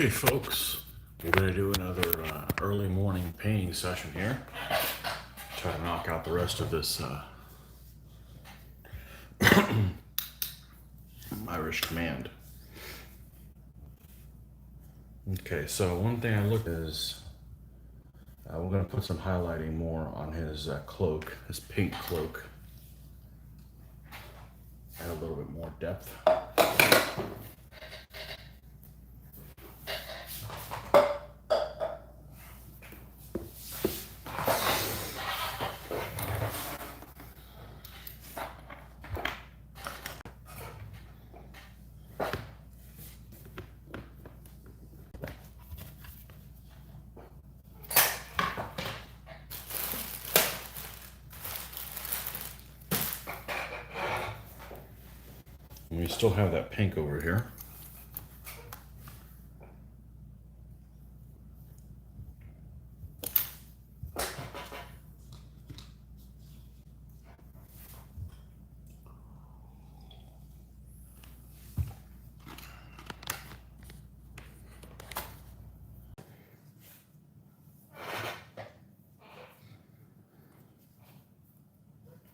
Okay, folks, we're going to do another early morning painting session here. Try to knock out the rest of this Irish command. Okay, so one thing I look is we're going to put some highlighting more on his cloak, his pink cloak. Add a little bit more depth. And we still have that pink over here.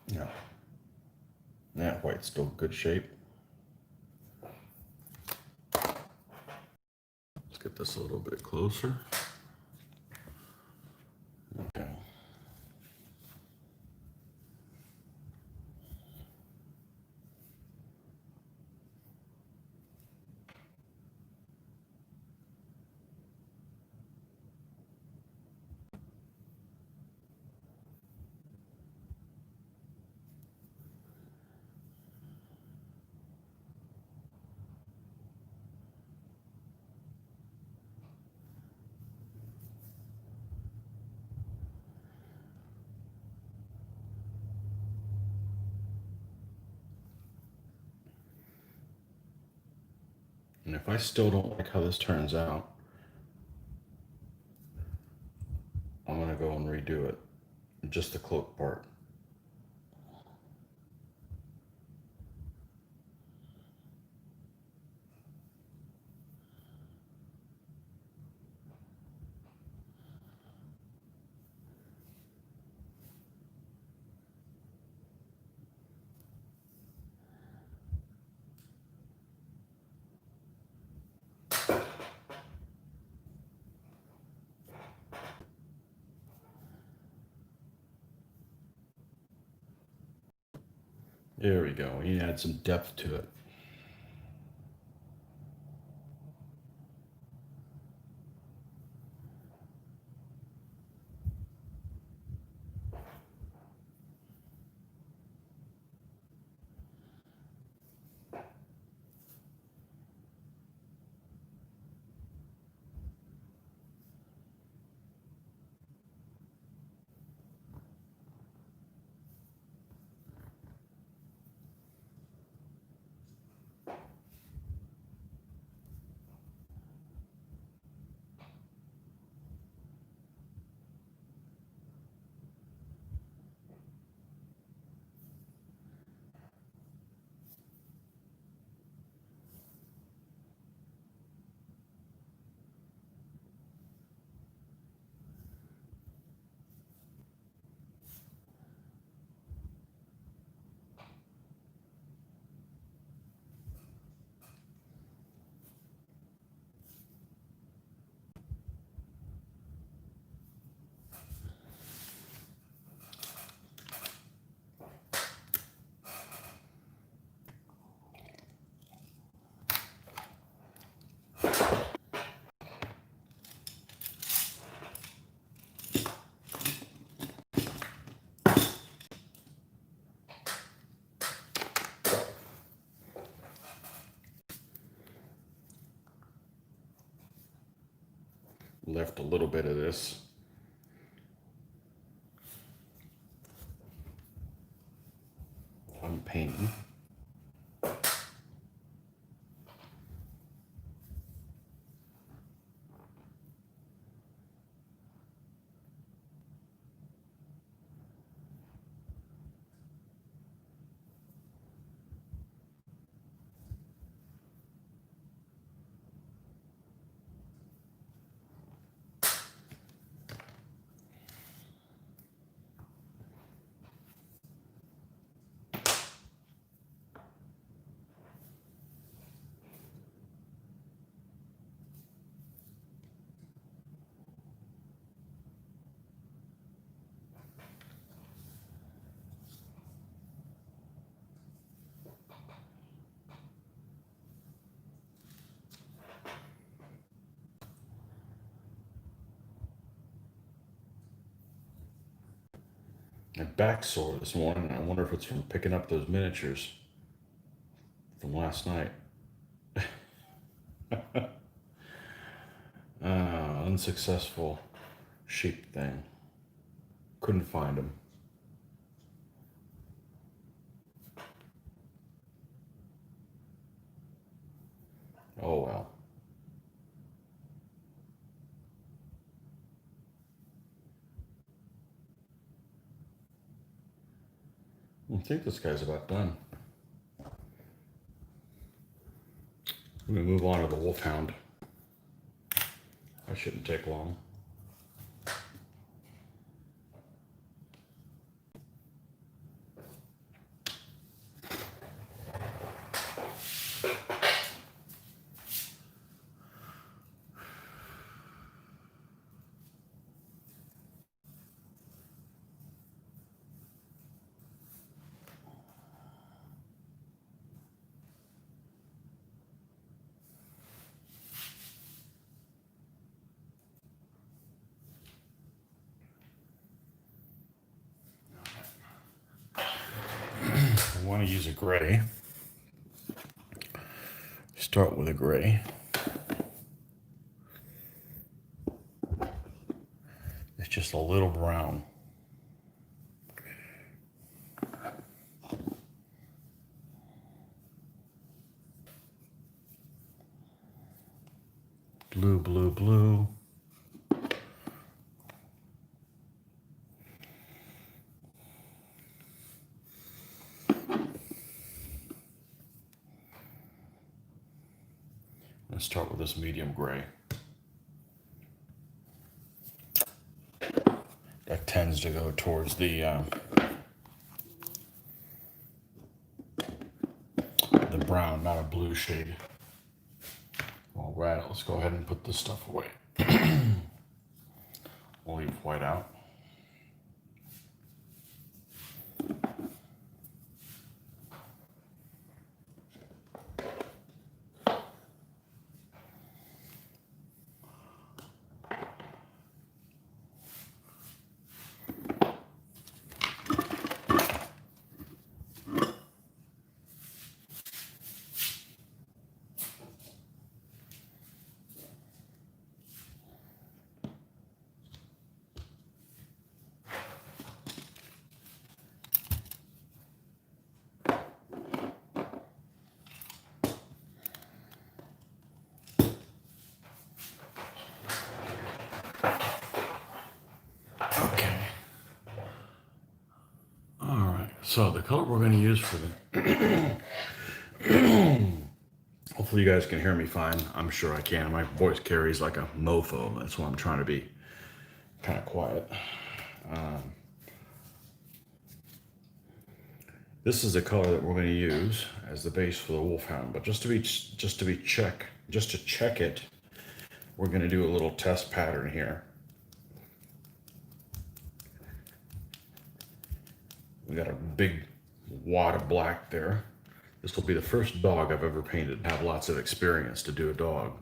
Yeah, that white's still good shape. Let's get this a little bit closer. Okay. And if I still don't like how this turns out, I'm going to go and redo it. Just the cloak part. There we go. You add some depth to it. Left a little bit of this. I'm painting. My back's sore this morning. I wonder if it's from picking up those miniatures from last night. Unsuccessful sheep thing. Couldn't find them. Oh well. I think this guy's about done. I'm gonna move on to the wolfhound. That shouldn't take long. I want to use a gray. Start with a gray. It's just a little brown. Blue, blue, blue. Let's start with this medium gray. That tends to go towards the brown, not a blue shade. All right, let's go ahead and put this stuff away. We'll leave white out. Okay. All right. So the color we're going to use for the hopefully you guys can hear me fine. I'm sure I can. My voice carries like a mofo. That's why I'm trying to be kind of quiet. This is the color that we're going to use as the base for the wolfhound. But just to check it, we're going to do a little test pattern here. We got a big wad of black there. This will be the first dog I've ever painted. I have lots of experience to do a dog.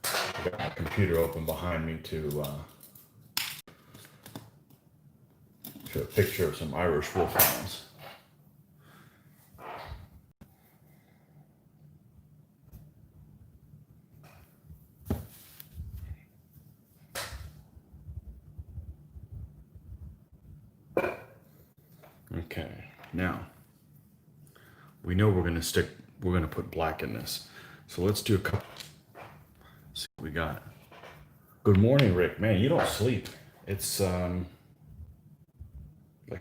I got my computer open behind me to show a picture of some Irish wolfhounds. Okay, now we know we're going to put black in this. So let's do a couple. Let's see what we got. Good morning, Rick. Man, you don't sleep. It's like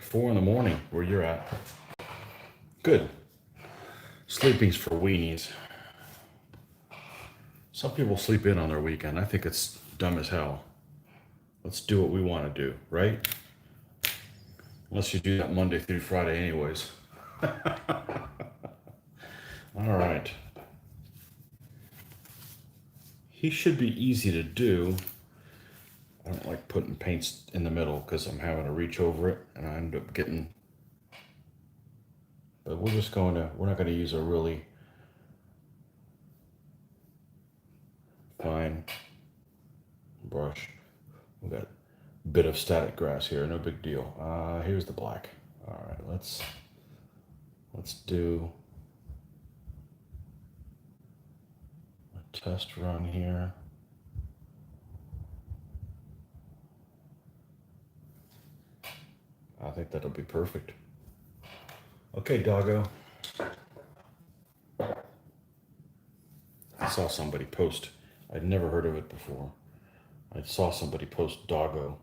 4 in the morning where you're at. Good. Sleeping's for weenies. Some people sleep in on their weekend. I think it's dumb as hell. Let's do what we want to do, right? Unless you do that Monday through Friday anyways. All right. He should be easy to do. I don't like putting paints in the middle because I'm having to reach over it and I end up getting, but we're not going to use a really fine brush. We got bit of static grass here, no big deal. Here's the black. All right, let's do a test run here. I think that'll be perfect. Okay, doggo. I saw somebody post. I'd never heard of it before. I saw somebody post doggo.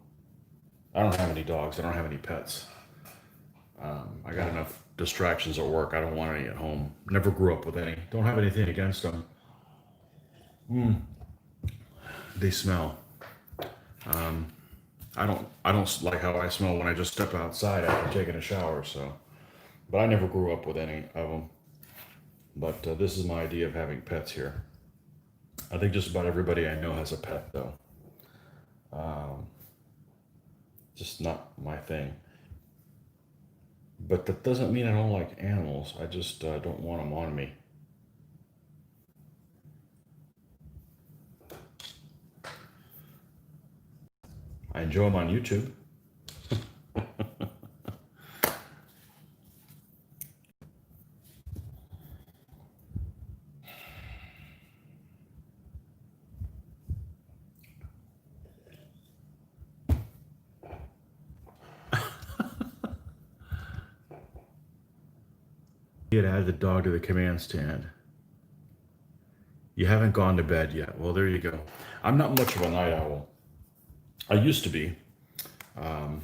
I don't have any dogs. I don't have any pets. I got enough distractions at work. I don't want any at home. Never grew up with any. Don't have anything against them. They smell. I don't like how I smell when I just step outside after taking a shower. So, but I never grew up with any of them. But this is my idea of having pets here. I think just about everybody I know has a pet, though. Just not my thing. But that doesn't mean I don't like animals. I just don't want them on me. I enjoy them on YouTube. You had added the dog to the command stand. You haven't gone to bed yet. Well, there you go. I'm not much of a night owl. I used to be. And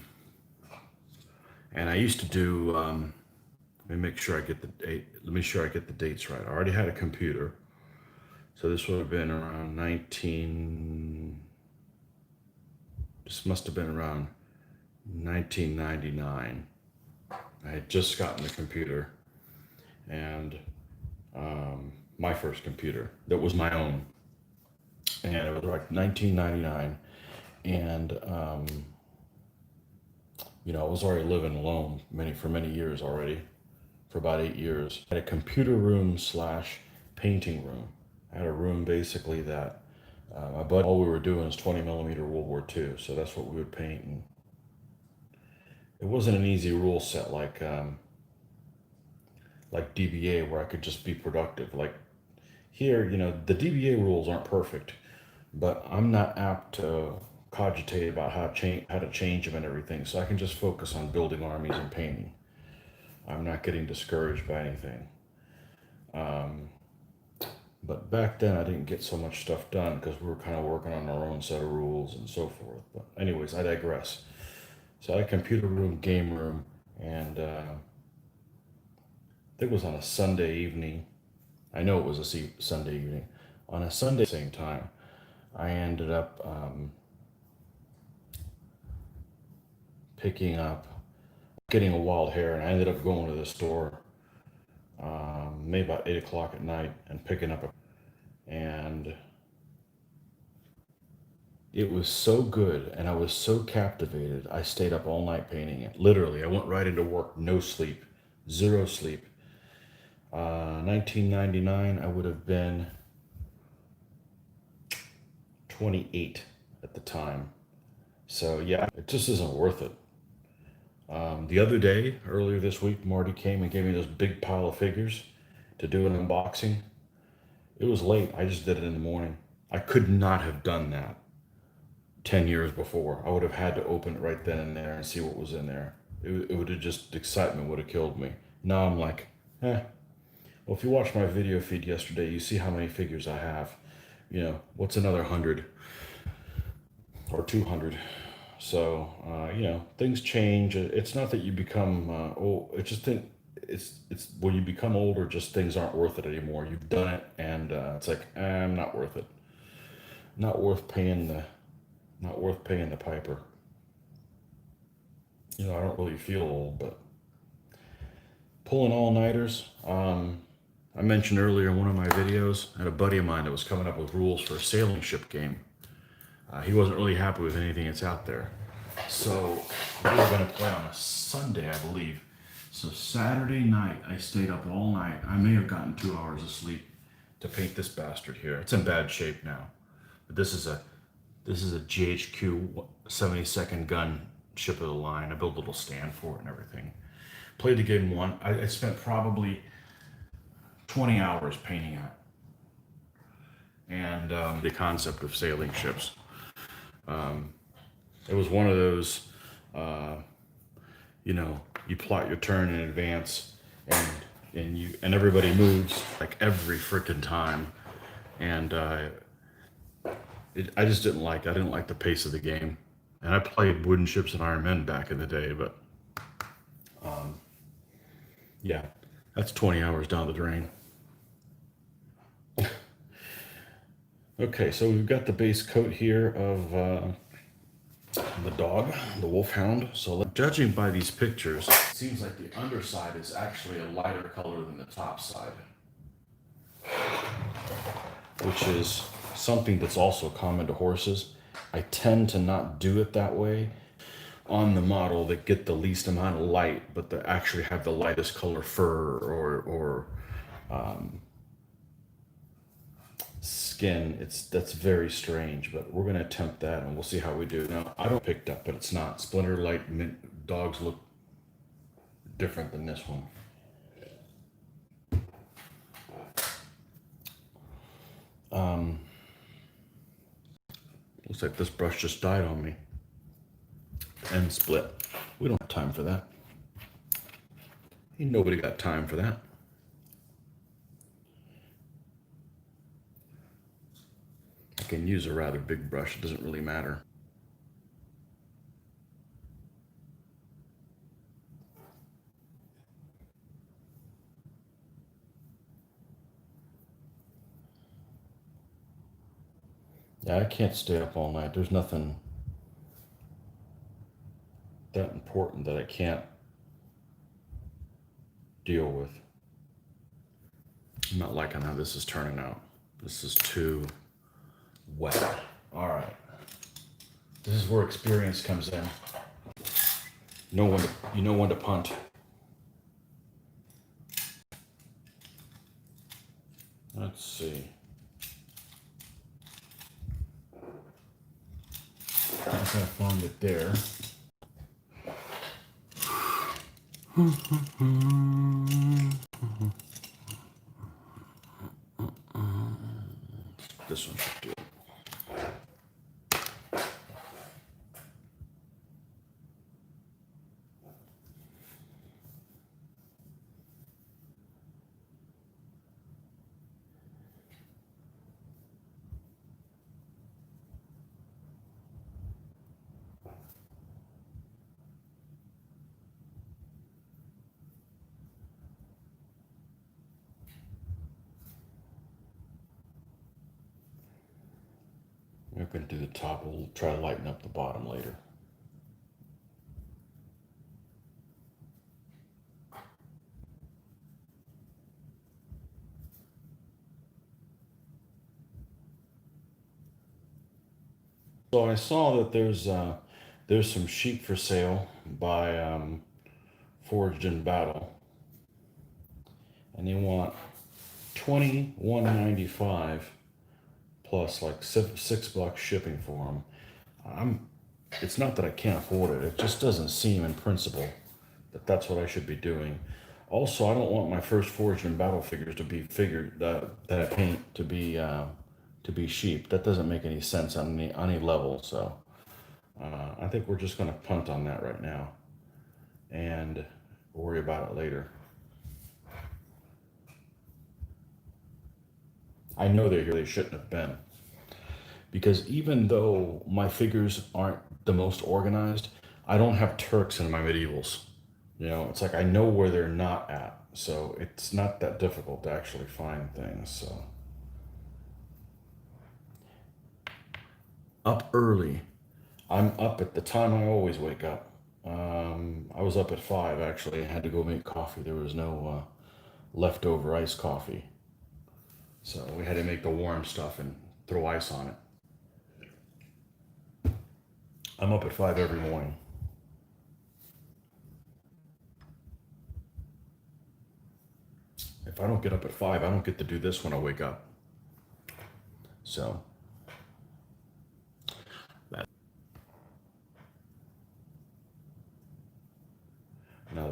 I used to do, let me make sure I get the date. Let me sure I get the dates right. I already had a computer. So this would have been around this must have been around 1999. I had just gotten the computer, and my first computer that was my own. And it was like 1999. And, I was already living alone for many years already, for about 8 years. I had a computer room / painting room. I had a room basically that my buddy, all we were doing was 20mm World War II, so that's what we would paint. And it wasn't an easy rule set like DBA where I could just be productive. Like here, the DBA rules aren't perfect, but I'm not apt to cogitate about how to change them and everything. So I can just focus on building armies and painting. I'm not getting discouraged by anything. But back then I didn't get so much stuff done because we were kind of working on our own set of rules and so forth. But anyways, I digress. So I had a computer room, game room, and I think it was on a Sunday evening. I know it was a Sunday evening. On a Sunday, same time, I ended up getting a wild hair, and I ended up going to the store maybe about 8 o'clock at night and picking up and it was so good, and I was so captivated. I stayed up all night painting it. Literally, I went right into work, no sleep, zero sleep. 1999, I would have been 28 at the time. So yeah, it just isn't worth it. The other day, earlier this week, Marty came and gave me this big pile of figures to do an unboxing. It was late. I just did it in the morning. I could not have done that 10 years before. I would have had to open it right then and there and see what was in there. It would have just, excitement would have killed me. Now I'm like, Well, if you watched my video feed yesterday, you see how many figures I have. What's another 100 or 200? So, things change. It's not that you become old. It's when you become older, just things aren't worth it anymore. You've done it, and it's like, I'm not worth it. Not worth paying the piper. I don't really feel old, but pulling all-nighters. I mentioned earlier in one of my videos, I had a buddy of mine that was coming up with rules for a sailing ship game. He wasn't really happy with anything that's out there. So we were going to play on a Sunday, I believe. So Saturday night, I stayed up all night. I may have gotten 2 hours of sleep to paint this bastard here. It's in bad shape now. But this is a This is a GHQ 72nd gun, ship of the line. I built a little stand for it and everything. Played the game one. I spent probably 20 hours painting it. And the concept of sailing ships. It was one of those, you plot your turn in advance, and everybody moves like every freaking time, and I just didn't like. I didn't like the pace of the game, and I played wooden ships and Iron Men back in the day, but yeah, that's 20 hours down the drain. Okay, so we've got the base coat here of the dog, the wolfhound. So judging by these pictures, it seems like the underside is actually a lighter color than the top side, which is something that's also common to horses. I tend to not do it that way on the model that get the least amount of light, but that actually have the lightest color fur or skin. That's very strange, but we're going to attempt that and we'll see how we do. Now, I don't picked up, but it's not. Splinter Light dogs look different than this one. Looks like this brush just died on me and split. We don't have time for that. Ain't nobody got time for that. I can use a rather big brush. It doesn't really matter. Yeah, I can't stay up all night. There's nothing that important that I can't deal with. I'm not liking how this is turning out. This is too wet. All right. This is where experience comes in. You know when to punt. Let's see. I think I found it there. This one should do it. We're going to do the top. We'll try to lighten up the bottom later. So I saw that there's some sheep for sale by Forged in Battle, and they want $21.95 plus like $6 shipping for them. It's not that I can't afford it. It just doesn't seem in principle that that's what I should be doing. Also, I don't want my first Forged in Battle figures to be that I paint to be sheep. That doesn't make any sense on any level. So I think we're just going to punt on that right now and worry about it later. I know they're here. They shouldn't have been. Because even though my figures aren't the most organized, I don't have Turks in my medievals. It's like I know where they're not at. So it's not that difficult to actually find things. So up early. I'm up at the time I always wake up. I was up at 5 actually. I had to go make coffee. There was no leftover iced coffee. So we had to make the warm stuff and throw ice on it. I'm up at 5 every morning. If I don't get up at 5, I don't get to do this when I wake up. So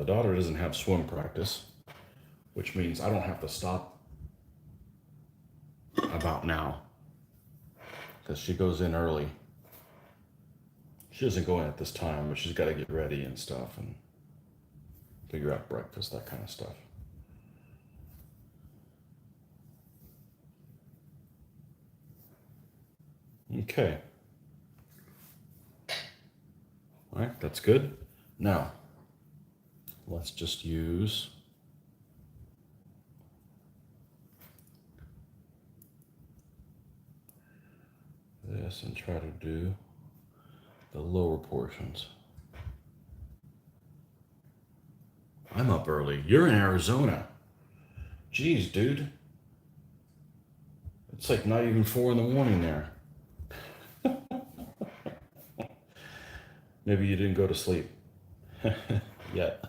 the daughter doesn't have swim practice, which means I don't have to stop about now because she goes in early. She doesn't go in at this time, but she's got to get ready and stuff and figure out breakfast, that kind of stuff. Okay. All right, that's good. Now, let's just use this and try to do the lower portions. I'm up early. You're in Arizona. Jeez, dude. It's like not even 4 in the morning there. Maybe you didn't go to sleep yet.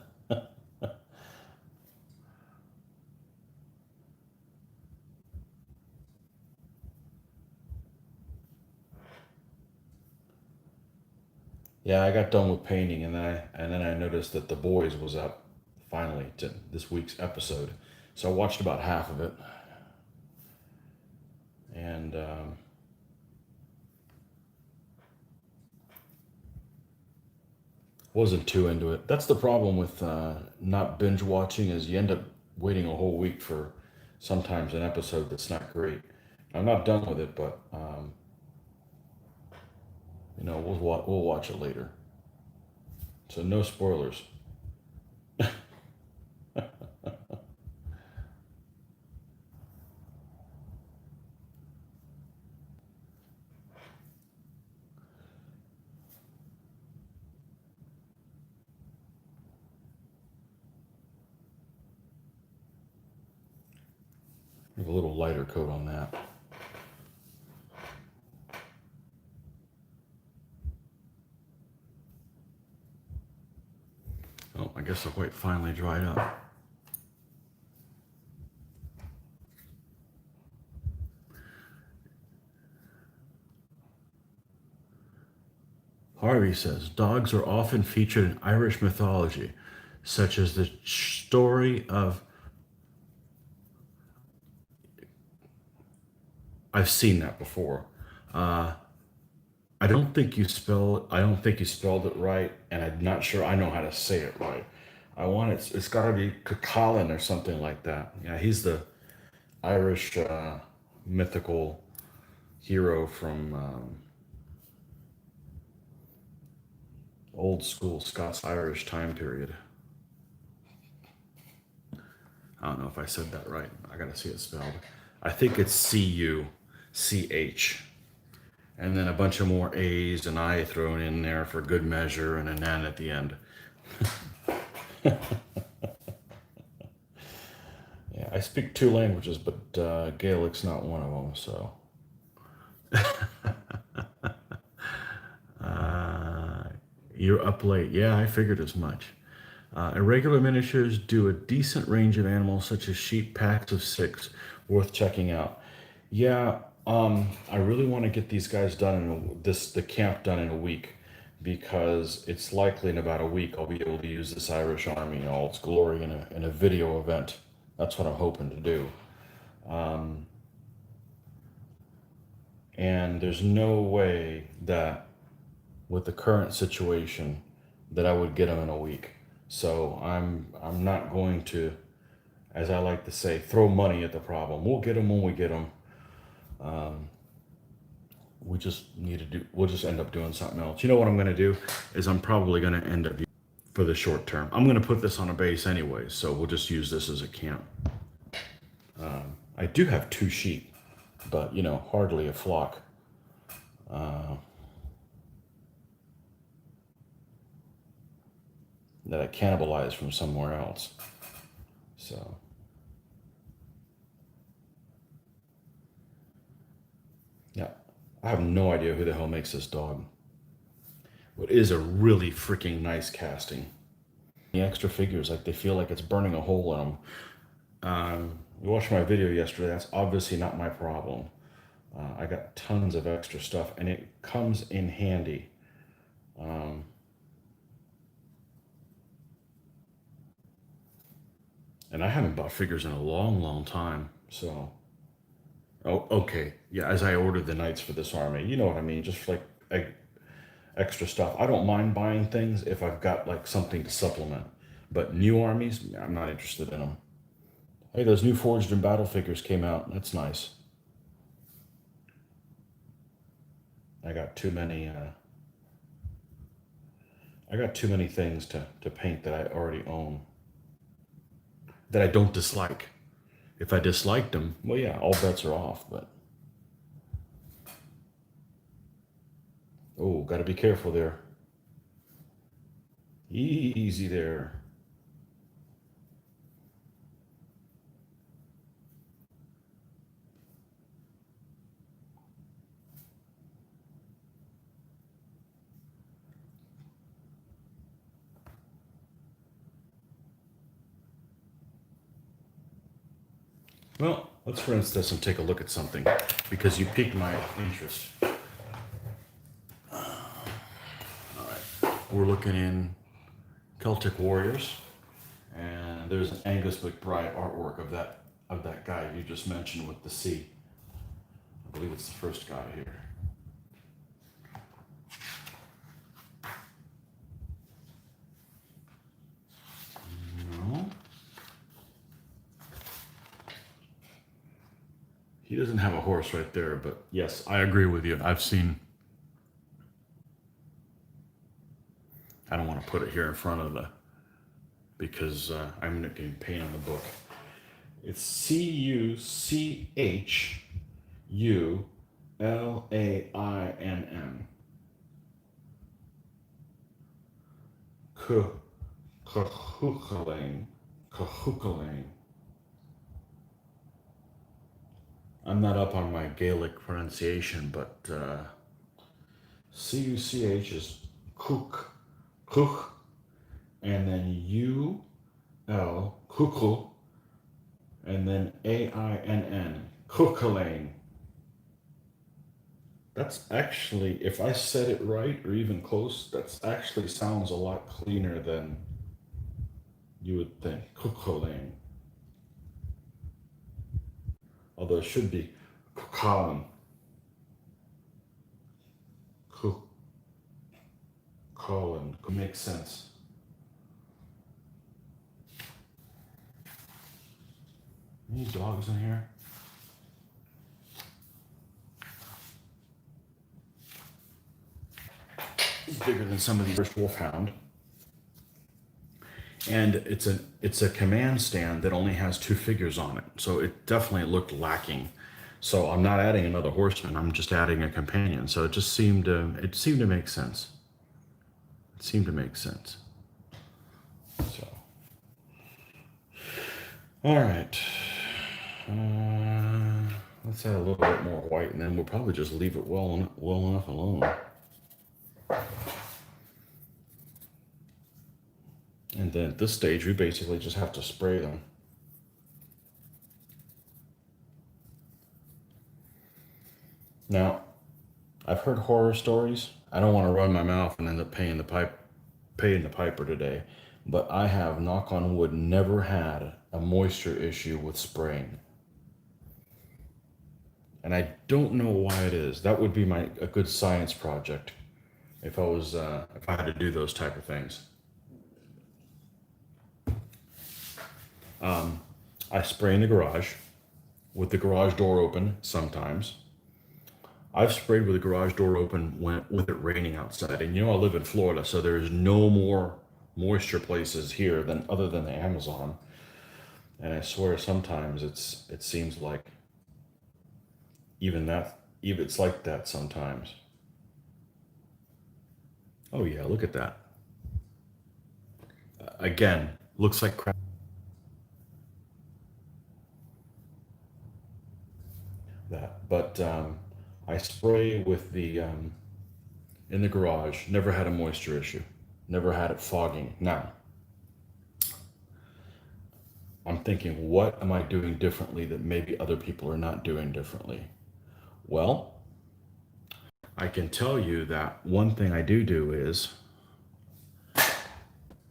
Yeah, I got done with painting, and then I noticed that The Boys was up finally to this week's episode. So I watched about half of it, and wasn't too into it. That's the problem with not binge watching, is you end up waiting a whole week for sometimes an episode that's not great. I'm not done with it, but we'll watch it later. So no spoilers. Have a little lighter coat on that. Oh, I guess the white finally dried up. Harvey says, dogs are often featured in Irish mythology, such as the story of... I've seen that before. I don't think you spelled it right, and I'm not sure I know how to say it right. It's got to be Cuchulainn or something like that. Yeah, he's the Irish mythical hero from old school Scots-Irish time period. I don't know if I said that right. I gotta see it spelled. I think it's C-U-C-H. And then a bunch of more A's and I thrown in there for good measure, and an N at the end. Yeah, I speak 2 languages, but Gaelic's not one of them, so. You're up late. Yeah, I figured as much. Irregular miniatures do a decent range of animals, such as sheep, packs of 6, worth checking out. Yeah, I really want to get these guys done the camp done in a week, because it's likely in about a week I'll be able to use this Irish Army in all its glory in a video event. That's what I'm hoping to do. And there's no way that with the current situation that I would get them in a week. So I'm not going to, as I like to say, throw money at the problem. We'll get them when we get them. We'll just end up doing something else. You know what I'm going to do is I'm probably going to end up, for the short term, I'm going to put this on a base anyway, so we'll just use this as a camp. I do have 2 sheep, but hardly a flock. That I cannibalized from somewhere else. So yeah, I have no idea who the hell makes this dog. But it is a really freaking nice casting. The extra figures, like, they feel like it's burning a hole in them. You watched my video yesterday. That's obviously not my problem. I got tons of extra stuff, and it comes in handy. And I haven't bought figures in a long, long time. So, oh, okay. Yeah, as I ordered the knights for this army, you know what I mean? Just like extra stuff. I don't mind buying things if I've got like something to supplement. But new armies, I'm not interested in them. Hey, those new Forged in Battle figures came out. That's nice. I got too many. I got too many things to paint that I already own that I don't dislike. If I disliked them, well, yeah, all bets are off. But oh, got to be careful there. Easy there. Well, let's rinse this and take a look at something because you piqued my interest. We're looking in Celtic Warriors, and there's an Angus McBride artwork of that guy you just mentioned with the C. I believe it's the first guy here. No, he doesn't have a horse right there, but yes, I agree with you. I've seen. I don't want to put it here in front of the because I'm getting paint on the book. It's Cuchulainn. Cuchulainn. Cuchulainn. I'm not up on my Gaelic pronunciation, but Cuch is Cook, Cook, and then Cuchul, and then Ainn, Cuchulainn. That's actually, if I said it right or even close, that's actually sounds a lot cleaner than you would think. Cuchulainn. Although it should be Cuchulainn. Cuchulainn. Makes sense. Any dogs in here? It's bigger than some of the first wolfhound. And it's a command stand that only has 2 figures on it. So it definitely looked lacking. So I'm not adding another horseman, I'm just adding a companion. So it seemed to make sense. It seemed to make sense. So all right. Let's add a little bit more white, and then we'll probably just leave it well enough alone. And then at this stage, we basically just have to spray them. Now, I've heard horror stories. I don't want to run my mouth and end up paying the piper today, but I have, knock on wood, never had a moisture issue with spraying. And I don't know why it is. That would be a good science project if if I had to do those type of things. I spray in the garage with the garage door open sometimes. I've sprayed with the garage door open with it raining outside. And you know, I live in Florida, so there's no more moisture places here other than the Amazon. And I swear sometimes it seems like even it's like that sometimes. Oh yeah, look at that. Again, looks like crap. That, but I spray with the in the garage. Never had a moisture issue. Never had it fogging. Now, I'm thinking, what am I doing differently that maybe other people are not doing differently? Well, I can tell you that one thing I do is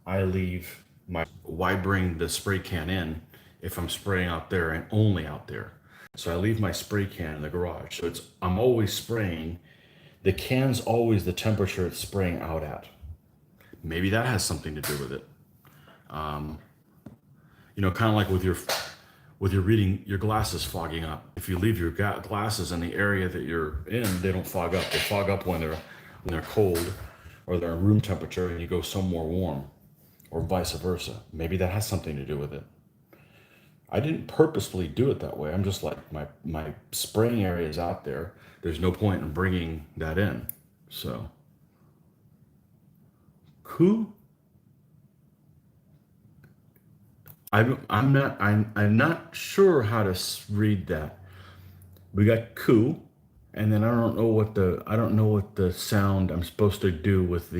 I leave my. Why bring the spray can in if I'm spraying out there and only out there. So I leave my spray can in the garage. So I'm always spraying. The can's always the temperature it's spraying out at. Maybe that has something to do with it. Kind of like with your reading, your glasses fogging up. If you leave your glasses in the area that you're in, they don't fog up. They fog up when they're cold or they're room temperature, and you go somewhere warm, or vice versa. Maybe that has something to do with it. I didn't purposefully do it that way. I'm just like, my spraying area is out there. There's no point in bringing that in. So, cool. I'm not sure how to read that. We got coup, and then I don't know what the sound I'm supposed to do with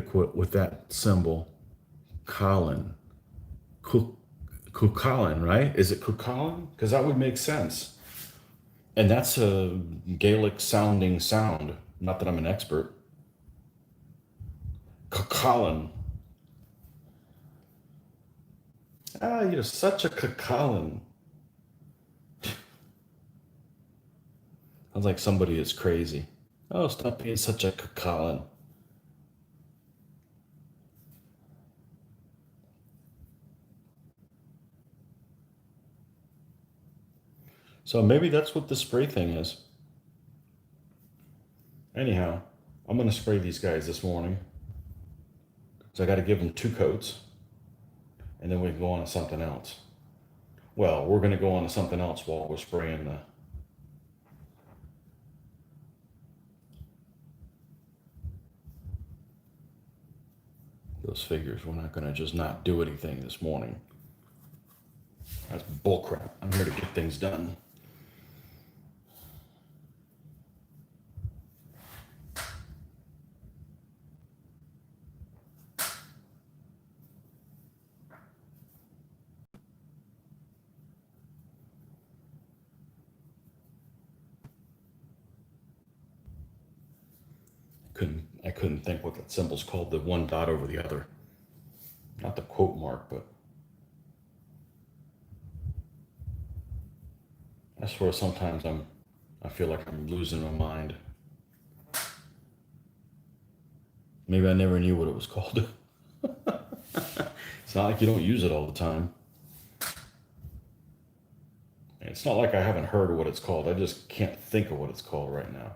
with that symbol. Colin, Cuchulainn, right? Is it Cuchulainn? Because that would make sense. And that's a Gaelic sounding sound. Not that I'm an expert. Cuchulainn. Ah, you're such a Cuchulainn. Sounds like somebody is crazy. Oh, stop being such a Cuchulainn. So maybe that's what the spray thing is. Anyhow, I'm going to spray these guys this morning. So I got to give them 2 coats. And then we can go on to something else. Well, we're going to go on to something else while we're spraying those figures. We're not going to just not do anything this morning. That's bullcrap. I'm here to get things done. I couldn't think what that symbol's called, the one dot over the other. Not the quote mark, but I swear sometimes I feel like I'm losing my mind. Maybe I never knew what it was called. It's not like you don't use it all the time. It's not like I haven't heard of what it's called. I just can't think of what it's called right now.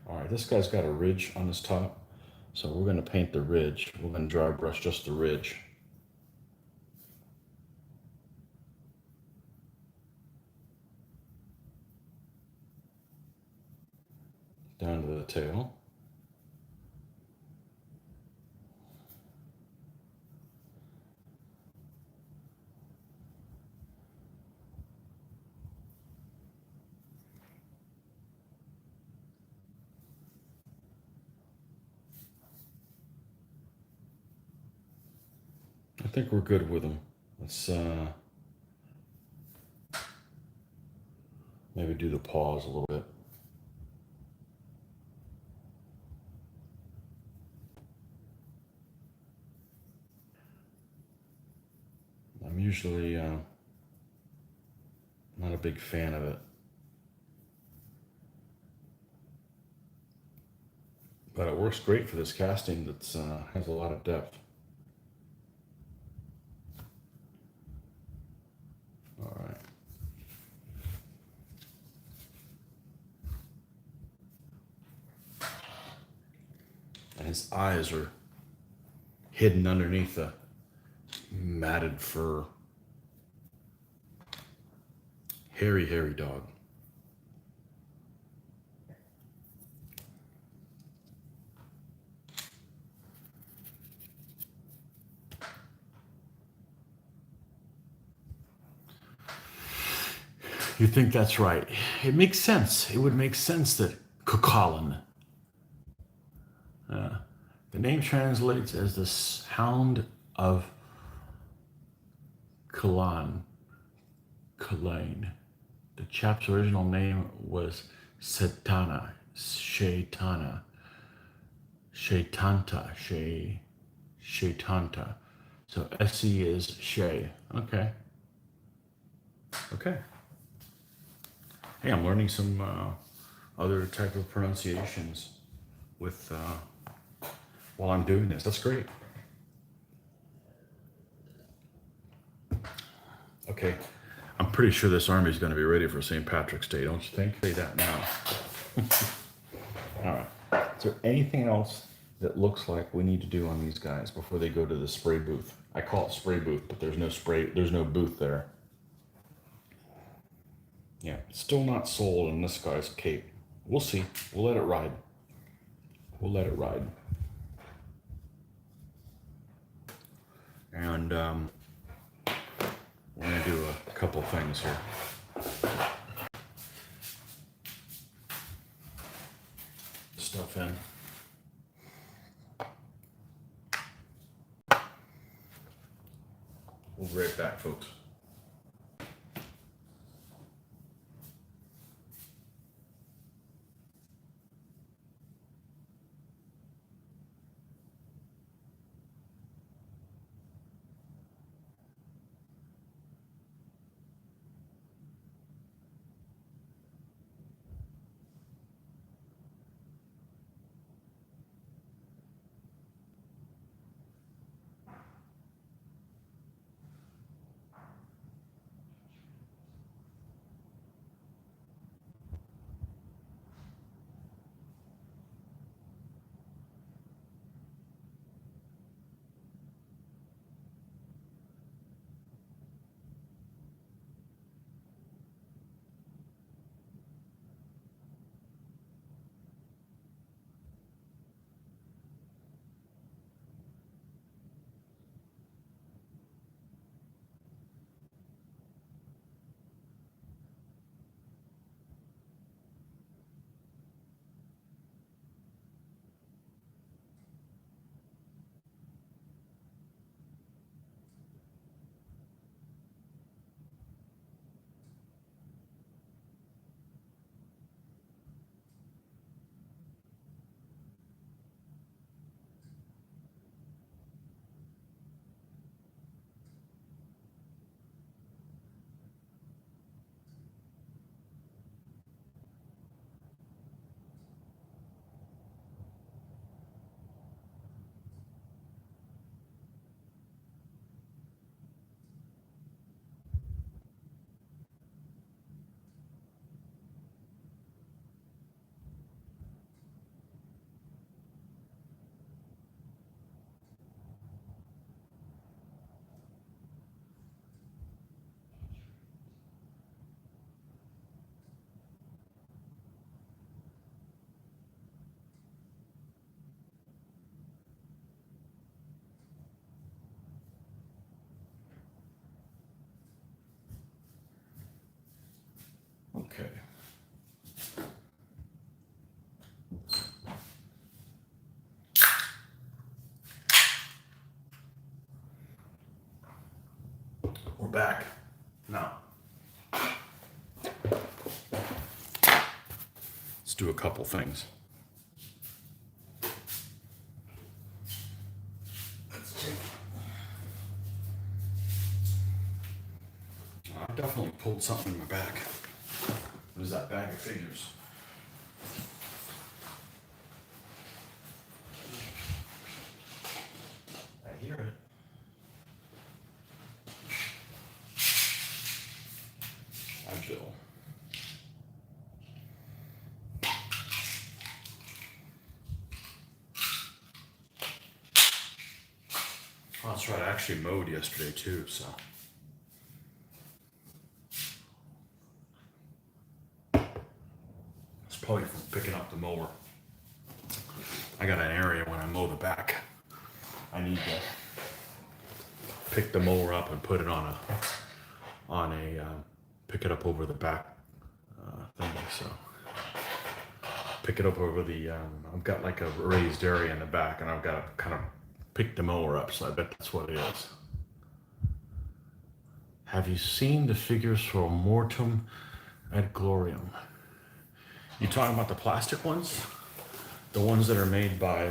All right, this guy's got a ridge on his top. So we're going to paint the ridge. We're going to dry brush just the ridge. Down to the tail. I think we're good with them. Let's maybe do the paws a little bit. I'm usually not a big fan of it. But it works great for this casting that has a lot of depth. All right. And his eyes are hidden underneath the matted fur. Hairy, hairy dog. You think that's right. It makes sense. It would make sense that Cuchulainn. The name translates as the hound of Cuchulainn. The chap's original name was Setana, Shaitanta, Shaitanta. So SE is Shay. Okay. Okay. Hey, I'm learning some other type of pronunciations with while I'm doing this. That's great. Okay. I'm pretty sure this army is going to be ready for St. Patrick's Day, don't you think? Say that now. All right. Is there anything else that looks like we need to do on these guys before they go to the spray booth? I call it spray booth, but there's no spray, there's no booth there. Yeah, still not sold in this guy's cape. We'll see. We'll let it ride. We'll let it ride. And we're gonna do a couple things here. Stuff in. We'll be right back, folks. Okay. We're back. Now, let's do a couple things. I definitely pulled something in my back. What is that bag of figures? I hear it. Agile. Oh, that's right. I actually mowed yesterday too, so. It's probably from picking up the mower. I got an area when I mow the back. I need to pick the mower up and put it on a pick it up over the back thing. So pick it up over the. I've got like a raised area in the back, and I've got to kind of pick the mower up. So I bet that's what it is. Have you seen the figures for Mortem ad Gloriam? You talking about the plastic ones? The ones that are made by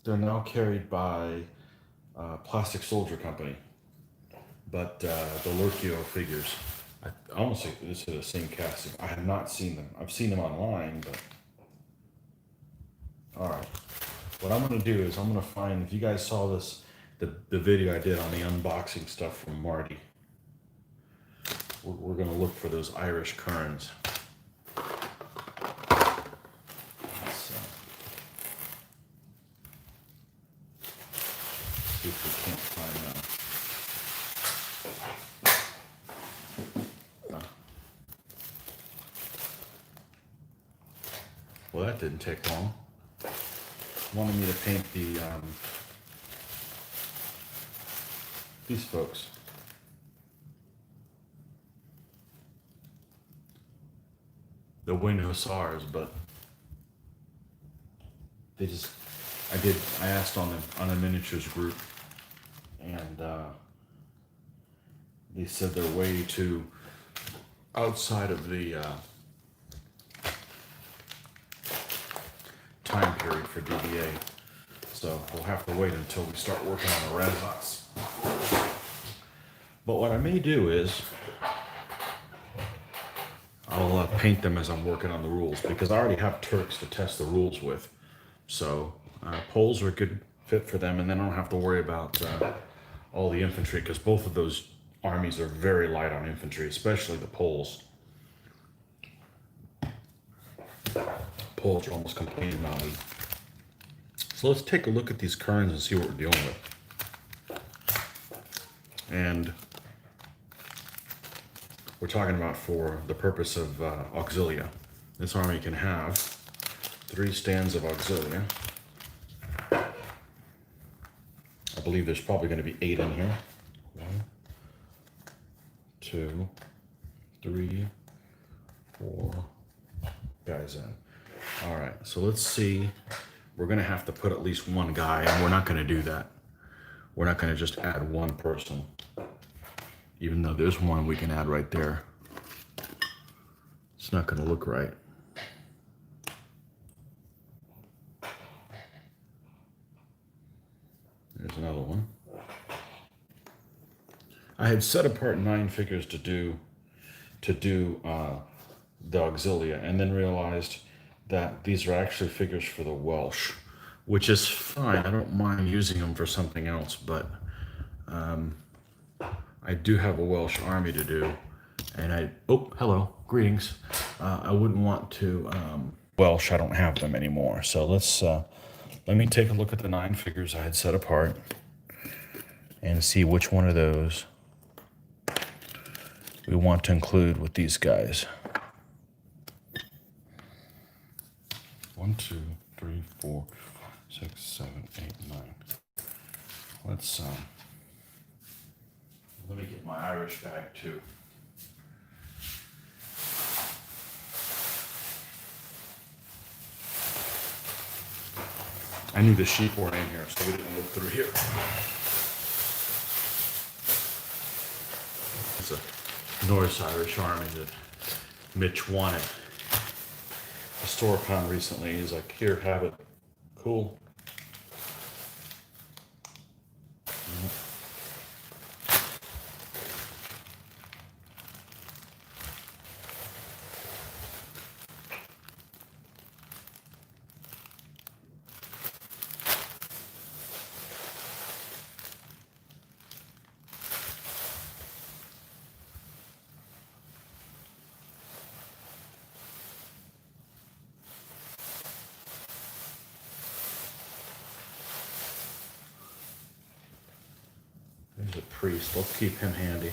They're now carried by Plastic Soldier Company, but the Lurkio figures, I almost think this is the same casting. I have not seen them. I've seen them online, but all right. What I'm going to do is I'm going to find, if you guys saw this, the video I did on the unboxing stuff from Marty, we're going to look for those Irish Kerns. See if we can't find them. Well, that didn't take long. Wanted me to paint these folks. The Wind Hussars, but they just, I asked on the miniatures group, and they said they're way too outside of the time period for DBA. So we'll have to wait until we start working on the Renaissance. But what I may do is I'll paint them as I'm working on the rules, because I already have Turks to test the rules with. So Poles are a good fit for them, and then I don't have to worry about all the infantry, because both of those armies are very light on infantry, especially the Poles. Poles are almost completely mounted. So let's take a look at these Kerns and see what we're dealing with. And we're talking about for the purpose of auxilia. This army can have 3 stands of auxilia. I believe there's probably going to be 8 in here. 1, 2, 3, 4 guys in. All right, so let's see. We're going to have to put at least 1 guy, and we're not going to do that. We're not going to just add 1 person, even though there's 1 we can add right there. It's not going to look right. There's another one. I had set apart 9 figures to do the auxilia, and then realized that these are actually figures for the Welsh, which is fine. I don't mind using them for something else, but I do have a Welsh army to do, and oh, hello, greetings. I wouldn't want to, Welsh, I don't have them anymore. So let me take a look at the 9 figures I had set apart and see which one of those we want to include with these guys. 1, 2, 3, 4, 6, 7, 8, 9. Let's let me get my Irish bag too. I knew the sheep weren't in here, so we didn't look through here. It's a Norse Irish army that Mitch wanted. A Storcon recently. He's like, here, have it. Cool. There's a priest. Let's keep him handy.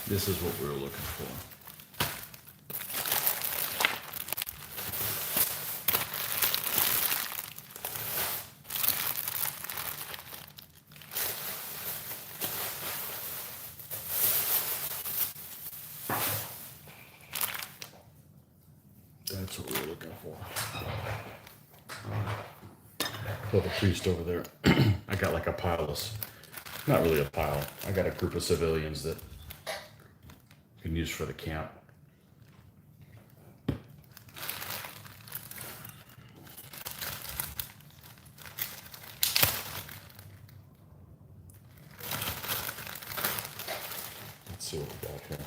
This is what we were looking for. That's what we were looking for. Well, the priest over there, I got like a pile of, not really a pile, I got a group of civilians that you can use for the camp. Let's see what we got here.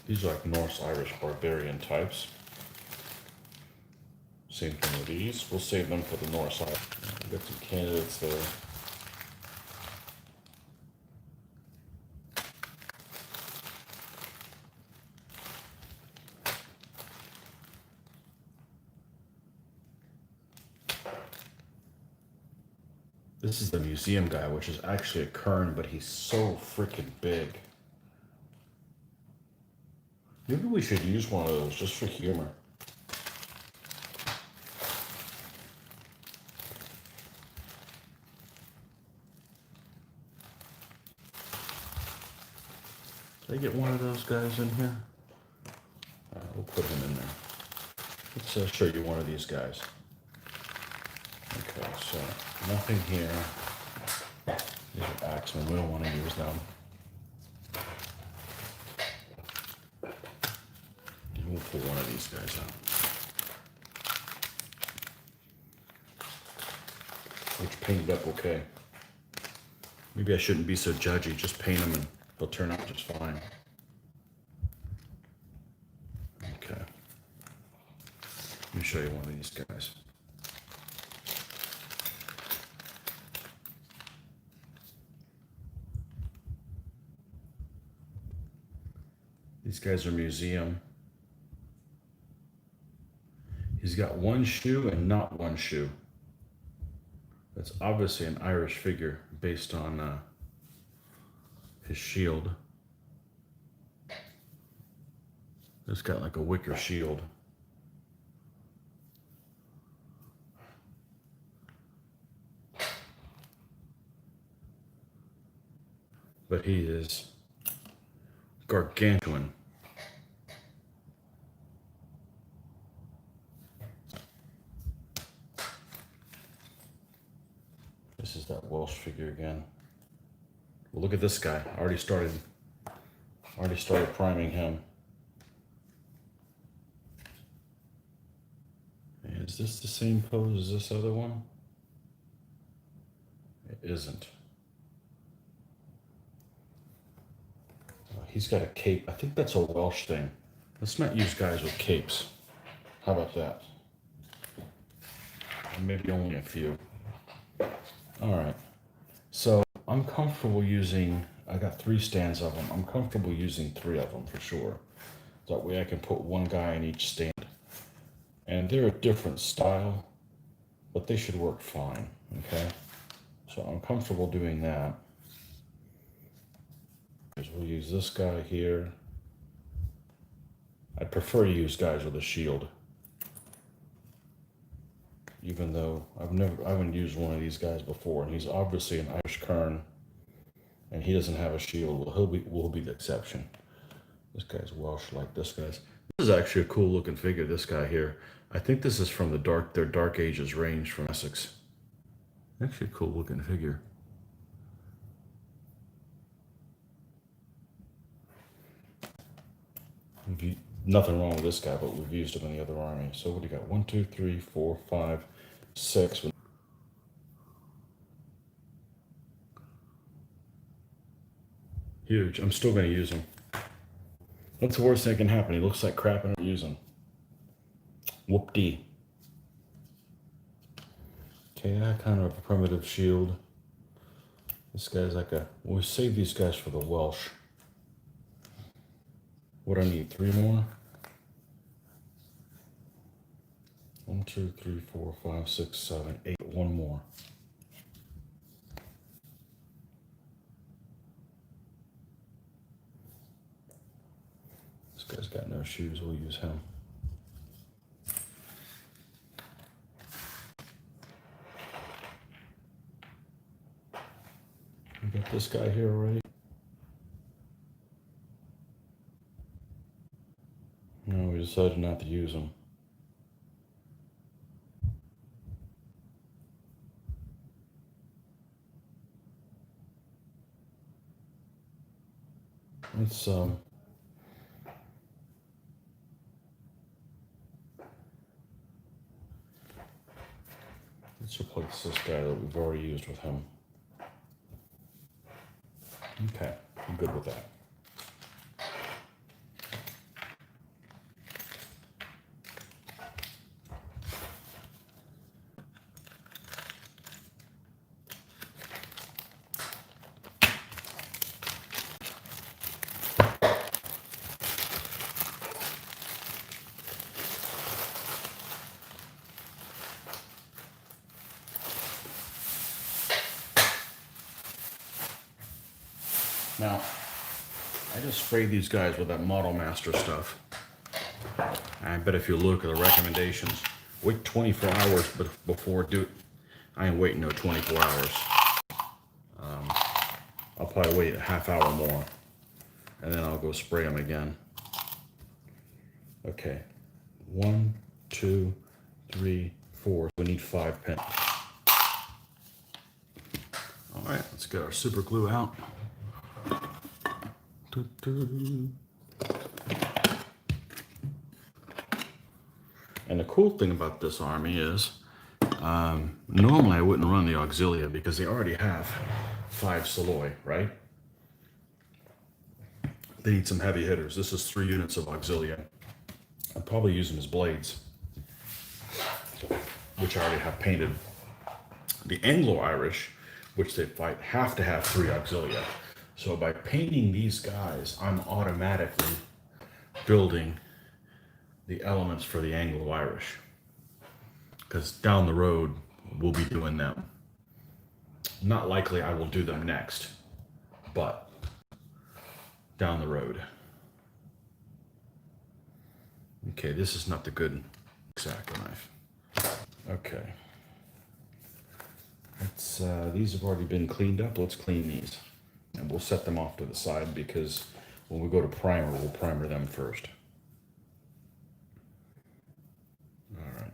These are like Norse Irish barbarian types. Same thing with these. We'll save them for the Norse Irish. We've got some candidates there. This is the museum guy, which is actually a kern, but he's so freaking big. Maybe we should use one of those just for humor. Did I get one of those guys in here? We'll put him in there. Let's show you one of these guys. Okay, so nothing here. These are axemen. We don't want to use them. And we'll pull one of these guys out. Which painted up okay. Maybe I shouldn't be so judgy. Just paint them and they'll turn out just fine. Okay. Let me show you one of these guys. These guys are museum. He's got one shoe and not one shoe. That's obviously an Irish figure based on his shield. It's got like a wicker shield. But he is gargantuan. This is that Welsh figure again. Well, look at this guy. I already started priming him. Is this the same pose as this other one? It isn't. He's got a cape. I think that's a Welsh thing. Let's not use guys with capes. How about that? Maybe only a few. All right. So I'm comfortable using, I got 3 stands of them. I'm comfortable using 3 of them for sure. That way I can put one guy in each stand. And they're a different style, but they should work fine, okay? So I'm comfortable doing that. We'll use this guy here. I'd prefer to use guys with a shield. Even though I haven't used one of these guys before, and he's obviously an Irish kern, and he doesn't have a shield. Well, will be the exception. This guy's Welsh like this guy's. This is actually a cool looking figure, this guy here. I think this is from their Dark Ages range from Essex. Actually a cool looking figure. Nothing wrong with this guy, but we've used him in the other army. So what do you got? 1, 2, 3, 4, 5, 6. Huge. I'm still going to use him. What's the worst thing that can happen? He looks like crap and I don't use him. Whoop-dee. Okay, I kind of a primitive shield. This guy's like a... We save these guys for the Welsh. What do I need? 3 more? 1, 2, 3, 4, 5, 6, 7, 8. 1 more. guy's got no shoes, we'll use him. We got this guy here already. No, we decided not to use him. Let's replace this guy that we've already used with him. Okay, I'm good with that. Now, I just sprayed these guys with that Model Master stuff. I bet if you look at the recommendations, wait 24 hours before do it. I ain't waiting no 24 hours. I'll probably wait a half hour more, and then I'll go spray them again. Okay, 1, 2, 3, 4. We need 5 pins. All right, let's get our super glue out. And the cool thing about this army is, normally I wouldn't run the auxilia because they already have 5 Soloi, right? They need some heavy hitters. This is 3 units of auxilia. I'd probably use them as blades, which I already have painted. The Anglo-Irish, which they fight, have to have 3 auxilia. So by painting these guys, I'm automatically building the elements for the Anglo-Irish. Because down the road, we'll be doing them. Not likely I will do them next, but down the road. Okay, this is not the good X-Acto knife. Okay. These have already been cleaned up. Let's clean these. And we'll set them off to the side because when we go to primer, we'll primer them first. All right.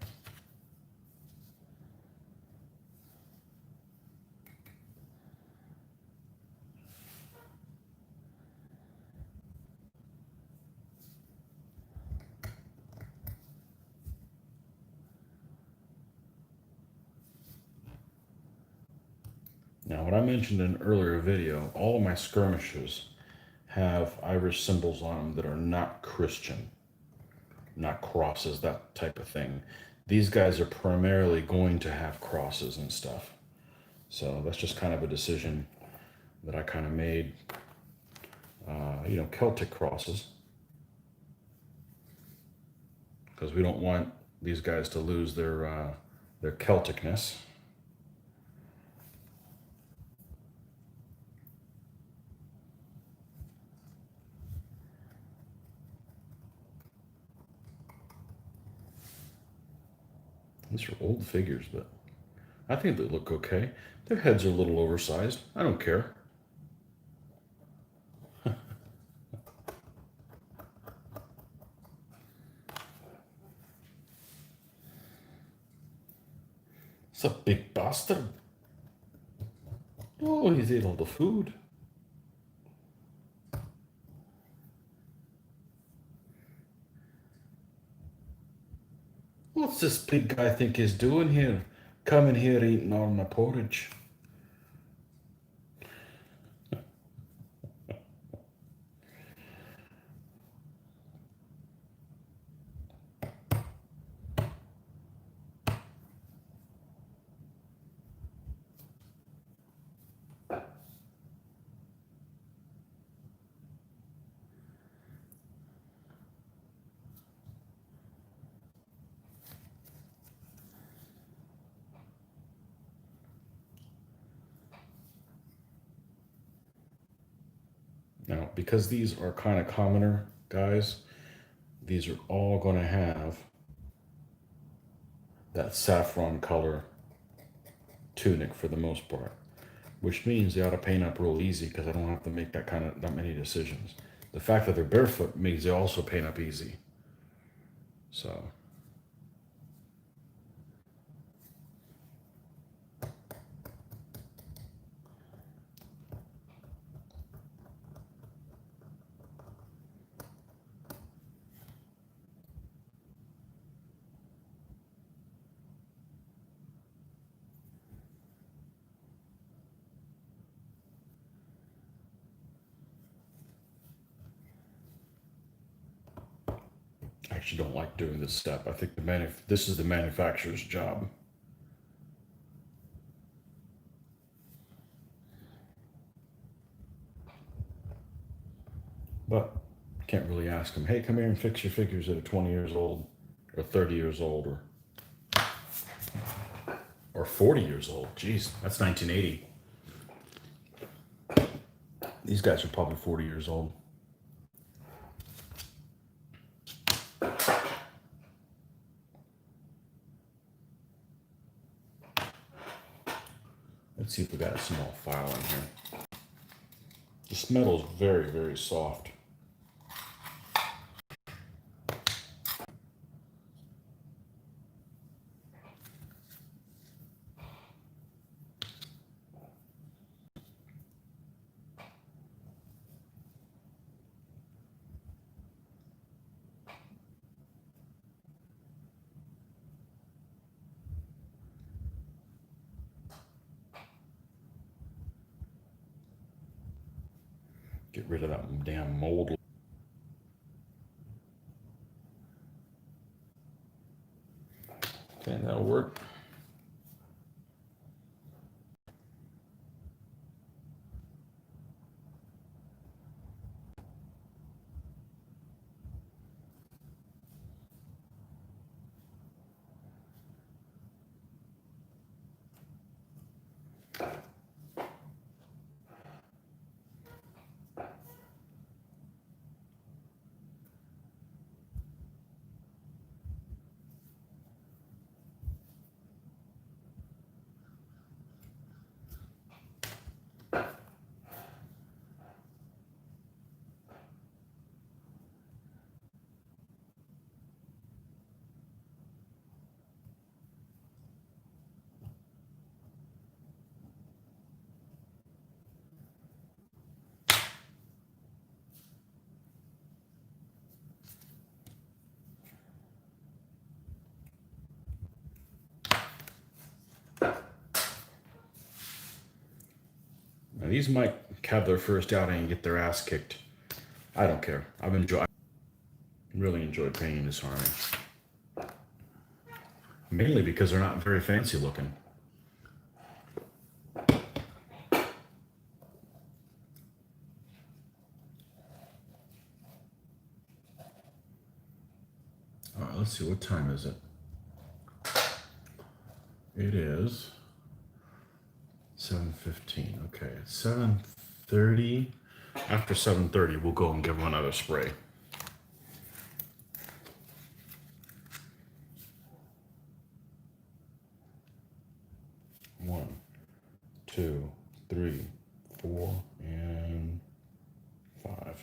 Now, what I mentioned in an earlier video, all of my skirmishes have Irish symbols on them that are not Christian, not crosses, that type of thing. These guys are primarily going to have crosses and stuff. So that's just kind of a decision that I kind of made. You know, Celtic crosses, because we don't want these guys to lose their Celticness. These are old figures, but I think they look okay. Their heads are a little oversized. I don't care. It's a big bastard. Oh, he's ate all the food. What's this big guy think he's doing here? Coming here eating all my porridge. Now, because these are kind of commoner guys, these are all going to have that saffron color tunic for the most part, which means they ought to paint up real easy because I don't have to make that many decisions. The fact that they're barefoot means they also paint up easy. So I actually don't like doing this step. I think this is the manufacturer's job. But can't really ask them, hey, come here and fix your figures that are 20 years old or 30 years old or 40 years old. Jeez, that's 1980. These guys are probably 40 years old. Let's see if we got a small file in here. This metal is very, very soft. Get rid of that damn mold. Okay, that'll work. Now these might have their first outing and get their ass kicked. I don't care. I really enjoyed painting this army. Mainly because they're not very fancy looking. All right, let's see, what time is it? It is 7:15. Okay, it's 7:30. After 7:30, we'll go and give them another spray. One, two, three, 4, and 5.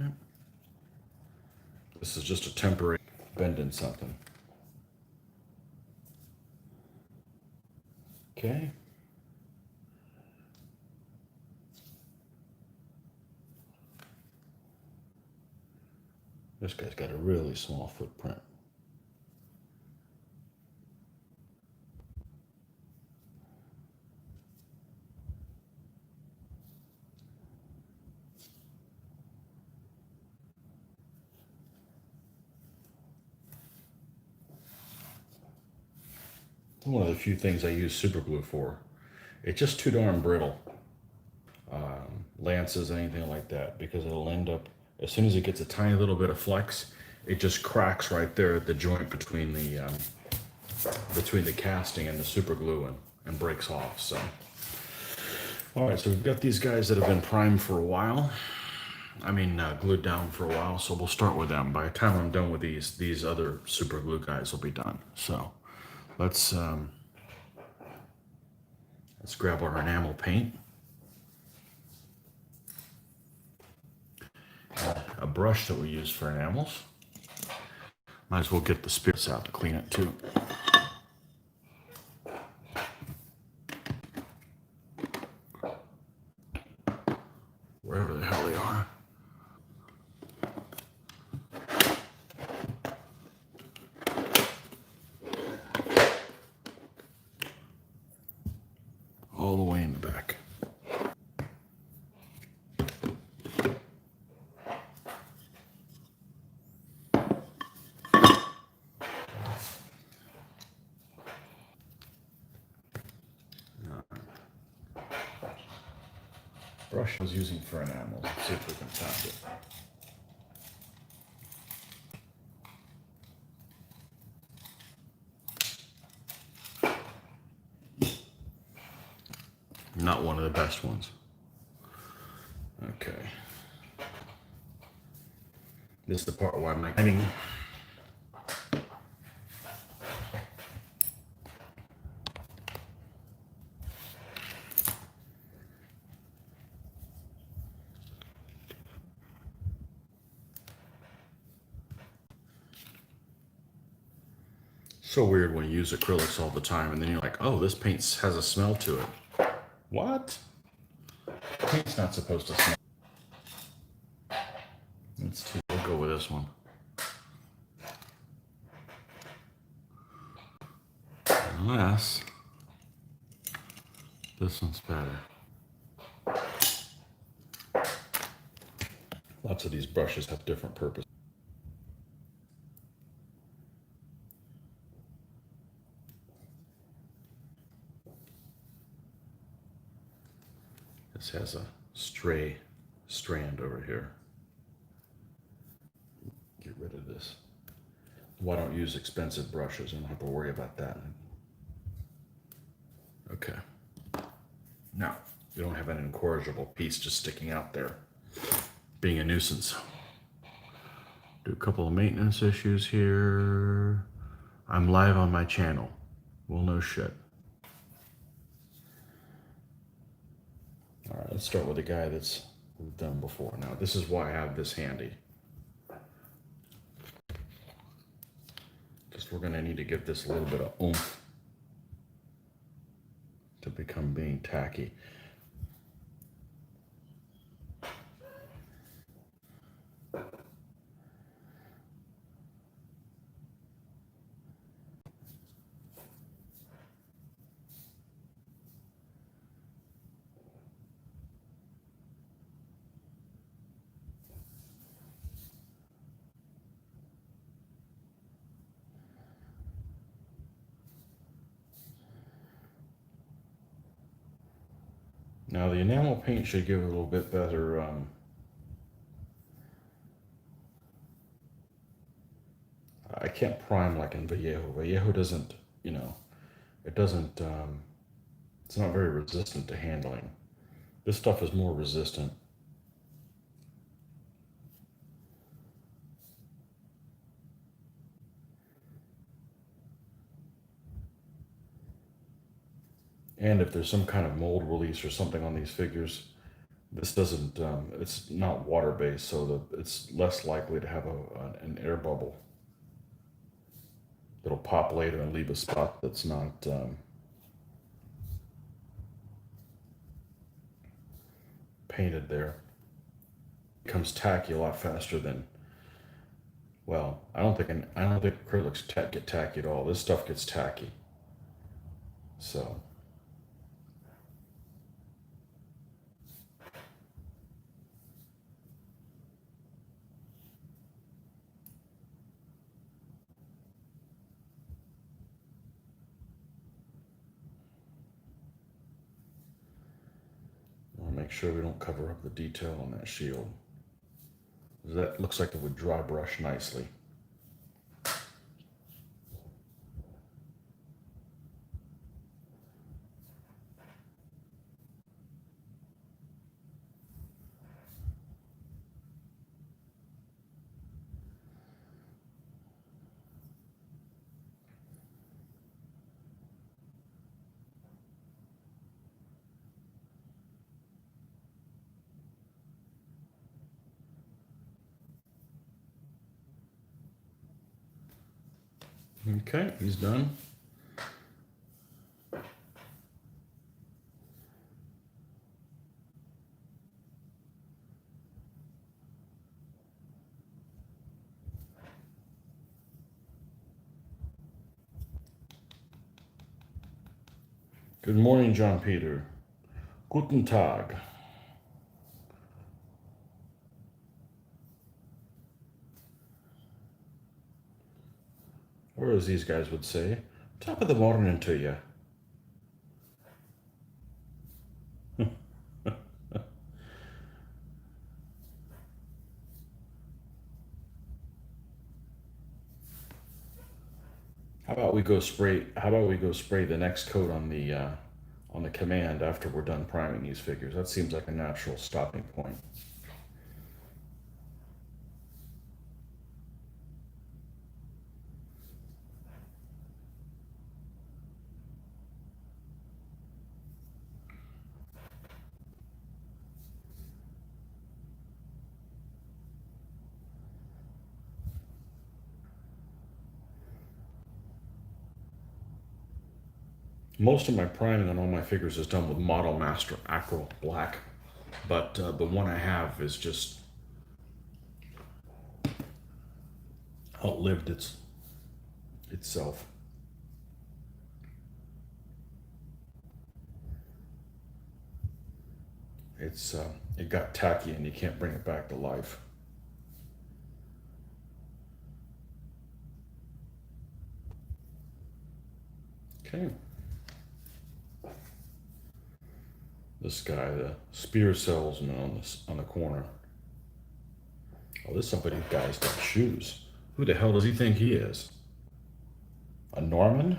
Okay. This is just a temporary bend in something. Okay. This guy's got a really small footprint. One of the few things I use super glue for. It's just too darn brittle. Lances, anything like that, because it'll end up, as soon as it gets a tiny little bit of flex, it just cracks right there at the joint between the casting and the super glue and breaks off. So, all right, so we've got these guys that have been primed for a while. glued down for a while, so we'll start with them. By the time I'm done with these other super glue guys will be done. So let's grab our enamel paint, a brush that we use for enamels. Might as well get the spirits out to clean it too. Wherever the hell they are. All the way in the back. Brush I was using for enamels. Let's see if we can find it. Not one of the best ones. Okay. This is the part where I'm making. So weird when you use acrylics all the time and then you're like, oh, this paint has a smell to it. What? Paint's not supposed to smell. Let's see, we'll go with this one. Unless this one's better. Lots of these brushes have different purposes. This has a stray strand over here. Get rid of this. Why don't use expensive brushes? I don't have to worry about that. Okay. Now, we don't have an incorrigible piece just sticking out there, being a nuisance. Do a couple of maintenance issues here. I'm live on my channel. Well, no shit. All right, let's start with the guy that's we've done before. Now, this is why I have this handy. Because we're gonna need to give this a little bit of oomph to become being tacky. Now the enamel paint should give it a little bit better I can't prime like in Vallejo. Vallejo doesn't, it doesn't, it's not very resistant to handling. This stuff is more resistant. And if there's some kind of mold release or something on these figures, this doesn't, it's not water-based, so it's less likely to have an air bubble that'll pop later and leave a spot that's not painted there. It becomes tacky a lot faster than, well, I don't think acrylics get tacky at all. This stuff gets tacky. So. Make sure we don't cover up the detail on that shield. That looks like it would dry brush nicely. Okay, he's done. Good morning, John Peter. Guten Tag. Or as these guys would say, top of the morning to you. How about we go spray the next coat on the command after we're done priming these figures? That seems like a natural stopping point. Most of my priming on all my figures is done with Model Master Acryl Black, but the one I have is just outlived itself. It got tacky and you can't bring it back to life. Okay. This guy, the spear salesman on the corner. Oh, this guy's got shoes. Who the hell does he think he is? A Norman?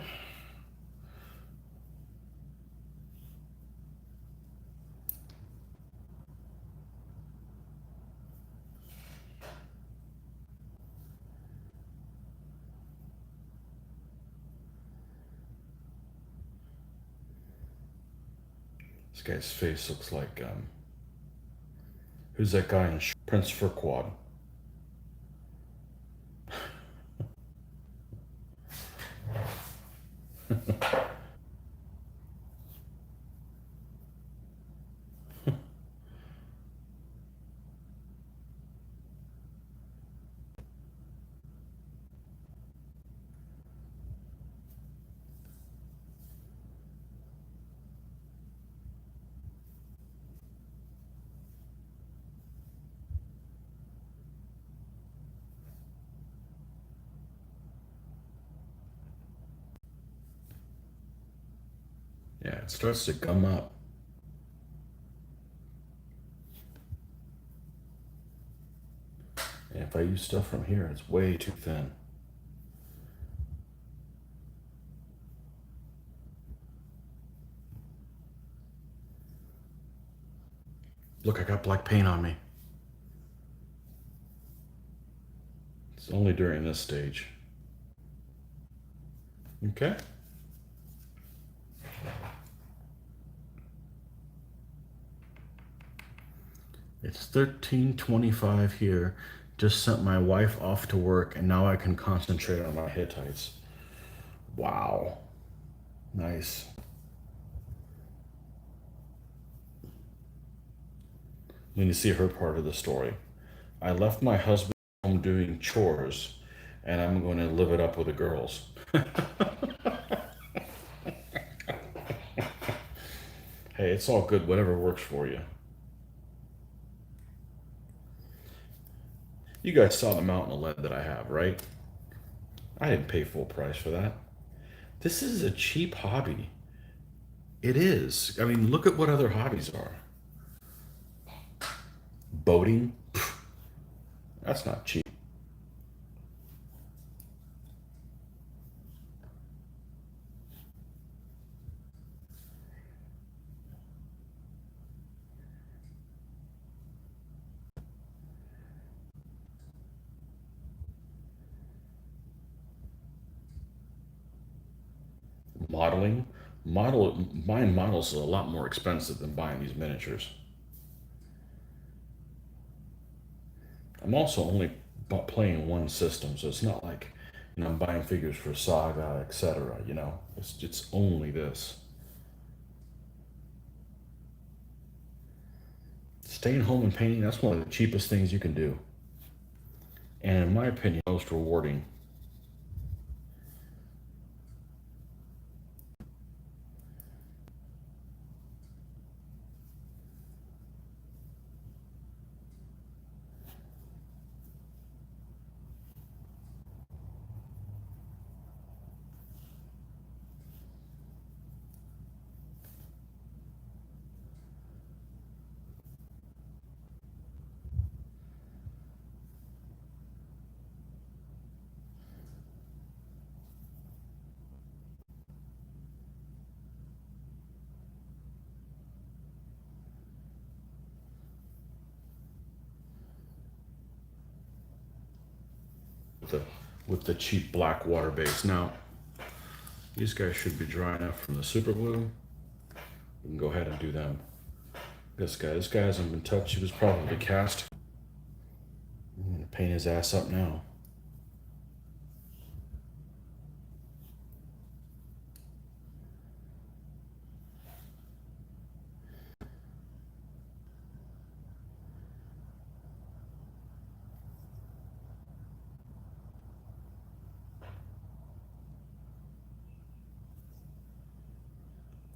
This guy's face looks like who's that guy in Prince Furquad? Yeah, it starts to gum up. And if I use stuff from here, it's way too thin. Look, I got black paint on me. It's only during this stage. Okay. It's 13:25 here. Just sent my wife off to work and now I can concentrate on my Hittites. Wow. Nice. When you see her part of the story. I left my husband home doing chores and I'm going to live it up with the girls. Hey, it's all good, whatever works for you. You guys saw the mountain of lead that I have, right? I didn't pay full price for that. This is a cheap hobby. It is. I mean, look at what other hobbies are. Boating? Pfft, that's not cheap. Modeling? Buying models is a lot more expensive than buying these miniatures. I'm also only playing one system, so it's not like, and I'm buying figures for Saga, etc. You know, it's only this. Staying home and painting, that's one of the cheapest things you can do. And in my opinion, most rewarding. With the, with the cheap black water base. Now, these guys should be dry enough from the super glue. We can go ahead and do them. This guy hasn't been touched. He was probably cast. I'm gonna paint his ass up now.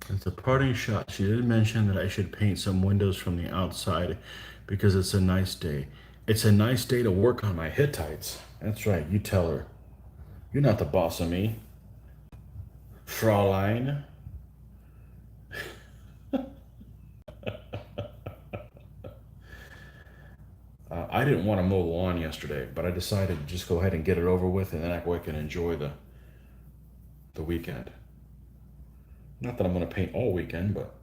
It's a parting shot. She did mention that I should paint some windows from the outside because it's a nice day. It's a nice day to work on my Hittites. That's right, you tell her. You're not the boss of me, Fraulein. I didn't want to mow the lawn yesterday, but I decided to just go ahead and get it over with, and then I can enjoy the weekend. Not that I'm going to paint all weekend, but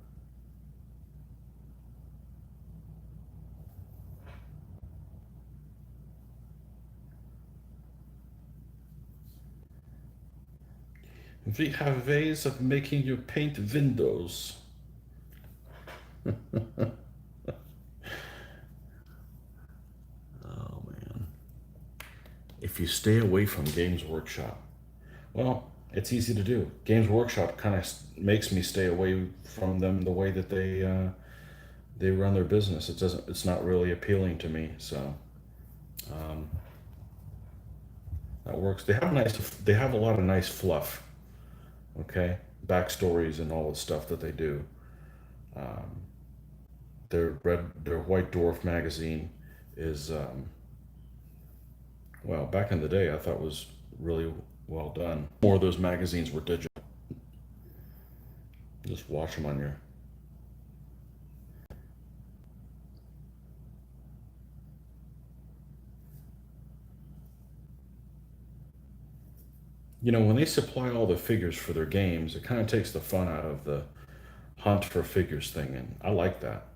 we have ways of making you paint windows. Oh man. If you stay away from Games Workshop, well, it's easy to do. Games Workshop kind of makes me stay away from them the way that they run their business. It doesn't. It's not really appealing to me. So um, that works. They have nice. They have a lot of nice fluff. Okay, backstories and all the stuff that they do. Um, their White Dwarf magazine is well, back in the day, I thought was really well done. More of those magazines were digital. Just watch them on your. You know, when they supply all the figures for their games, it kind of takes the fun out of the hunt for figures thing, and I like that.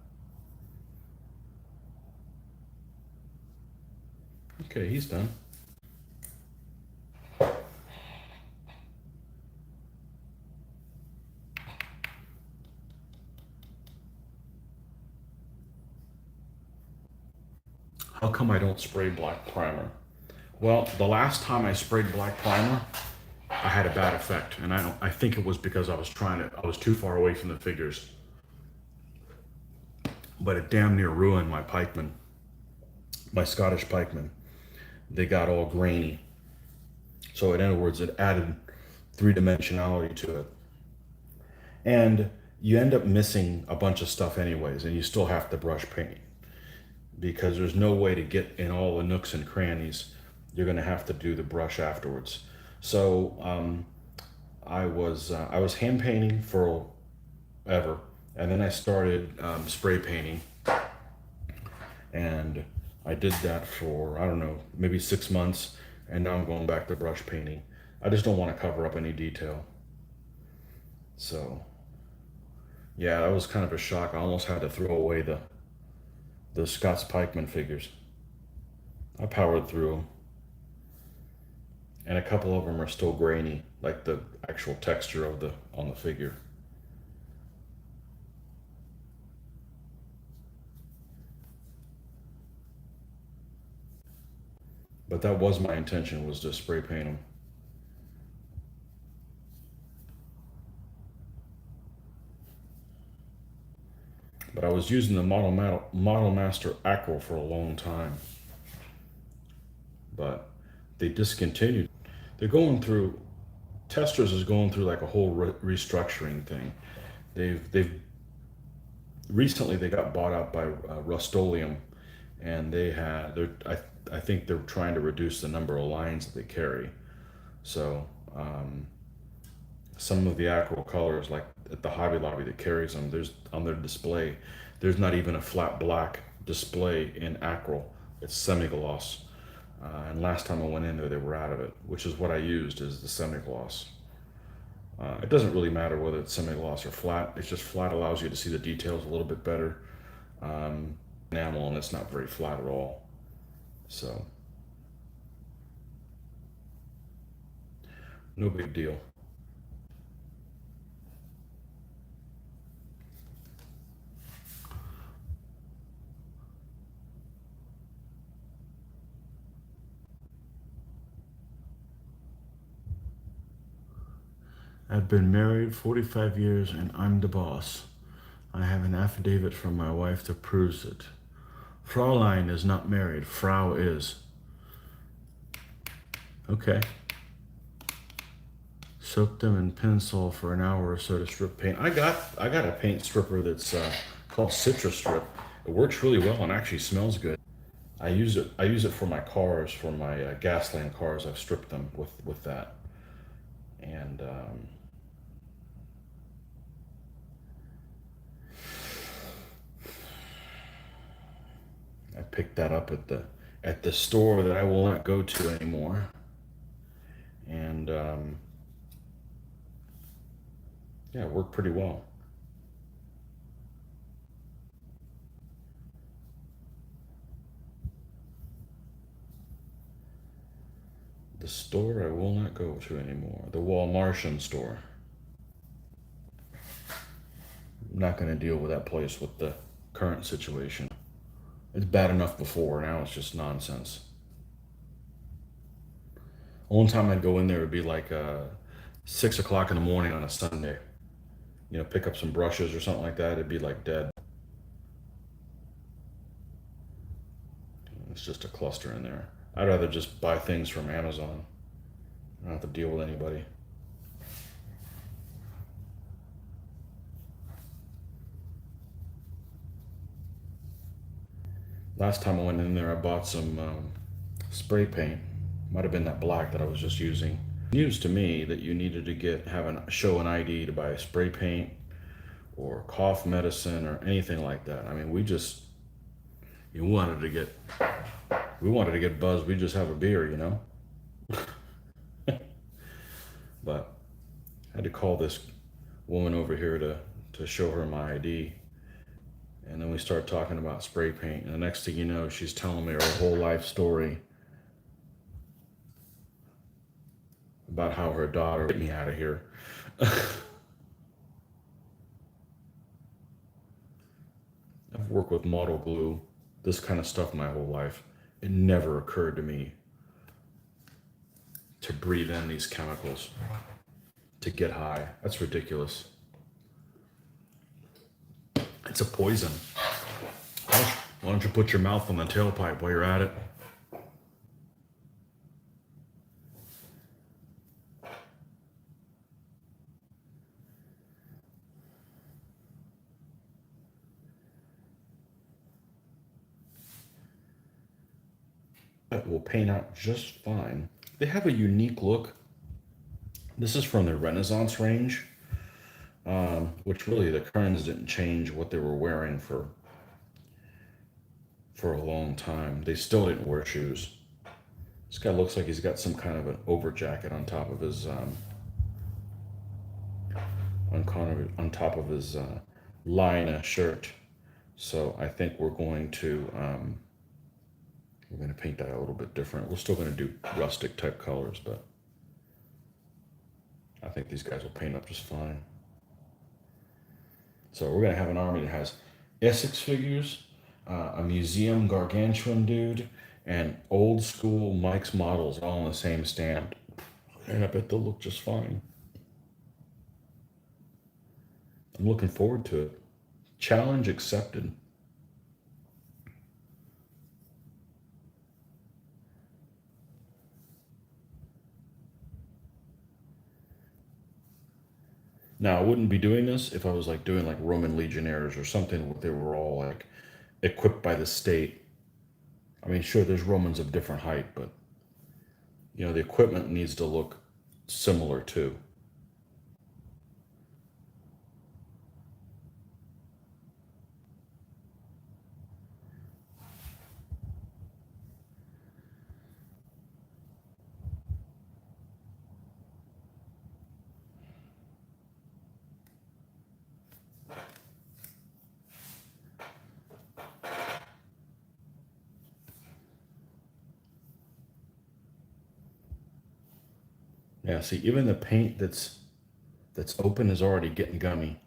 Okay, he's done. How come I don't spray black primer? Well, the last time I sprayed black primer, I had a bad effect, and I think it was because I was too far away from the figures, but it damn near ruined my pikemen, my Scottish pikemen. They got all grainy. So in other words, it added three-dimensionality to it. And you end up missing a bunch of stuff anyways, and you still have to brush paint because there's no way to get in all the nooks and crannies. You're going to have to do the brush afterwards. So I was hand painting for ever, and then I started spray painting, and I did that for I don't know, maybe 6 months, and now I'm going back to brush painting. I just don't want to cover up any detail. So yeah, that was kind of a shock. I almost had to throw away the Scots Pikeman figures. I powered through them, and a couple of them are still grainy, like the actual texture of the on the figure. But that was my intention, was to spray paint them. But I was using the Model Master Aqua for a long time, but they discontinued. They're going through, Testers is going through like a whole restructuring thing. They've recently they got bought out by Rust-Oleum, and I think they're trying to reduce the number of lines that they carry. So some of the Aqua colors, like at the Hobby Lobby that carries them, there's on their display, there's not even a flat black display in Aqua. It's semi-gloss. And last time I went in there, they were out of it, which is what I used, is the semi-gloss. It doesn't really matter whether it's semi-gloss or flat. It's just flat allows you to see the details a little bit better. Enamel, and it's not very flat at all. So, no big deal. I've been married 45 years and I'm the boss. I have an affidavit from my wife that proves it. Fraulein is not married, Frau is. Okay. Soak them in pencil for an hour or so to strip paint. I got a paint stripper that's called Citrus Strip. It works really well and actually smells good. I use it for my cars, for my Gasland cars. I've stripped them with that. And I picked that up at the store that I will not go to anymore. And yeah, it worked pretty well. The store I will not go to anymore. The Walmartian store. I'm not going to deal with that place with the current situation. It's bad enough before, now it's just nonsense. Only time I'd go in there would be like 6 o'clock in the morning on a Sunday. You know, pick up some brushes or something like that. It'd be like dead. It's just a cluster in there. I'd rather just buy things from Amazon. I don't have to deal with anybody. Last time I went in there, I bought some spray paint. Might have been that black that I was just using. News to me that you needed to show an ID to buy spray paint or cough medicine or anything like that. I mean, you wanted to get we wanted to get buzzed. We just have a beer, you know. But I had to call this woman over here to show her my ID. And then we start talking about spray paint. And the next thing you know, she's telling me her whole life story about how her daughter get me out of here. I've worked with model glue, this kind of stuff my whole life. It never occurred to me to breathe in these chemicals to get high. That's ridiculous. It's a poison. Why don't you put your mouth on the tailpipe while you're at it? That will paint out just fine. They have a unique look. This is from the Renaissance range, which really the Kerns didn't change what they were wearing for a long time. They still didn't wear shoes. This guy looks like he's got some kind of an over jacket on top of his line shirt. So I think we're going to paint that a little bit different. We're still going to do rustic type colors, but I think these guys will paint up just fine. So we're going to have an army that has Essex figures, a museum gargantuan dude, and old school Mike's models all on the same stand. And I bet they'll look just fine. I'm looking forward to it. Challenge accepted. Now, I wouldn't be doing this if I was like doing like Roman legionnaires or something where they were all like equipped by the state. I mean, sure, there's Romans of different height, but you know, the equipment needs to look similar too. Yeah, see, even the paint that's open is already getting gummy.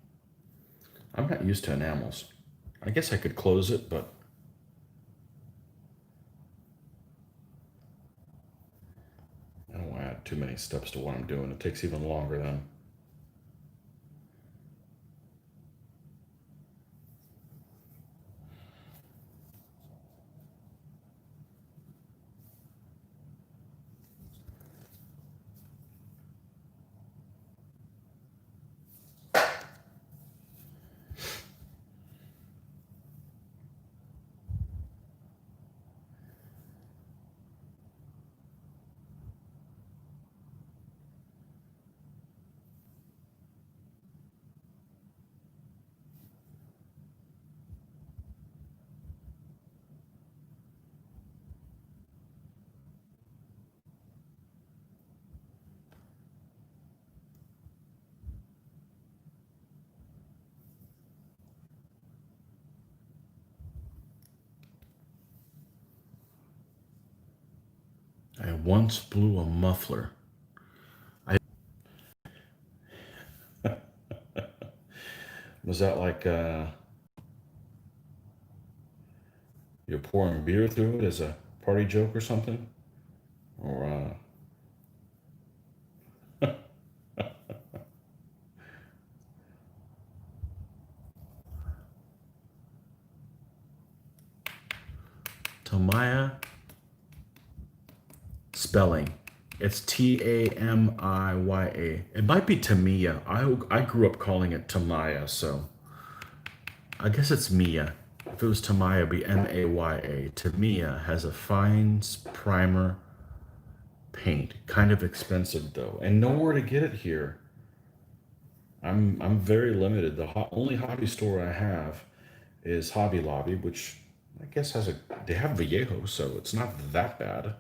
I'm not used to enamels. I guess I could close it, but I don't want to add too many steps to what I'm doing. It takes even longer then. I once blew a muffler. I was that like you're pouring beer through it as a party joke or something, or Tamaya spelling. It's TamiyA. It might be Tamiya. I grew up calling it Tamaya, so I guess it's Mia. If it was Tamaya, it'd be Maya. Tamiya has a fine primer paint. Kind of expensive though, and nowhere to get it here. I'm very limited. The only hobby store I have is Hobby Lobby, which I guess they have Vallejo, so it's not that bad.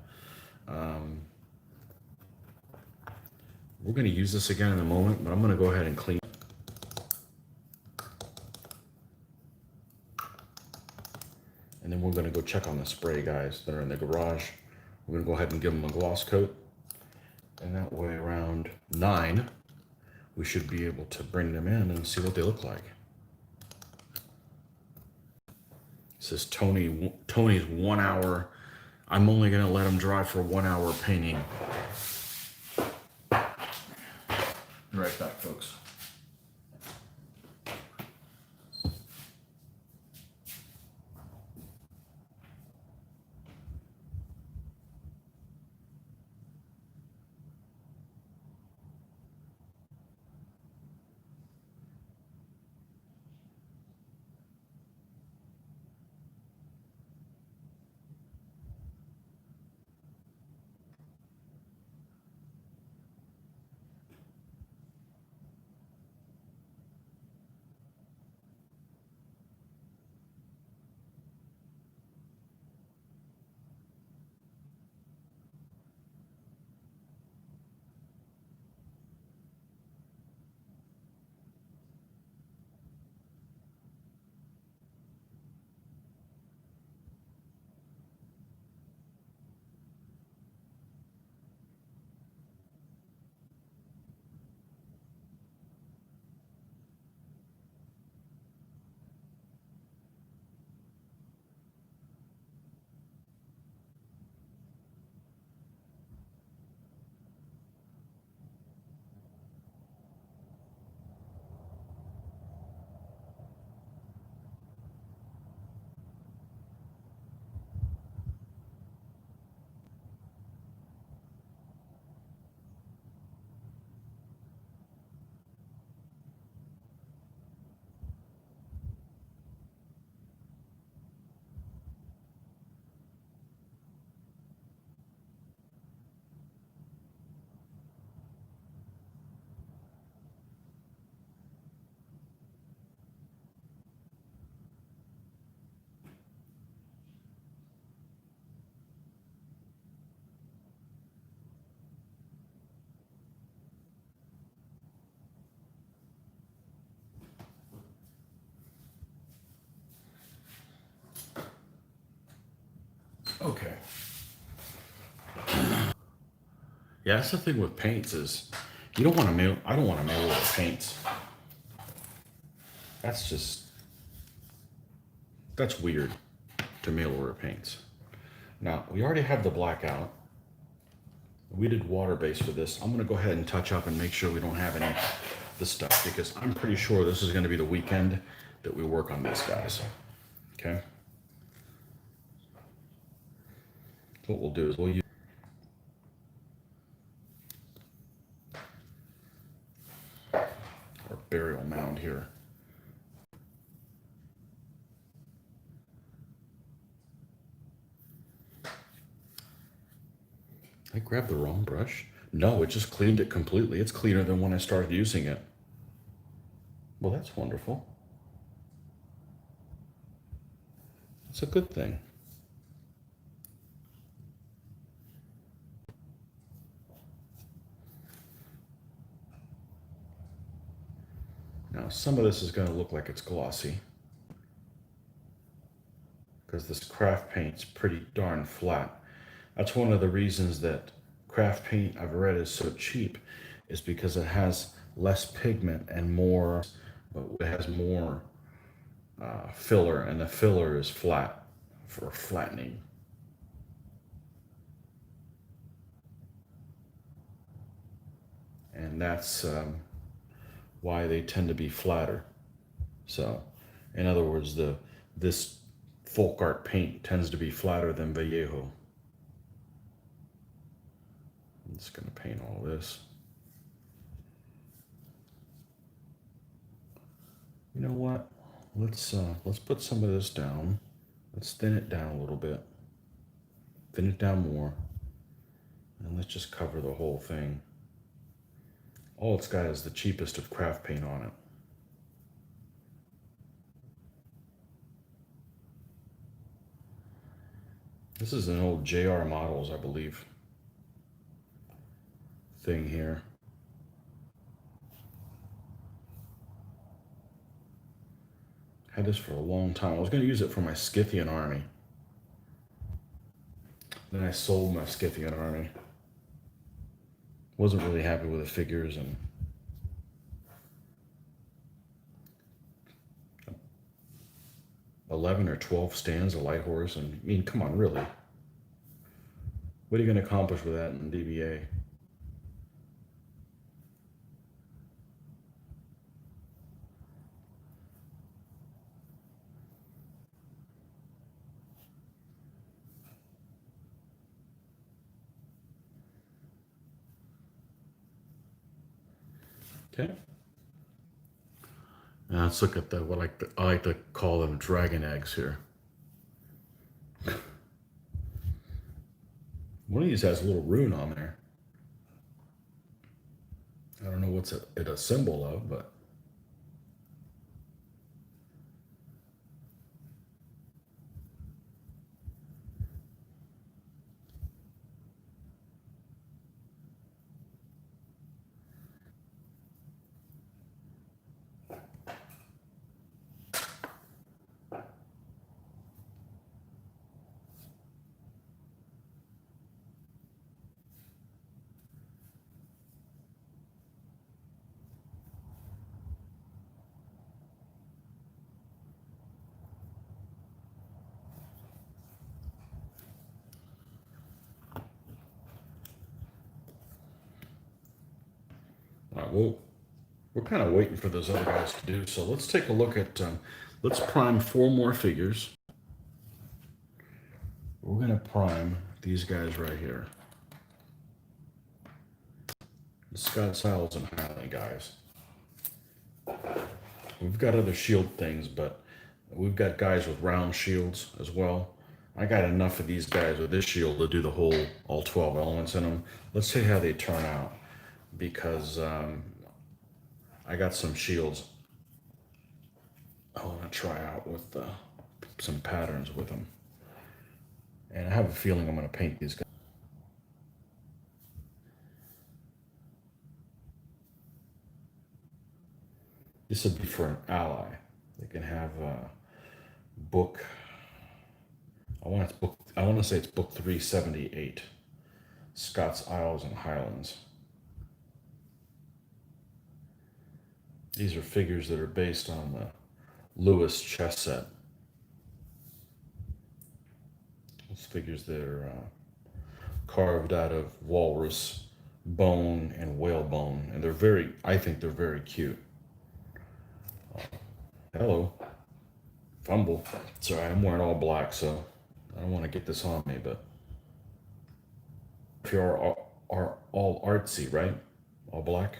We're going to use this again in a moment, but I'm going to go ahead and clean. And then we're going to go check on the spray guys that are in the garage. We're going to go ahead and give them a gloss coat. And that way around 9, we should be able to bring them in and see what they look like. This is Tony's 1 hour. I'm only going to let him dry for 1 hour painting. Be right back, folks. Okay. Yeah, that's the thing with paints is you don't want to mail. I don't want to mail order paints. That's just that's weird to mail order paints. Now we already have the blackout. We did water base for this. I'm gonna go ahead and touch up and make sure we don't have any of this stuff because I'm pretty sure this is gonna be the weekend that we work on these guys. Okay. What we'll do is we'll use our burial mound here. I grabbed the wrong brush. No, it just cleaned it completely. It's cleaner than when I started using it. Well, that's wonderful. It's a good thing. Now, some of this is going to look like it's glossy because this craft paint's pretty darn flat. That's one of the reasons that craft paint I've read is so cheap is because it has less pigment and more, it has more filler, and the filler is flat for flattening. And that's why they tend to be flatter. So, in other words, this folk art paint tends to be flatter than Vallejo. I'm just going to paint all this. You know what? Let's put some of this down. Let's thin it down a little bit. Thin it down more. And let's just cover the whole thing. All it's got is the cheapest of craft paint on it. This is an old JR Models, I believe, thing here. Had this for a long time. I was going to use it for my Scythian army. Then I sold my Scythian army. Wasn't really happy with the figures and 11 or 12 stands of light horse. And I mean, come on, really? What are you going to accomplish with that in DBA? Okay. Now let's look at I like to call them dragon eggs here. One of these has a little rune on there. I don't know what's it a symbol of, but all right, we're kind of waiting for those other guys to do. So let's take a look at, let's prime 4 more figures. We're going to prime these guys right here. The Scott Siles and Highland guys. We've got other shield things, but we've got guys with round shields as well. I got enough of these guys with this shield to do the whole, all 12 elements in them. Let's see how they turn out, because I got some shields I want to try out with some patterns with them. And I have a feeling I'm going to paint these guys. This would be for an ally. They can have a book. I want to say it's book 378, Scots Isles and Highlands. These are figures that are based on the Lewis chess set. Those figures that are carved out of walrus bone and whalebone, and I think they're very cute. Hello, fumble. Sorry, I'm wearing all black, so I don't want to get this on me, but if you are all artsy, right? All black.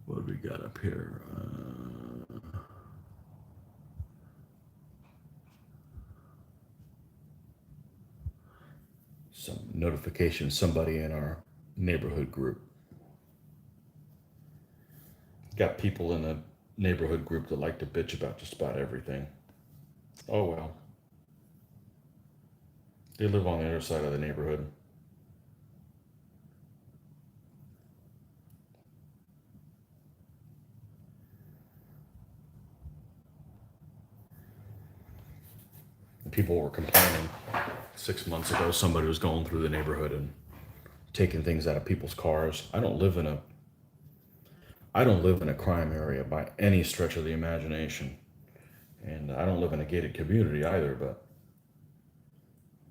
What do we got up here? Some notification, somebody in our neighborhood group. Got people in a neighborhood group that like to bitch about just about everything. Oh well. They live on the other side of the neighborhood. People were complaining 6 months ago somebody was going through the neighborhood and taking things out of people's cars. I don't live in a crime area by any stretch of the imagination. And I don't live in a gated community either, but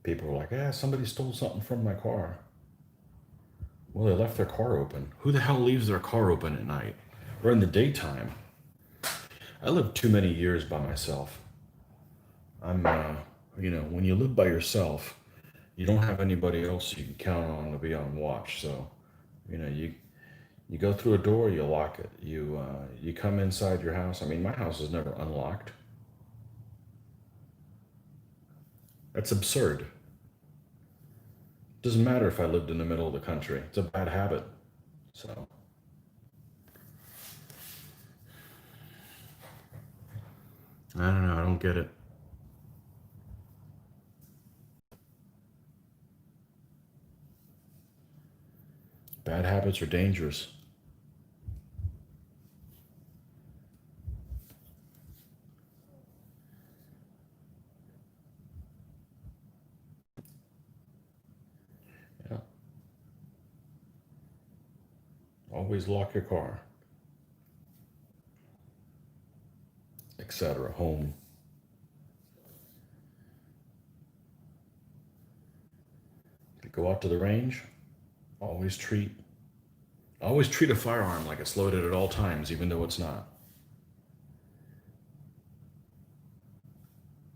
people were like, somebody stole something from my car. Well, they left their car open. Who the hell leaves their car open at night or in the daytime? I lived too many years by myself. When you live by yourself, you don't have anybody else you can count on to be on watch. So, you go through a door, you lock it. You come inside your house. I mean, my house is never unlocked. That's absurd. Doesn't matter if I lived in the middle of the country. It's a bad habit. So, I don't know. I don't get it. Bad habits are dangerous. Yeah. Always lock your car, etc. Home. If you go out to the range, always treat always treat a firearm like it's loaded at all times, even though it's not.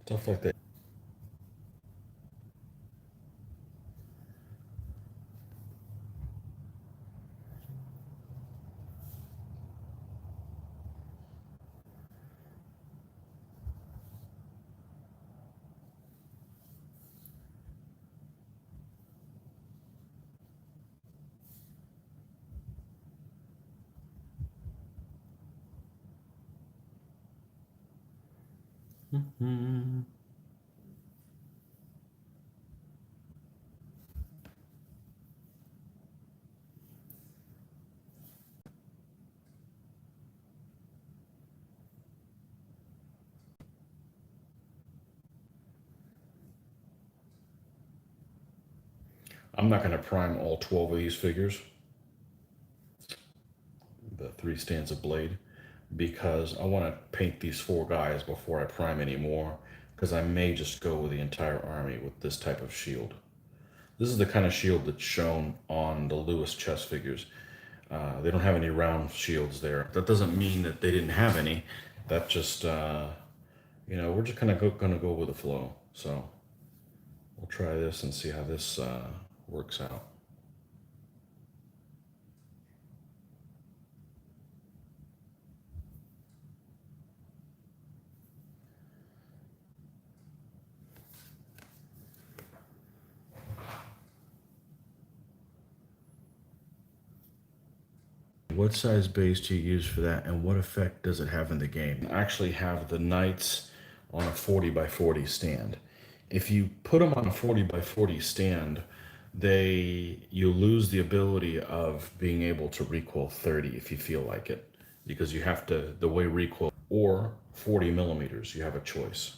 Stuff like that. Mm. I'm not going to prime all 12 of these figures, the 3 stands of blade, because I want to paint these 4 guys before I prime any more, because I may just go with the entire army with this type of shield. This is the kind of shield that's shown on the Lewis chess figures. They don't have any round shields there. That doesn't mean that they didn't have any. That just, we're just kind of going to go with the flow. So we'll try this and see how this works out. What size base do you use for that, and what effect does it have in the game? I actually have the knights on a 40 by 40 stand. If you put them on a 40 by 40 stand, you lose the ability of being able to recoil 30 if you feel like it, because you have to, the way recoil, or 40 millimeters, you have a choice.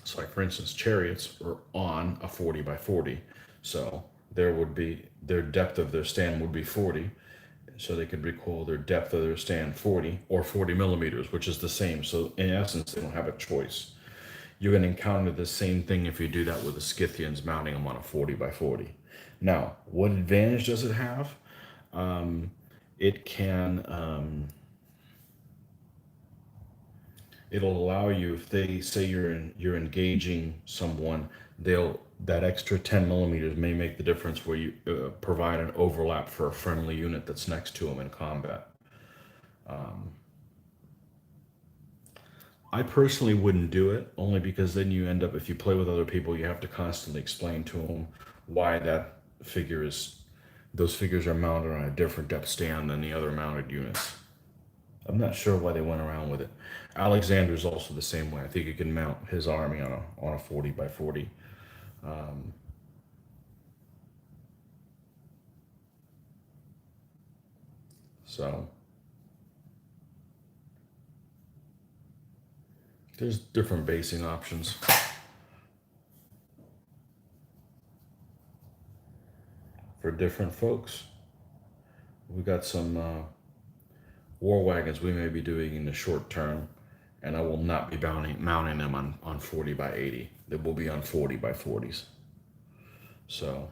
So like for instance, chariots are on a 40 by 40. So there would be, their depth of their stand would be 40. So they could recoil their depth of their stand 40 or 40 millimeters, which is the same. So in essence, they don't have a choice. You're going to encounter the same thing if you do that with the Scythians, mounting them on a 40 by 40. Now, what advantage does it have? It can, it'll allow you, if they say you're engaging someone, they'll, that extra 10 millimeters may make the difference where you provide an overlap for a friendly unit that's next to them in combat. I personally wouldn't do it, only because then you end up, if you play with other people, you have to constantly explain to them why that figure is, those figures are mounted on a different depth stand than the other mounted units. I'm not sure why they went around with it. Alexander's also the same way. I think he can mount his army on a 40 by 40. So there's different basing options for different folks. We got some war wagons we may be doing in the short term, and I will not be mounting them on 40 by 80. They will be on 40 by 40s. So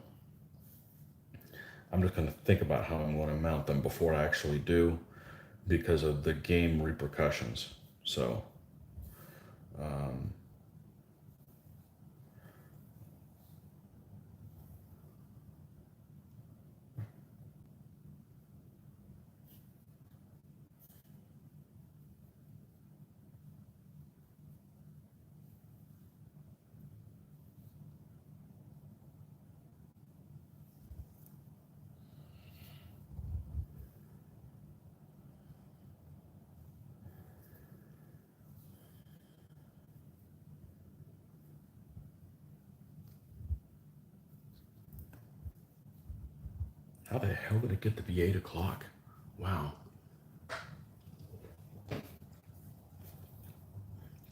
I'm just going to think about how I'm going to mount them before I actually do, because of the game repercussions. So how the hell did it get to be 8 o'clock? Wow.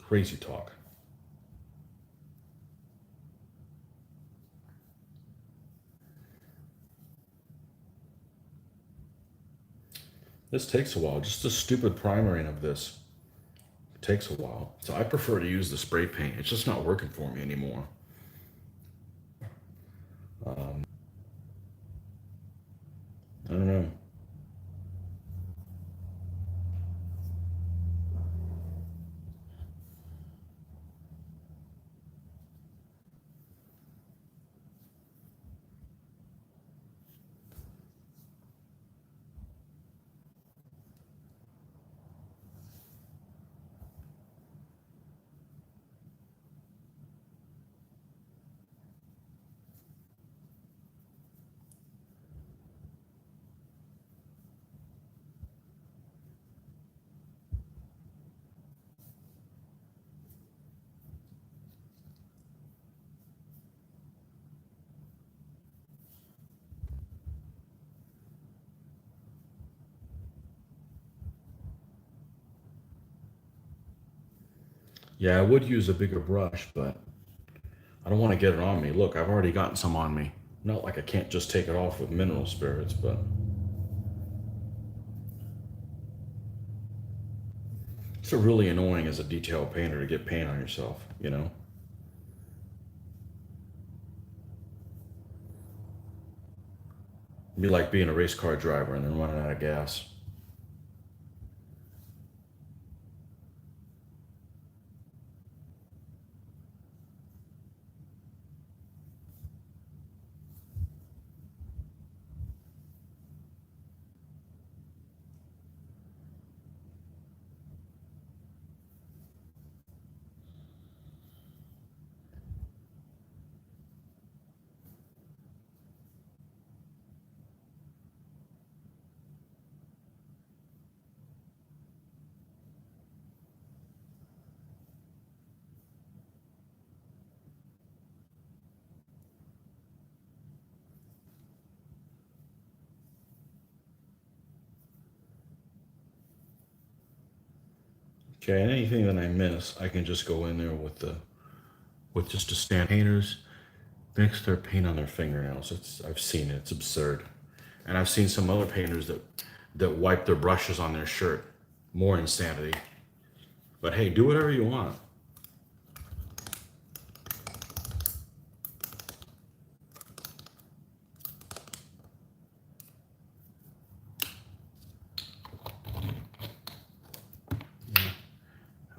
Crazy talk. This takes a while. Just the stupid primering of this takes a while. So I prefer to use the spray paint. It's just not working for me anymore. I don't know. Yeah, I would use a bigger brush, but I don't want to get it on me. Look, I've already gotten some on me. Not like I can't just take it off with mineral spirits, but it's really annoying as a detail painter to get paint on yourself, you know? It'd be like being a race car driver and then running out of gas. Okay, and anything that I miss, I can just go in there with just a stand. Painters mix their paint on their fingernails. I've seen it. It's absurd. And I've seen some other painters that wipe their brushes on their shirt. More insanity. But hey, do whatever you want.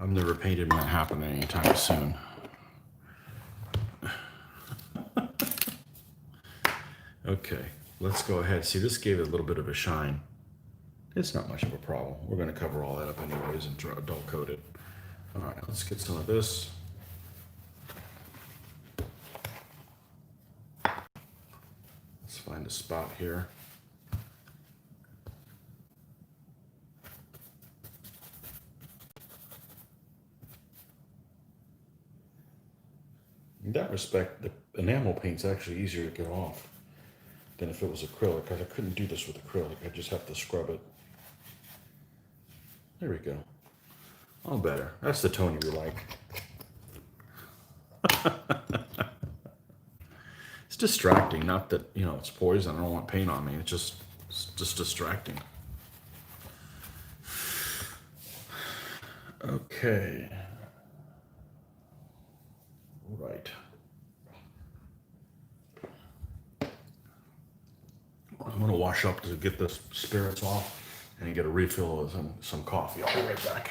I've never painted Manhattan anytime soon. Okay, let's go ahead. See, this gave it a little bit of a shine. It's not much of a problem. We're going to cover all that up anyways and dull coat it. All right, let's get some of this. Let's find a spot here. In that respect, the enamel paint's actually easier to get off than if it was acrylic, because I couldn't do this with acrylic. I just have to scrub it. There we go. All better. That's the tone you like. It's distracting. Not that, it's poison. I don't want paint on me. It's just distracting. Okay. Right. I'm going to wash up to get the spirits off and get a refill of some coffee. I'll be right back.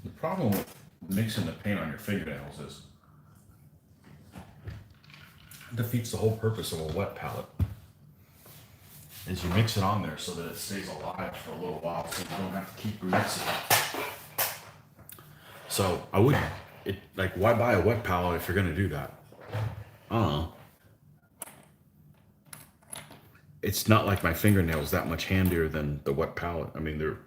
The problem with mixing the paint on your fingernails is it defeats the whole purpose of a wet palette. Is you mix it on there so that it stays alive for a little while, so you don't have to keep remixing it. So I wouldn't. Why buy a wet palette if you're gonna do that? I don't know. It's not like my fingernails that much handier than the wet palette. I mean, they're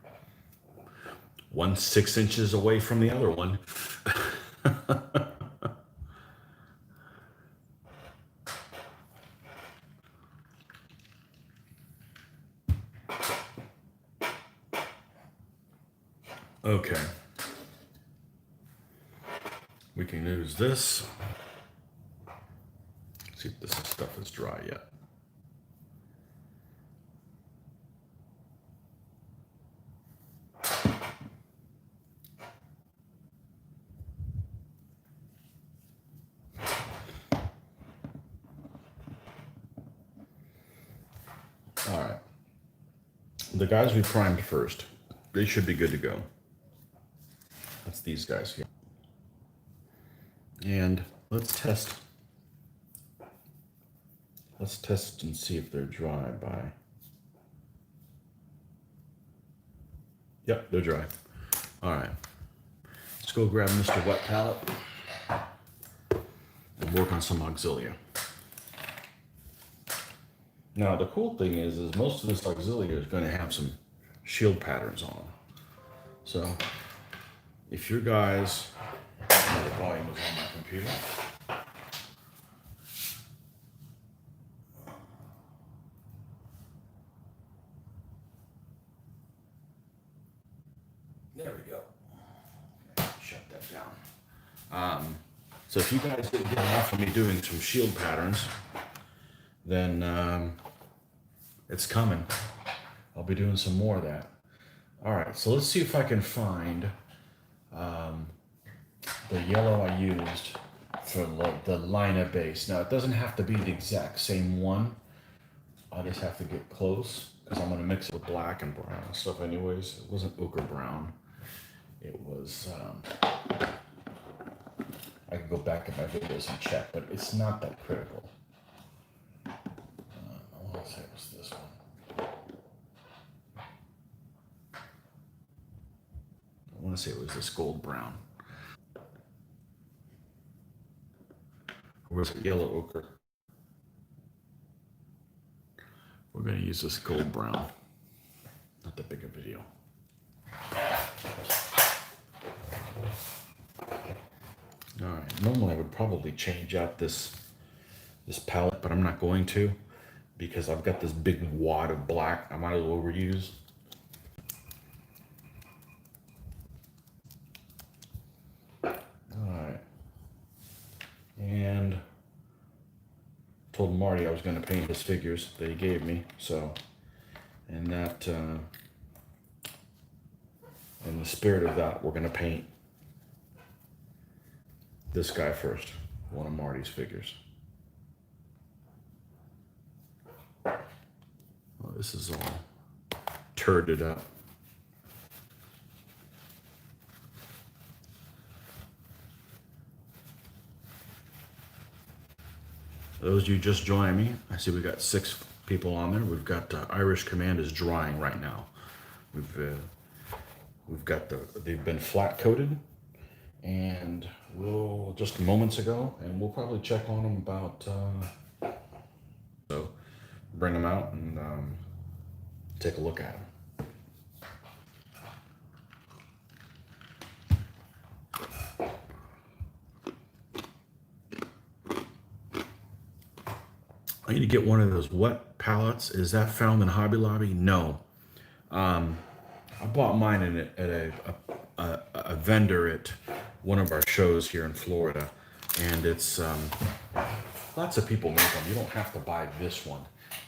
1/6 inches away from the other one. Okay. We can use this. See if this stuff is dry yet. All right. The guys we primed first, they should be good to go. That's these guys here. And let's test and see if they're dry by. Yep, they're dry. All right. Let's go grab Mr. Wet Palette and work on some auxilia. Now, the cool thing is most of this auxilia is going to have some shield patterns on them. So, if your guys, the volume is on my computer. There we go. Okay, shut that down. So if you guys didn't get enough of me doing some shield patterns, then it's coming. I'll be doing some more of that. All right, so let's see if I can find The yellow I used for the liner base. Now it doesn't have to be the exact same one. I just have to get close because I'm gonna mix it with black and brown and stuff anyways. It wasn't ochre brown. It was, I can go back in my videos and check, but it's not that critical. I wanna say it was this one. I wanna say it was this gold brown. Or was it yellow ochre? We're gonna use this gold brown. Not that big a video. All right, normally I would probably change out this palette, but I'm not going to because I've got this big wad of black I might as well reuse. All right, and told Marty I was going to paint his figures that he gave me, so and that in the spirit of that, we're going to paint this guy first, one of Marty's figures. Oh, this is all turded up. Those of you just joining me, I see we got 6 people on there. We've got Irish Command is drying right now. We've got they've been flat coated, and we'll just moments ago, and we'll probably check on them about so bring them out and take a look at them. I need to get one of those wet palettes. Is that found in Hobby Lobby? No. I bought mine at a vendor at one of our shows here in Florida, and it's lots of people make them. You don't have to buy this one.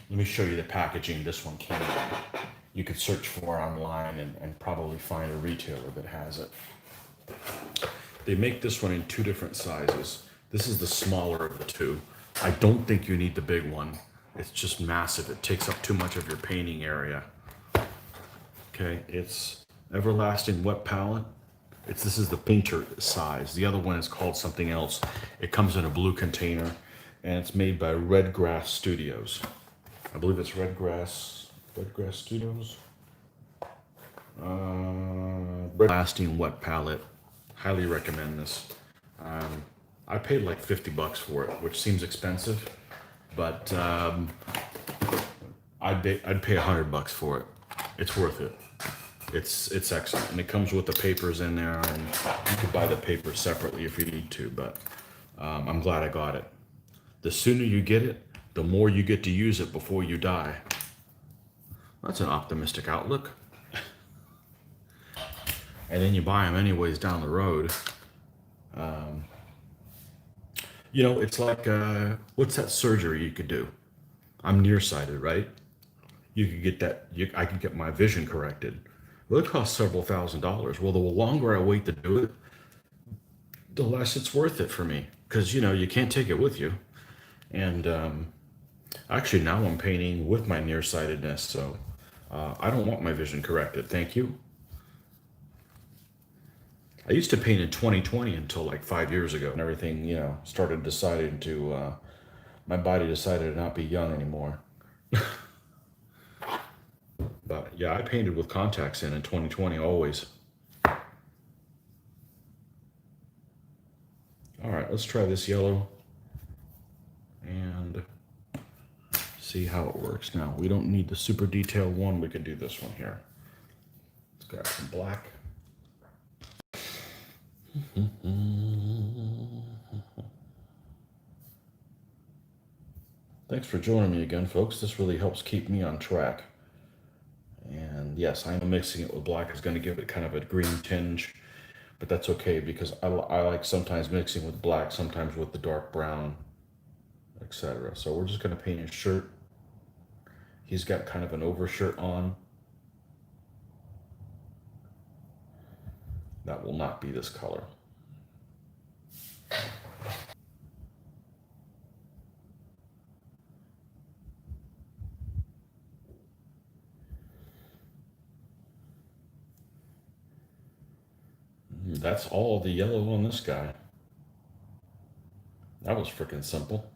Let me show you the packaging this one came in. You could search for online and probably find a retailer that has it. They make this one in 2 different sizes. This is the smaller of the 2. I don't think you need the big one. It's just massive. It takes up too much of your painting area. Okay, it's Everlasting Wet Palette. This is the painter size. The other one is called something else. It comes in a blue container, and it's made by Redgrass Studios. I believe it's Redgrass Studios. Everlasting Wet Palette. Highly recommend this. I paid like $50 for it, which seems expensive, but I'd pay $100 for it. It's worth it. It's excellent, and it comes with the papers in there, and you could buy the papers separately if you need to. But I'm glad I got it. The sooner you get it, the more you get to use it before you die. That's an optimistic outlook. And then you buy them anyways down the road. You know, it's like, what's that surgery you could do? I'm nearsighted, right? You could get that, I could get my vision corrected. Well, it costs several $1,000s. Well, the longer I wait to do it, the less it's worth it for me. Because, you know, you can't take it with you. And actually, now I'm painting with my nearsightedness, so I don't want my vision corrected. Thank you. I used to paint in 2020 until like 5 years ago, and everything, you know, started deciding to, my body decided to not be young anymore. But yeah, I painted with contacts in 2020 always. All right, let's try this yellow and see how it works. Now, we don't need the super detailed one. We can do this one here. Let's grab some black. Thanks for joining me again, folks. This really helps keep me on track. And yes, I know mixing it with black is going to give it kind of a green tinge, but that's okay because I like sometimes mixing with black, sometimes with the dark brown, etc. So we're just going to paint his shirt. He's got kind of an overshirt on. That will not be this color. That's all the yellow on this guy. That was freaking simple.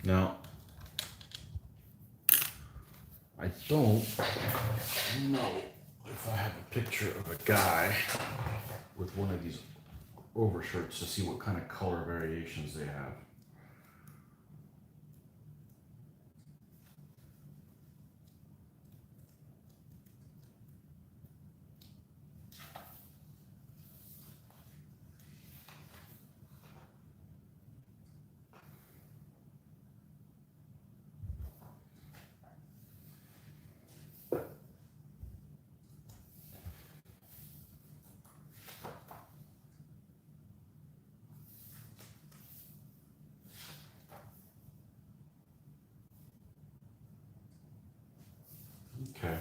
Now, I don't know if I have a picture of a guy with one of these overshirts to see what kind of color variations they have. Okay.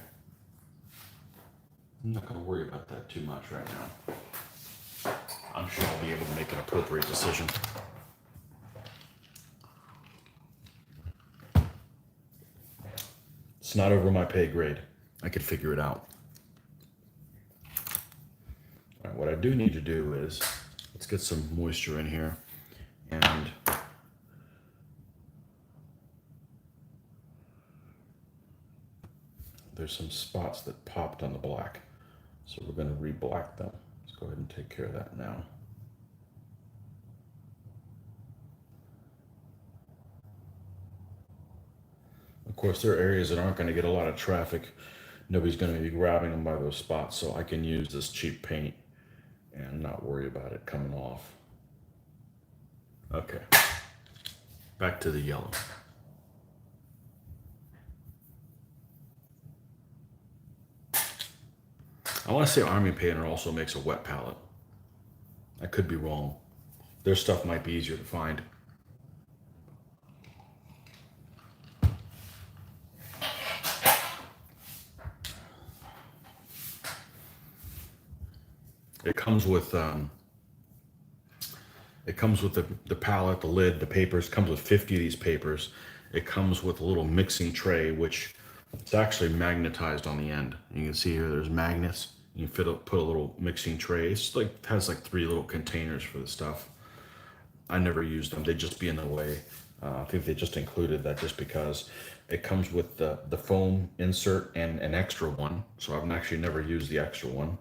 I'm not going to worry about that too much right now. I'm sure I'll be able to make an appropriate decision. It's not over my pay grade. I could figure it out. All right, what I do need to do is, let's get some moisture in here. And there's some spots that popped on the black. So we're going to re-black them. Let's go ahead and take care of that now. Of course, there are areas that aren't going to get a lot of traffic. Nobody's going to be grabbing them by those spots, so I can use this cheap paint and not worry about it coming off. Okay, back to the yellow. I want to say Army Painter also makes a wet palette. I could be wrong. Their stuff might be easier to find. It comes with the palette, the lid, the papers. It comes with 50 of these papers. It comes with a little mixing tray, which it's actually magnetized on the end. You can see here there's magnets. You put a little mixing tray. It's like has like 3 little containers for the stuff. I never used them. They'd just be in the way. I think they just included that just because it comes with the foam insert and an extra one. So I've actually never used the extra one.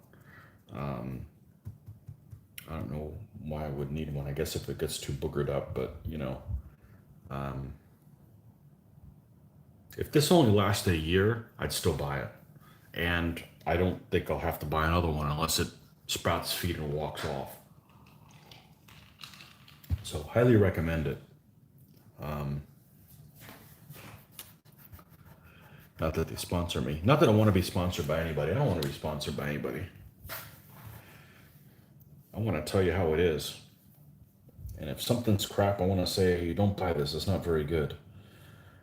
I don't know why I would need one. I guess if it gets too boogered up, but you know, if this only lasted a year, I'd still buy it. And I don't think I'll have to buy another one unless it sprouts feet and walks off. So highly recommend it. Not that they sponsor me. Not that I want to be sponsored by anybody. I don't want to be sponsored by anybody. I want to tell you how it is. And if something's crap, I want to say, you don't buy this. It's not very good.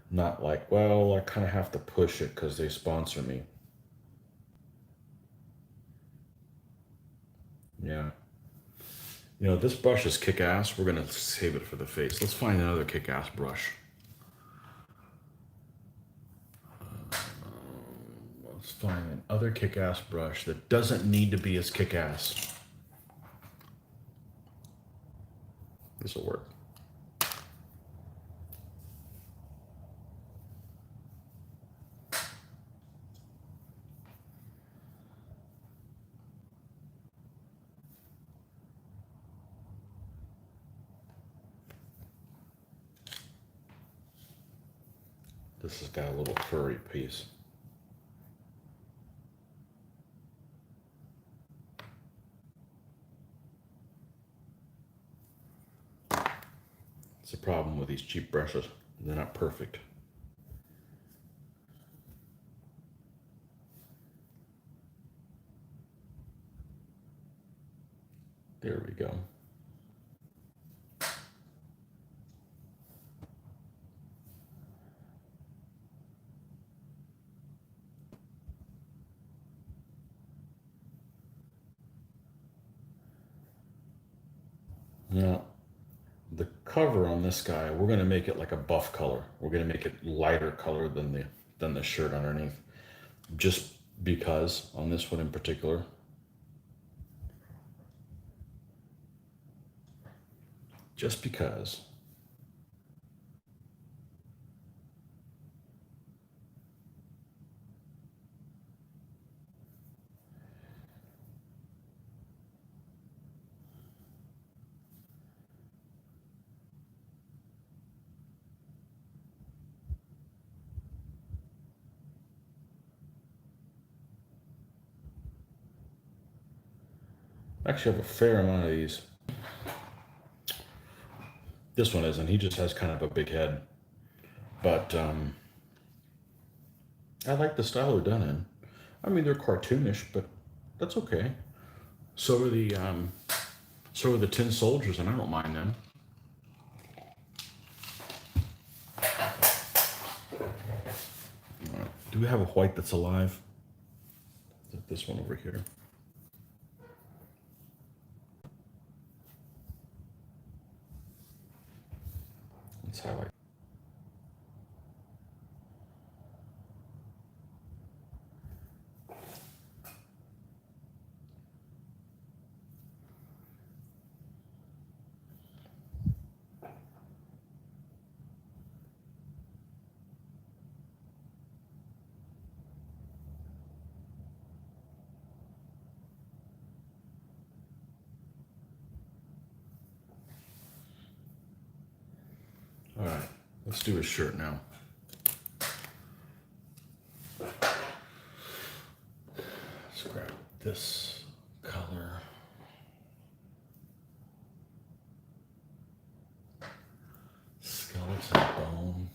Not like, well, I kind of have to push it because they sponsor me. Yeah. You know, this brush is kick-ass. We're going to save it for the face. Let's find another kick-ass brush. Let's find another kick-ass brush that doesn't need to be as kick-ass. This will work. This has got a little furry piece. It's the problem with these cheap brushes. They're not perfect. There we go. Now, the cover on this guy, we're gonna make it like a buff color. We're gonna make it lighter color than the shirt underneath. Just because on this one in particular. Just because. Actually, I have a fair amount of these. This one isn't. He just has kind of a big head. But I like the style they're done in. I mean, they're cartoonish, but that's okay. So are the tin soldiers, and I don't mind them. All right. Do we have a white that's alive? This one over here. Let's highlight. All right, let's do his shirt now. Let's grab this color. Skeleton bone.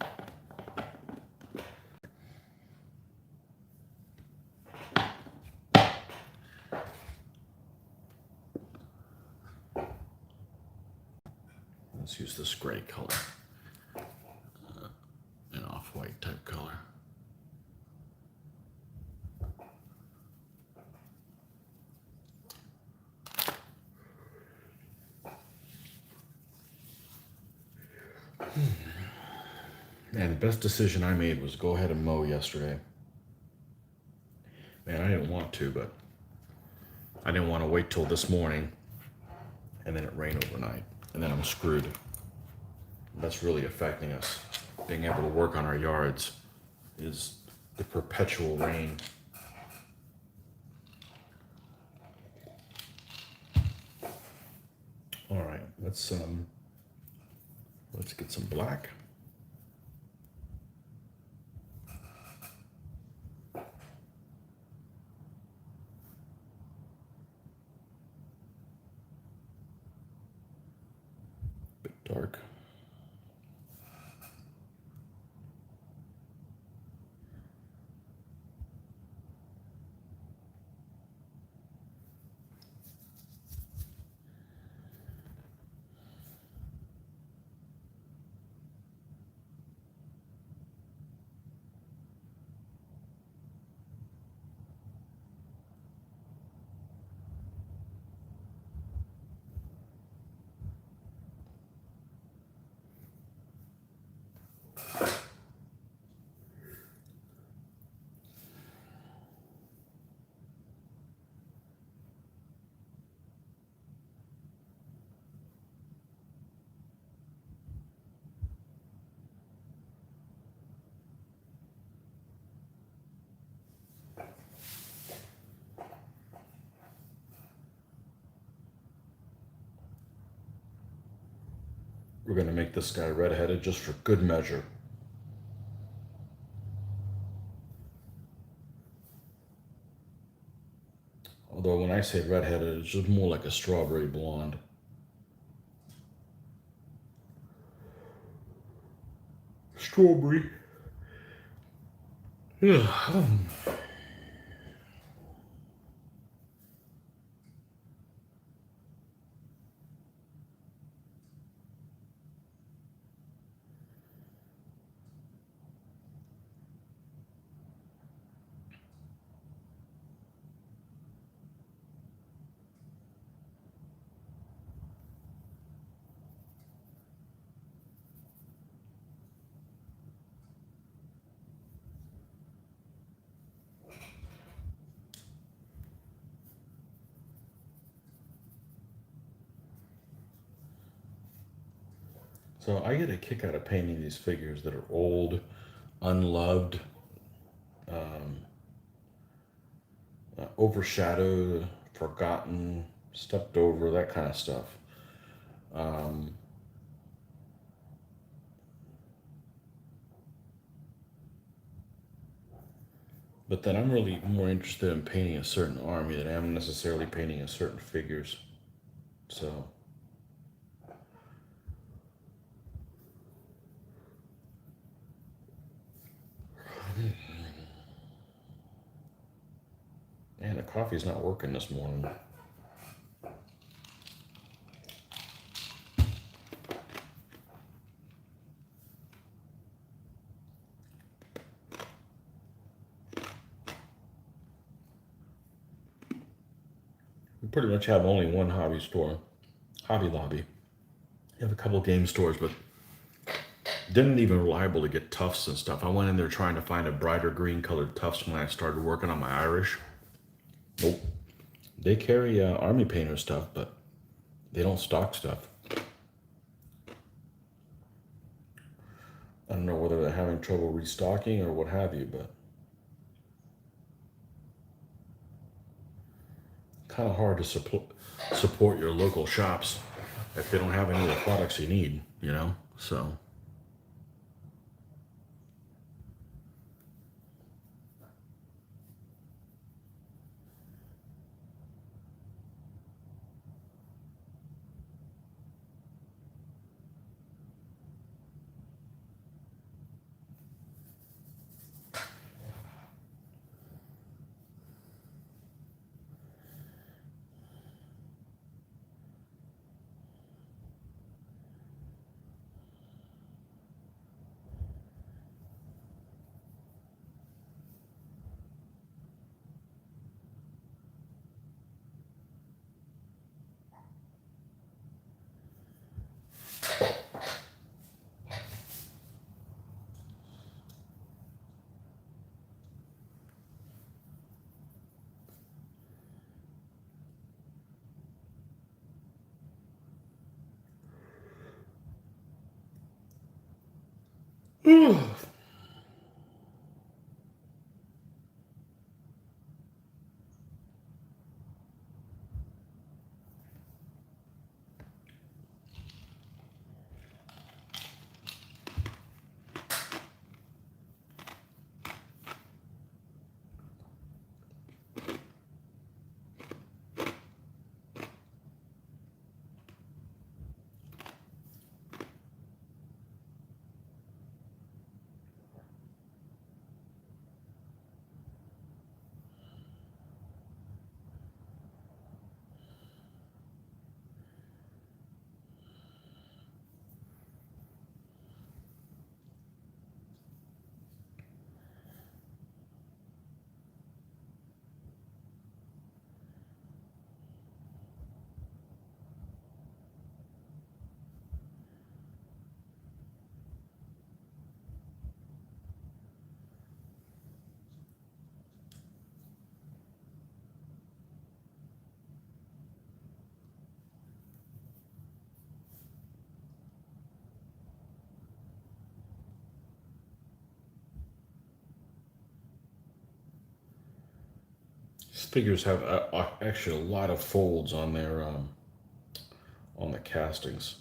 Let's use this gray color. An off-white type color. Man, the best decision I made was go ahead and mow yesterday. Man, I didn't want to, but I didn't want to wait till this morning and then it rained overnight. And then I'm screwed. That's really affecting us. Being able to work on our yards is the perpetual rain. All right, let's get some black. Bit dark. We're gonna make this guy red-headed just for good measure. Although when I say red-headed, it's just more like a strawberry blonde. Strawberry. Yeah. So I get a kick out of painting these figures that are old, unloved, um, overshadowed, forgotten, stepped over, that kind of stuff. Um, but then I'm really more interested in painting a certain army than I am necessarily painting a certain figures. So, man, the coffee's not working this morning. We pretty much have only one hobby store, Hobby Lobby. We have a couple game stores, but didn't even reliable to get tufts and stuff. I went in there trying to find a brighter green colored tufts when I started working on my Irish. Nope. They carry army painter stuff, but they don't stock stuff. I don't know whether they're having trouble restocking or what have you, but kind of hard to support your local shops if they don't have any of the products you need, you know? So, these figures have actually a lot of folds on their on the castings.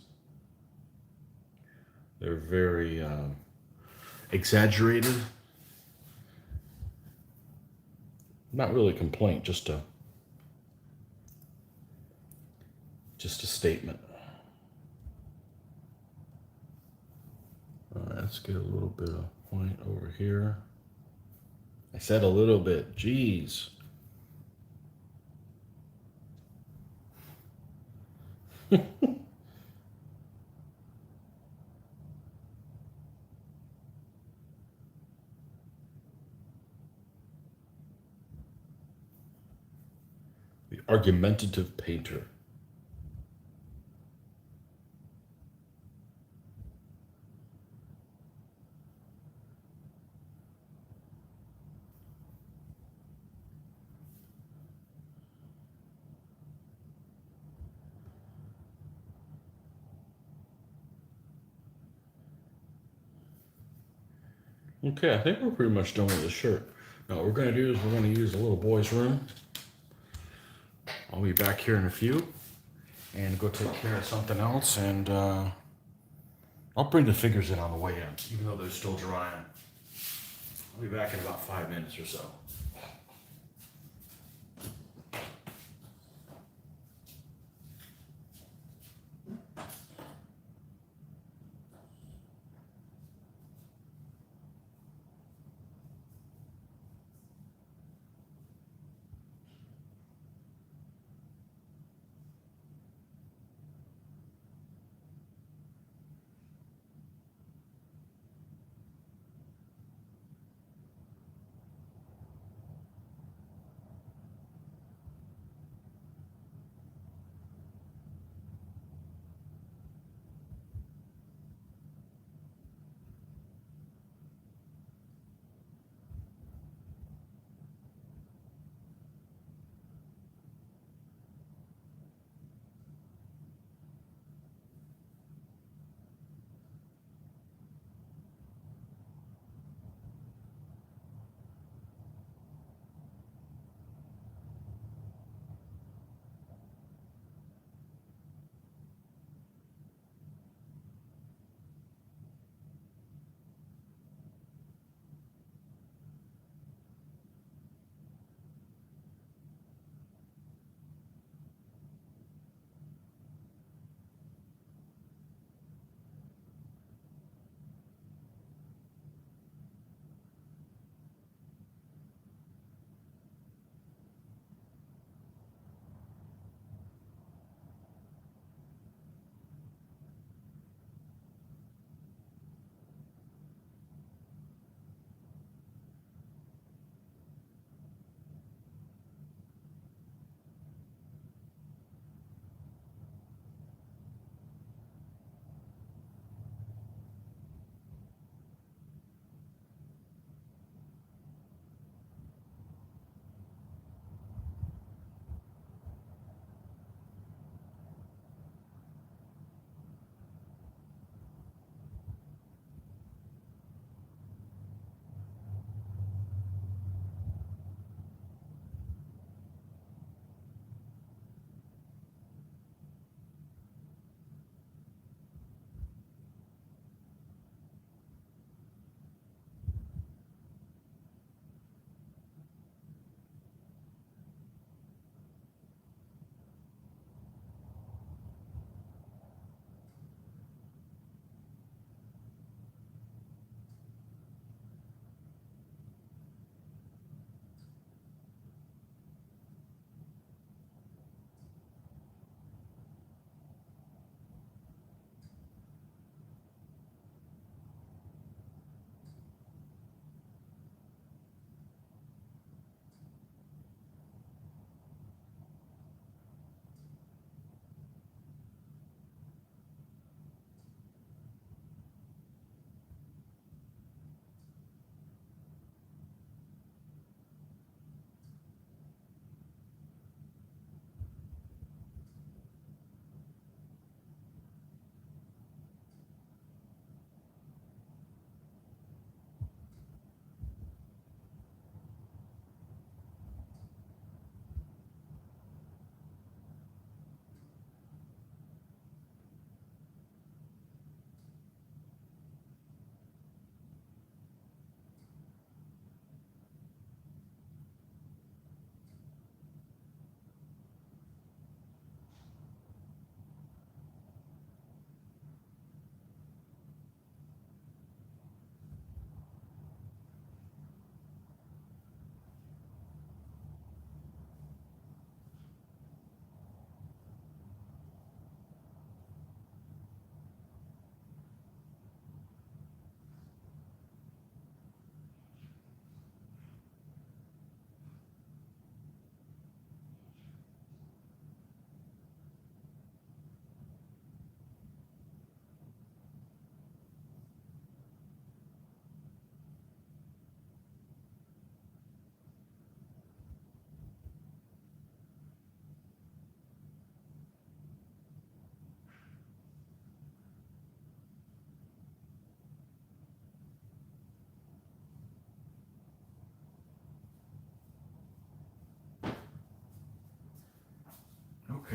They're very exaggerated. Not really a complaint, just a statement. All right, let's get a little bit of white over here. I said a little bit. Jeez. The argumentative painter. Okay, I think we're pretty much done with the shirt. Now what we're gonna do is we're gonna use the little boy's room. I'll be back here in a few and go take care of something else, and I'll bring the figures in on the way in, even though they're still drying. I'll be back in about 5 minutes or so.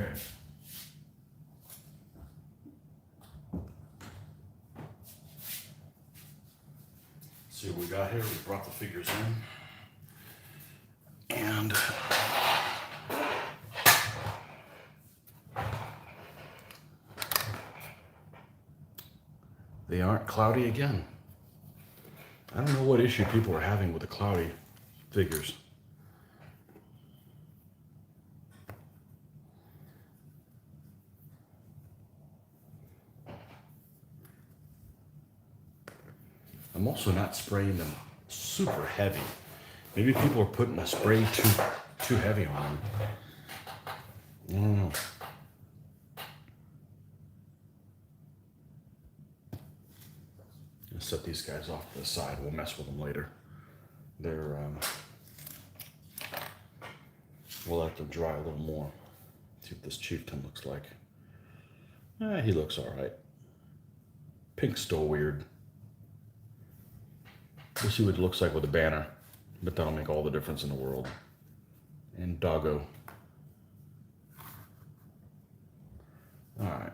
Okay. See what we got here. We brought the figures in. And they aren't cloudy again. I don't know what issue people are having with the cloudy figures. I'm also not spraying them super heavy. Maybe people are putting a spray too heavy on them. I don't know. I'll set these guys off to the side. We'll mess with them later. They're we'll let them dry a little more. See what this chieftain looks like. He looks all right. Pink's still weird. We'll see what it looks like with a banner, but that'll make all the difference in the world. And doggo. All right.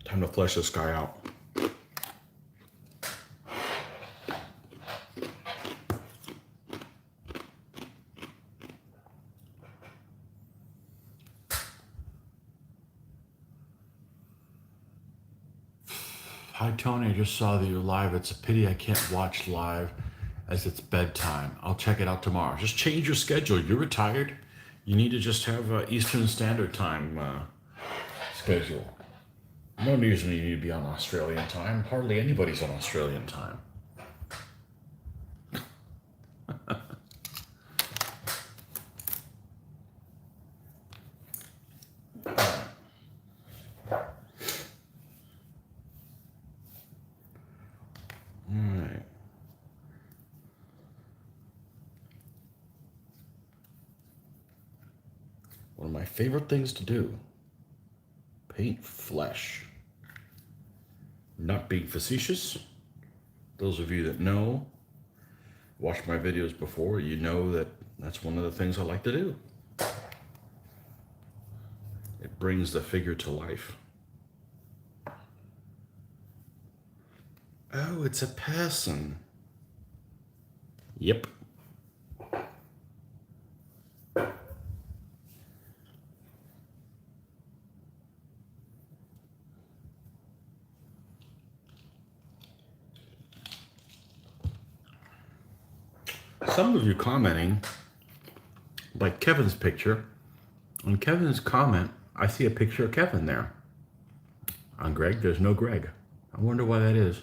Time to flesh this guy out. Hi Tony, I just saw that you're live. It's a pity I can't watch live as it's bedtime. I'll check it out tomorrow. Just change your schedule. You're retired. You need to just have Eastern Standard Time schedule. No reason you need to be on Australian time. Hardly anybody's on Australian time. Alright. One of my favorite things to do. Paint flesh. Not being facetious. Those of you that know, watched my videos before, you know that that's one of the things I like to do. It brings the figure to life. Oh, it's a person. Yep. Some of you commenting, like Kevin's picture. On Kevin's comment, I see a picture of Kevin there. On Greg, there's no Greg. I wonder why that is.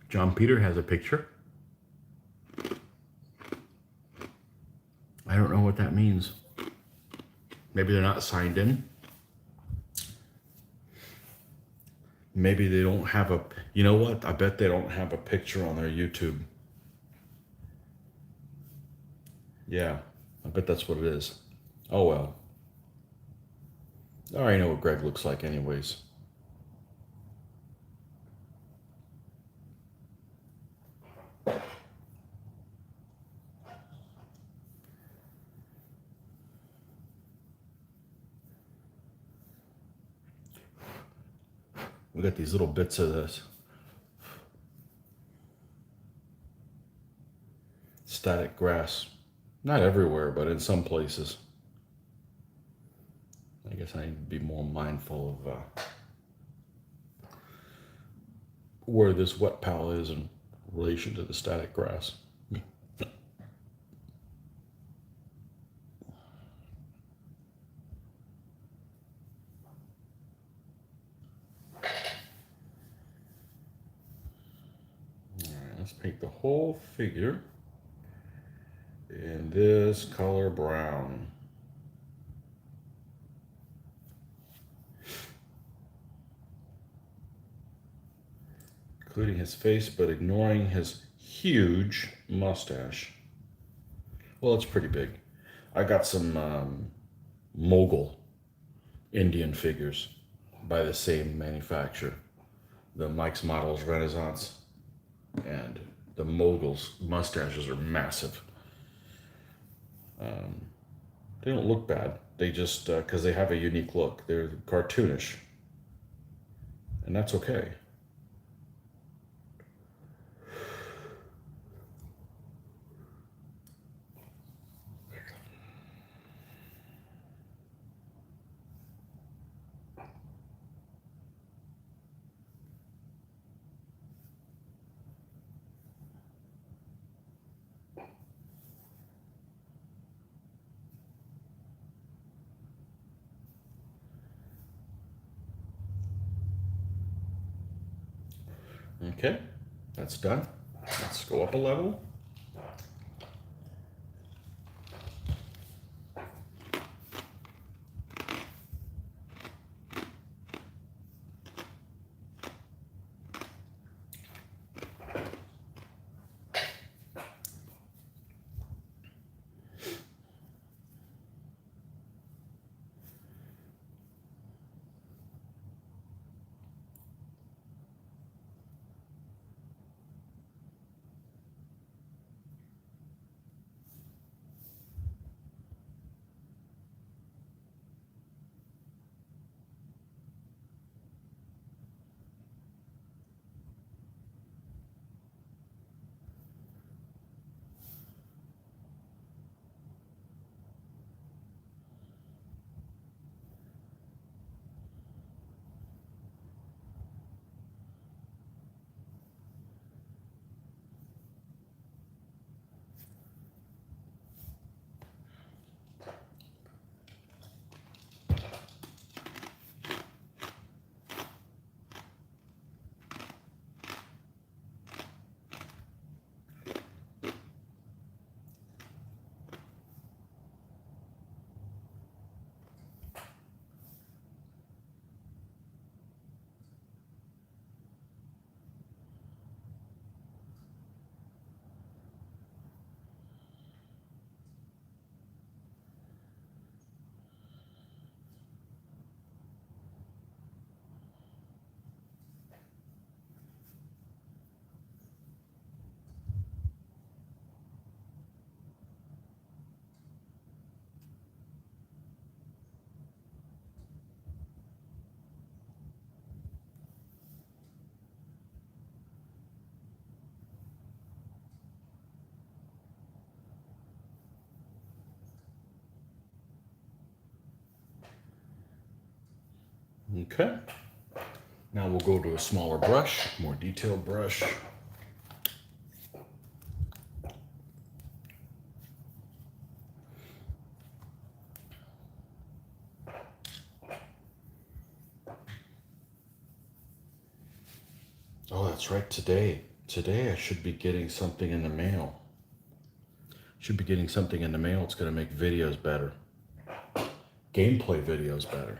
John Peter has a picture. I don't know what that means. Maybe they're not signed in. Maybe they don't have a, you know what? I bet they don't have a picture on their YouTube. Yeah, I bet that's what it is. Oh well. I already know what Greg looks like anyways. We got these little bits of this static grass. Not everywhere, but in some places. I guess I need to be more mindful of where this wet pal is in relation to the static grass. Let's paint the whole figure in this color brown. Including his face, but ignoring his huge mustache. Well, it's pretty big. I got some Mogul Indian figures by the same manufacturer, the Mike's Models Renaissance. and the moguls' mustaches are massive. They don't look bad. They just, because they have a unique look, they're cartoonish. And that's okay. Okay, that's done. Let's go up a level. Okay. Now we'll go to a smaller brush, more detailed brush. Oh, that's right, today. Today I should be getting something in the mail. Should be getting something in the mail. It's going to make videos better. Gameplay videos better.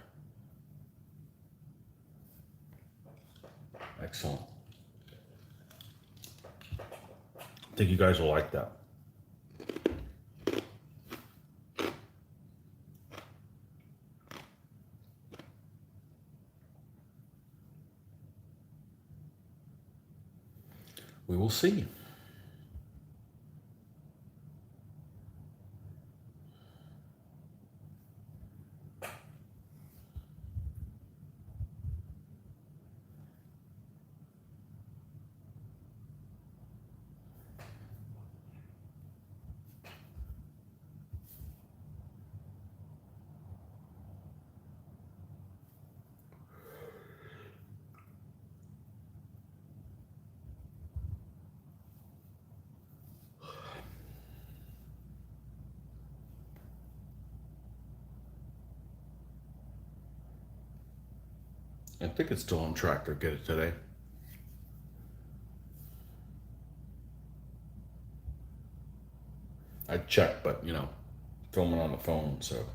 Excellent. I think you guys will like that. We will see. I think it's still on track to get it today. I'd check, but you know, filming on the phone, so.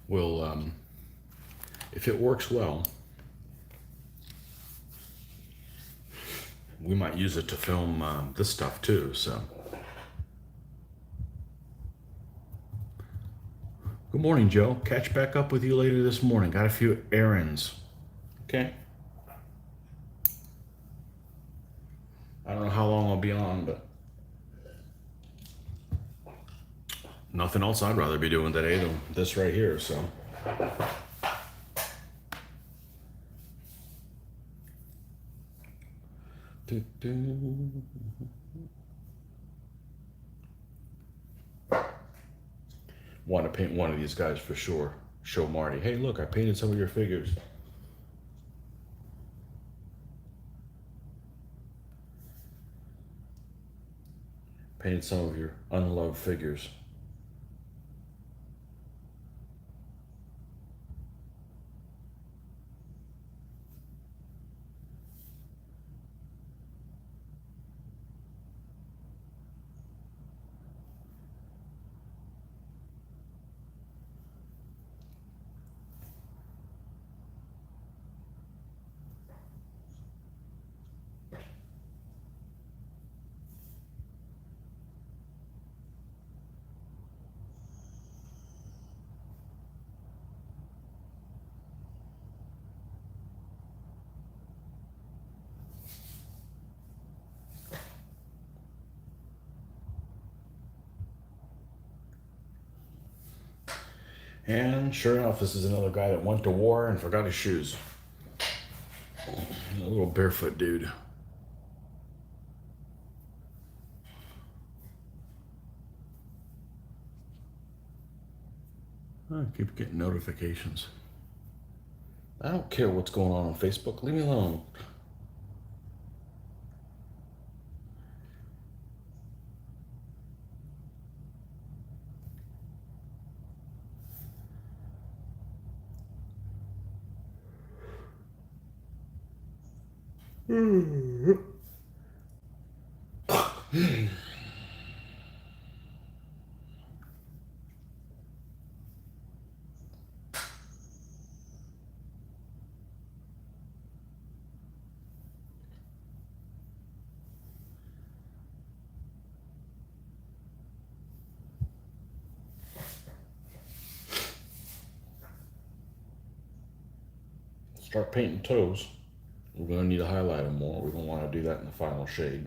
we'll, if it works well, we might use it to film this stuff too, so. Good morning, Joe. Catch back up with you later this morning. Got a few errands. Okay. I don't know how long I'll be on, but nothing else I'd rather be doing today than this right here, so. Want to paint one of these guys for sure. Show Marty, hey, look, I painted some of your figures. Painted some of your unloved figures. And sure enough, this is another guy that went to war and forgot his shoes. A little barefoot dude. I keep getting notifications. I don't care what's going on Facebook. Leave me alone. Start painting toes. We're going to need to highlight them more. We don't want to do that in the final shade.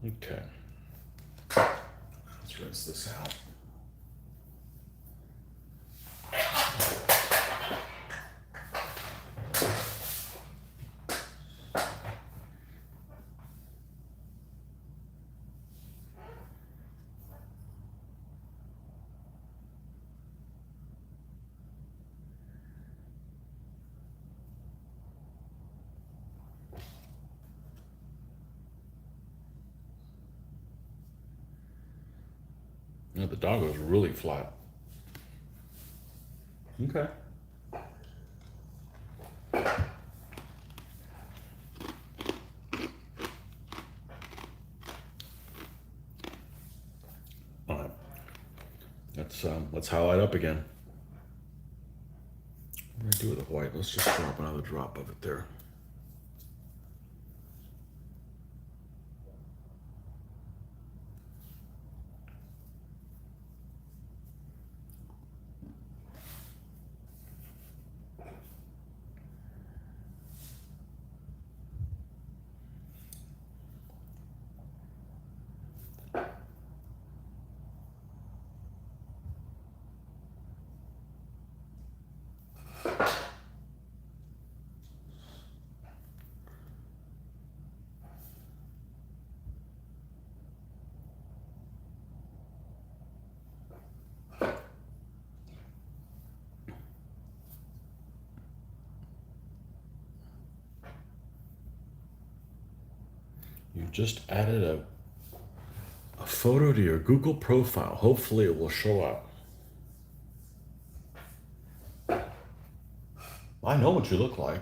Okay. Let's rinse this out. You know, the doggo is really flat. Okay. All right. Let's highlight up again. What do I do with the white? Let's just drop another drop of it there. just added a photo to your Google profile. Hopefully it will show up. I know what you look like.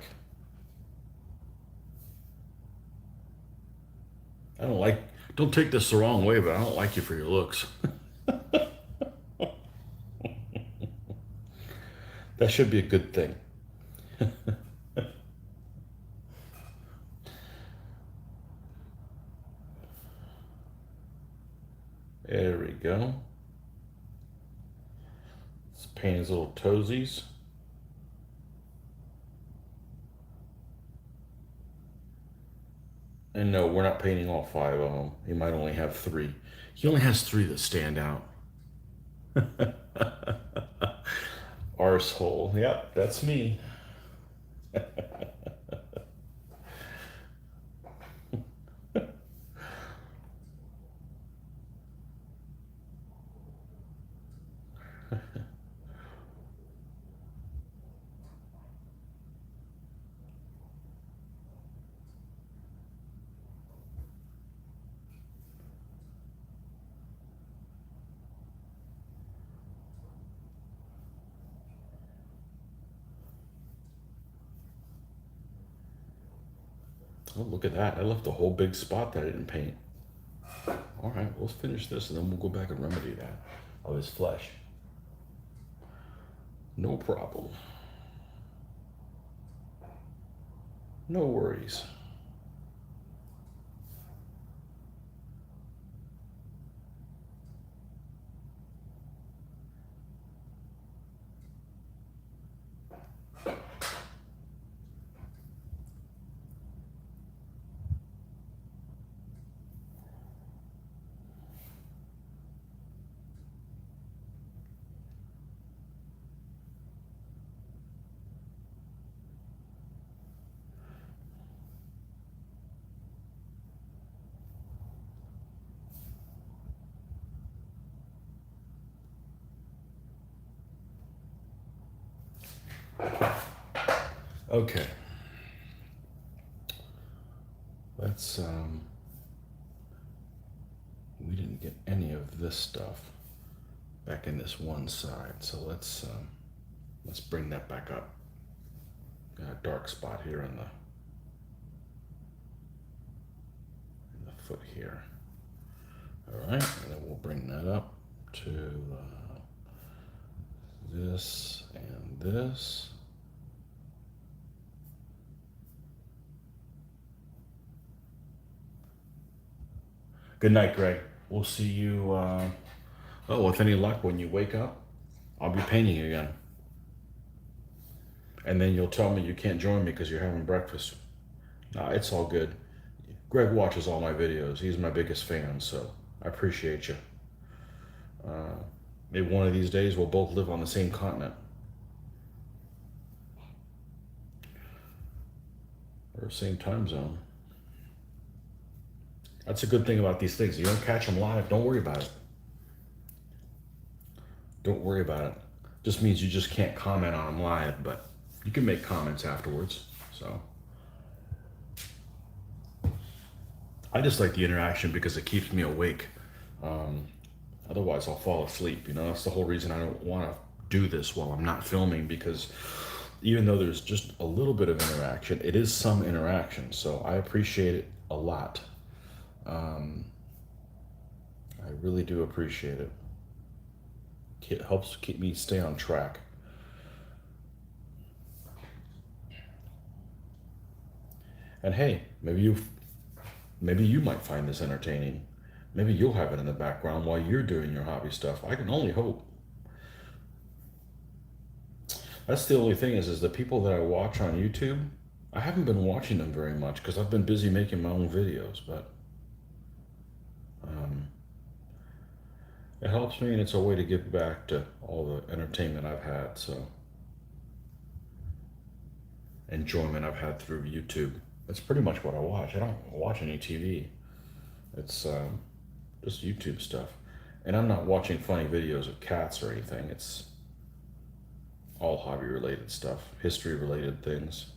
Don't take this the wrong way, but I don't like you for your looks. That should be a good thing. There we go. Let's paint his little toesies. And no, we're not painting all 5 of them. He might only have 3. He only has 3 that stand out. Arsehole. Yep, that's me. Oh, look at that. I left a whole big spot that I didn't paint. All right, let's finish this and then we'll go back and remedy that of his flesh. No problem. No worries. Okay. Let's we didn't get any of this stuff back in this one side, so let's bring that back up. Got a dark spot here in the foot here. All right, and then we'll bring that up to this and this. Good night, Greg. We'll see you, with any luck, when you wake up, I'll be painting again. And then you'll tell me you can't join me because you're having breakfast. Nah, it's all good. Greg watches all my videos. He's my biggest fan, so I appreciate you. Maybe one of these days we'll both live on the same continent. Or same time zone. That's a good thing about these things. You don't catch them live, don't worry about it. Don't worry about it. Just means you just can't comment on them live, but you can make comments afterwards. So I just like the interaction because it keeps me awake. Otherwise I'll fall asleep. That's the whole reason I don't want to do this while I'm not filming, because even though there's just a little bit of interaction, it is some interaction. So I appreciate it a lot. I really do appreciate it. It helps keep me stay on track. And hey, maybe you might find this entertaining. Maybe you'll have it in the background while you're doing your hobby stuff. I can only hope. That's the only thing is the people that I watch on YouTube, I haven't been watching them very much because I've been busy making my own videos, but it helps me, and it's a way to give back to all the entertainment I've had, so enjoyment I've had through YouTube. That's pretty much what I watch. I don't watch any TV. It's just YouTube stuff. And I'm not watching funny videos of cats or anything. It's all hobby related stuff, history related things.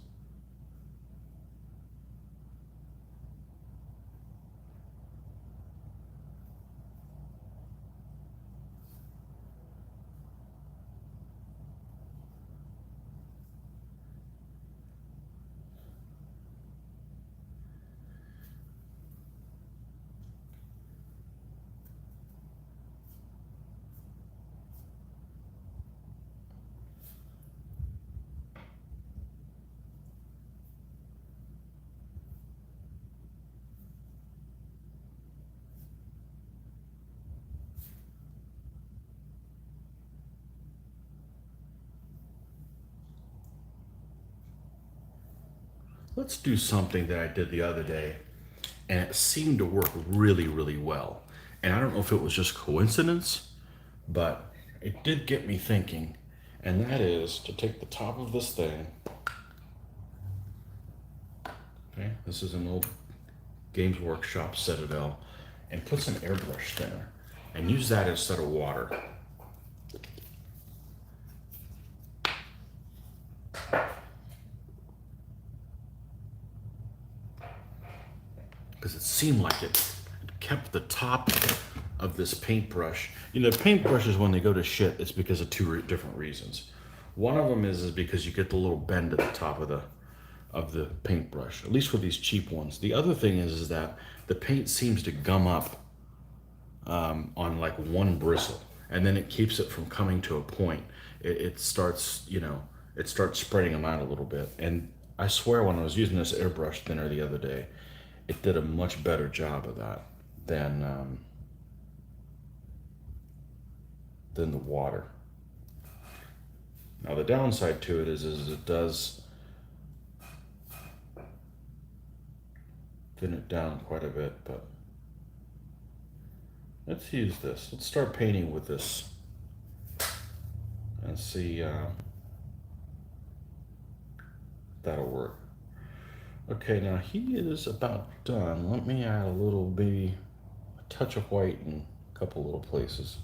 let's do something that I did the other day, and it seemed to work really, really well. And I don't know if it was just coincidence, but it did get me thinking. And that is to take the top of this thing. Okay, this is an old Games Workshop Citadel, and put some airbrush thinner and use that instead of water. Because it seemed like it kept the top of this paintbrush. You know, paintbrushes, when they go to shit, it's because of two different reasons. One of them is because you get the little bend at the top of the paintbrush, at least with these cheap ones. The other thing is that the paint seems to gum up on like one bristle, and then it keeps it from coming to a point. It starts, you know, it starts spreading them out a little bit. And I swear, when I was using this airbrush thinner the other day, it did a much better job of that than the water. Now the downside to it is it does thin it down quite a bit, but let's use this. Let's start painting with this and see that'll work. Okay, now he is about done. Let me add a little, maybe a touch of white in a couple little places.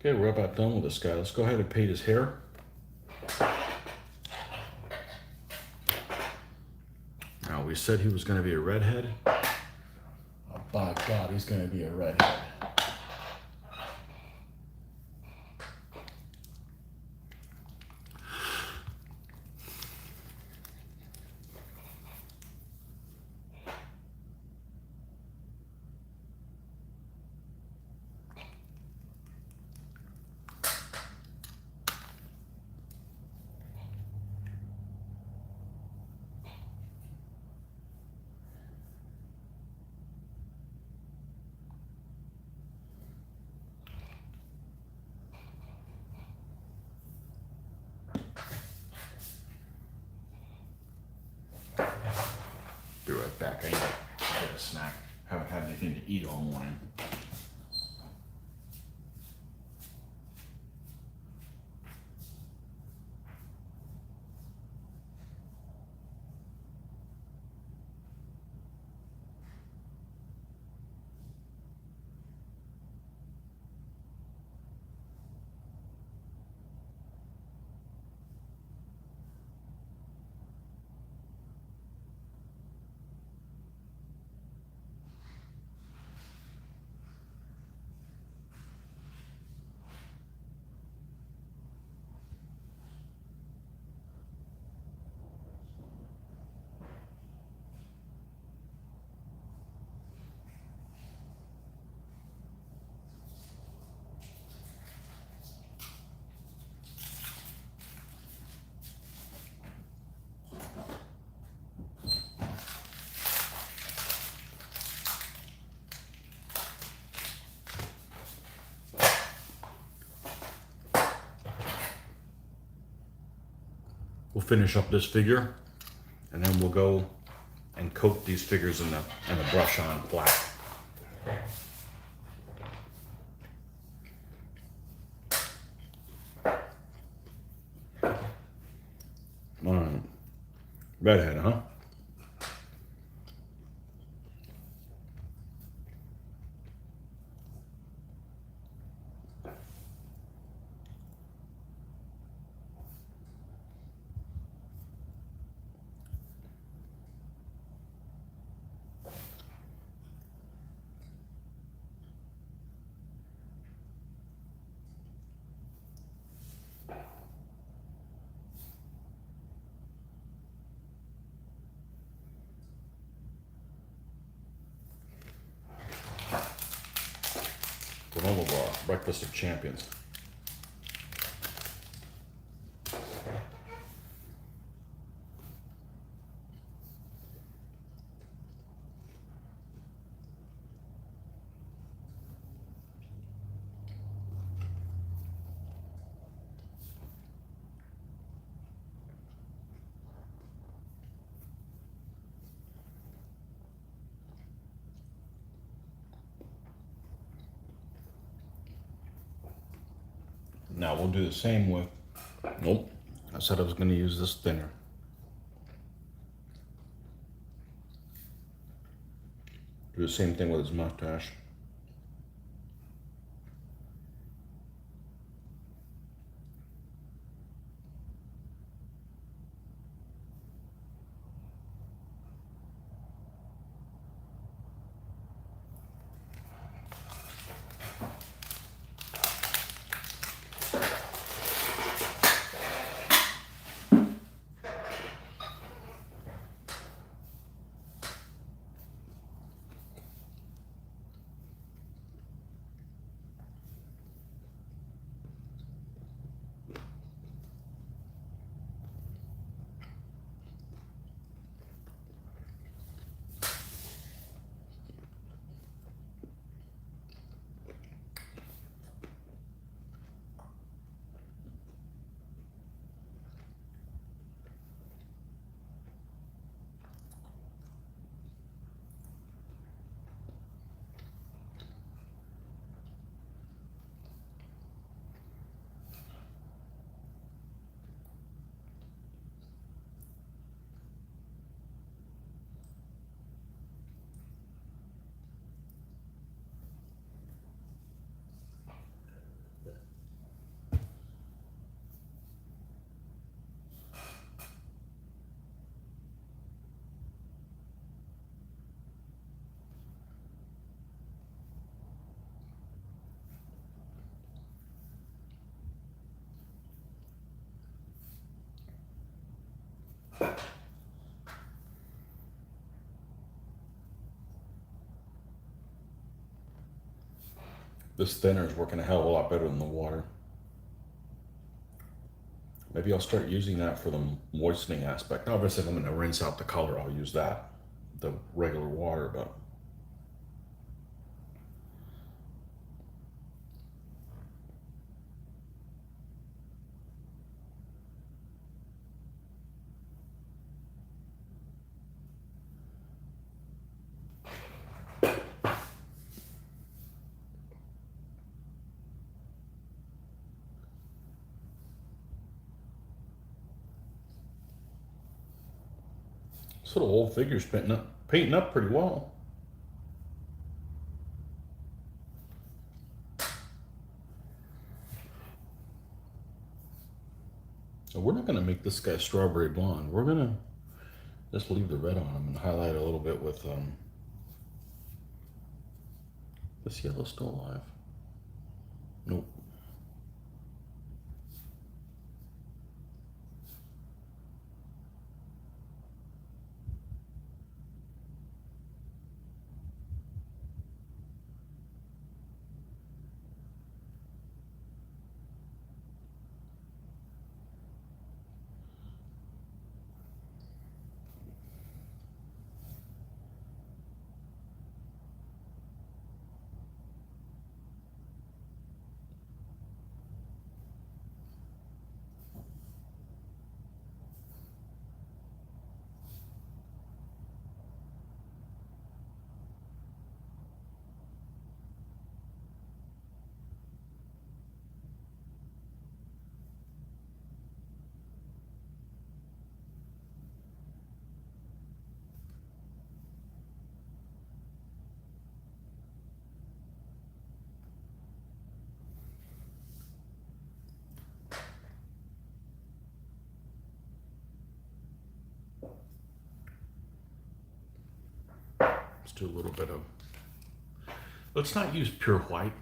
Okay, we're about done with this guy. Let's go ahead and paint his hair. Now, we said he was going to be a redhead. Oh, by God, he's going to be a redhead. Be right back. I need to get a snack. Haven't had anything to eat all morning. We'll finish up this figure, and then we'll go and coat these figures in the brush on black. All right. Redhead, huh? breakfast of champions. Now we'll do the same with, nope, I said I was going to use this thinner. Do the same thing with his mustache. This thinner is working a hell of a lot better than the water. Maybe I'll start using that for the moistening aspect. Obviously, if I'm going to rinse out the color, I'll use that, the regular water, but this little old figure's painting up pretty well. So we're not going to make this guy strawberry blonde. We're going to just leave the red on him and highlight a little bit with this yellow still alive? Nope. Let's do a little bit of, let's not use pure white.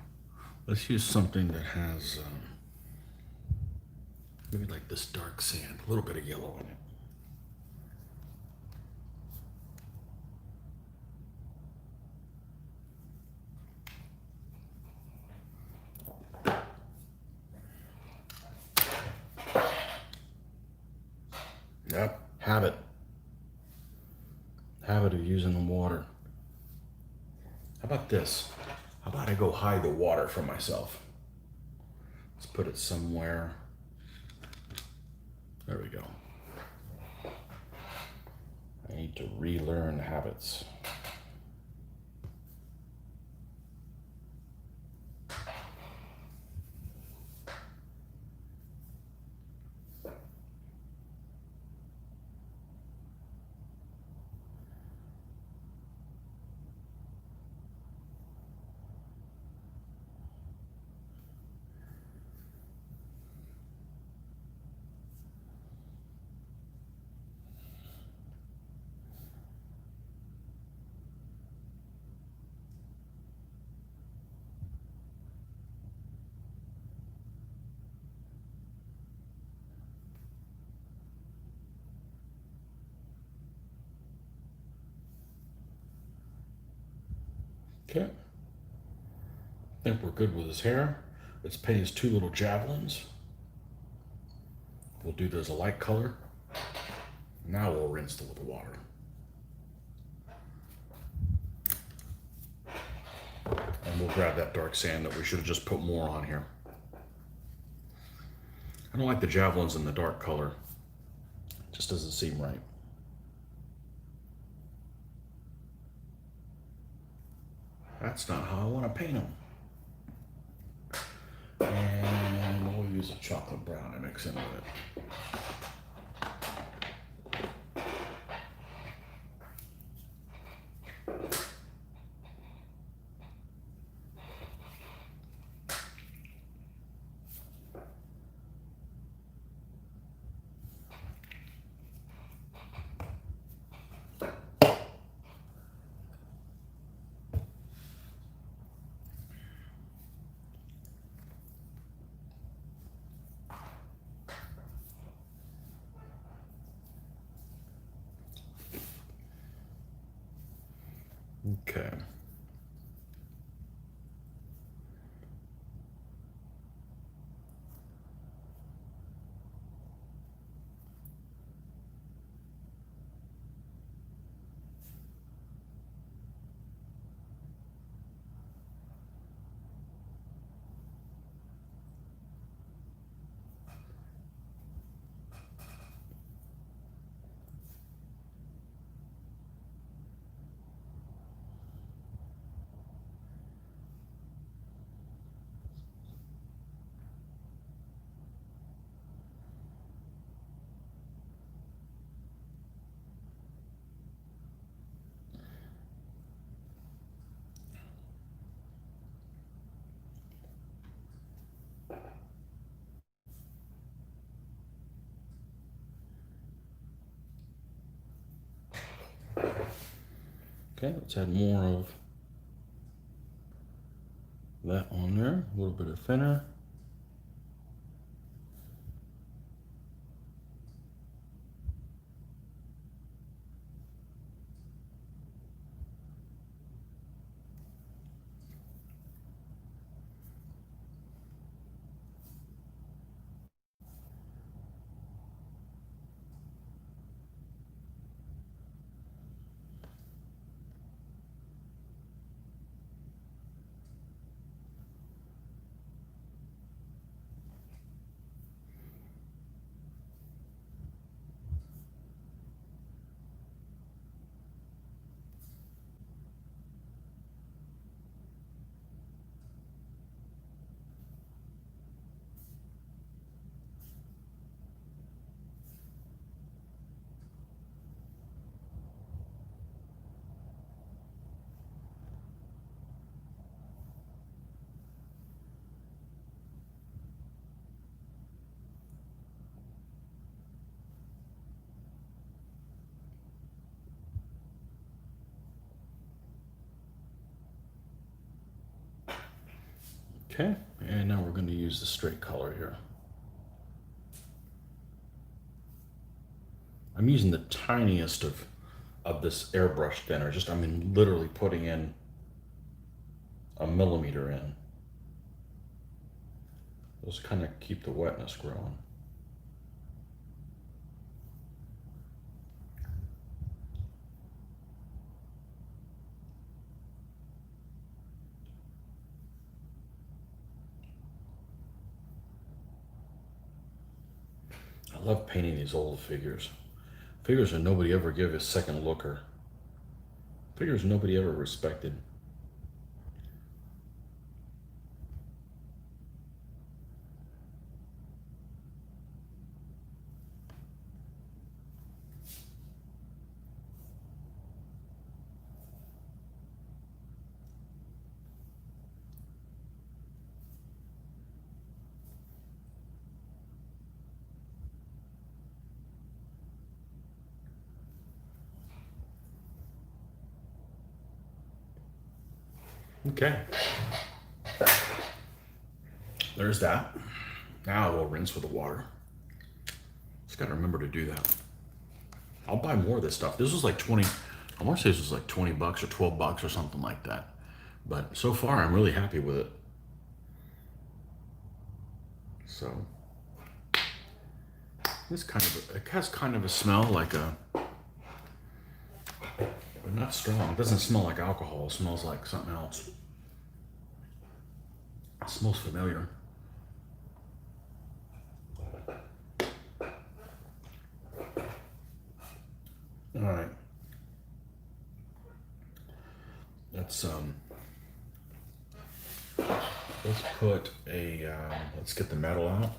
Let's use something that has maybe like this dark sand, a little bit of yellow in it. Habit. Habit of using the water. How about this? How about I go hide the water from myself? Let's put it somewhere. There we go. I need to relearn habits. Okay. I think we're good with his hair. Let's paint his two little javelins. We'll do those a light color. Now we'll rinse them with the water. And we'll grab that dark sand that we should have just put more on here. I don't like the javelins in the dark color. It just doesn't seem right. That's not how I want to paint them. And we'll use a chocolate brown to mix in with it. Okay. Okay, let's add more of that on there. A little bit of thinner. Okay, and now we're going to use the straight color here. I'm using the tiniest of this airbrush thinner. Just, I mean, literally putting in a millimeter in. Those kind of keep the wetness growing. I love painting these old figures. Figures that nobody ever gave a second looker. Figures nobody ever respected. Okay. There's that. Now we'll rinse with the water. Just gotta remember to do that. I'll buy more of this stuff. This was like 20, I want to say this was like 20 bucks or 12 bucks or something like that. But so far, I'm really happy with it. So, this it has kind of a smell like but not strong. It doesn't smell like alcohol. It smells like something else. It smells familiar. All right. Let's put let's get the metal out.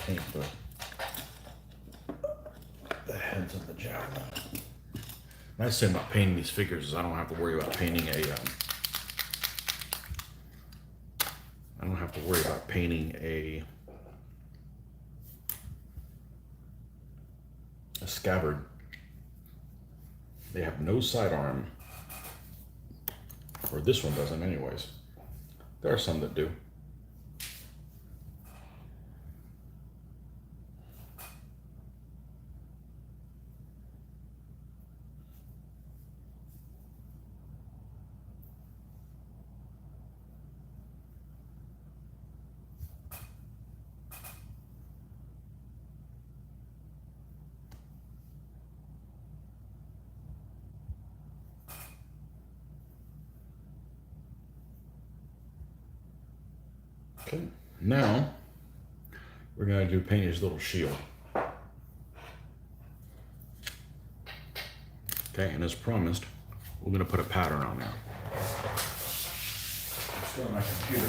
Paint the heads of the javelin. Nice thing about painting these figures is I don't have to worry about painting a scabbard. They have no sidearm. Or this one doesn't anyways. There are some that do. Okay, now we're going to paint his little shield. Okay, and as promised, we're going to put a pattern on there. Let's go to my computer.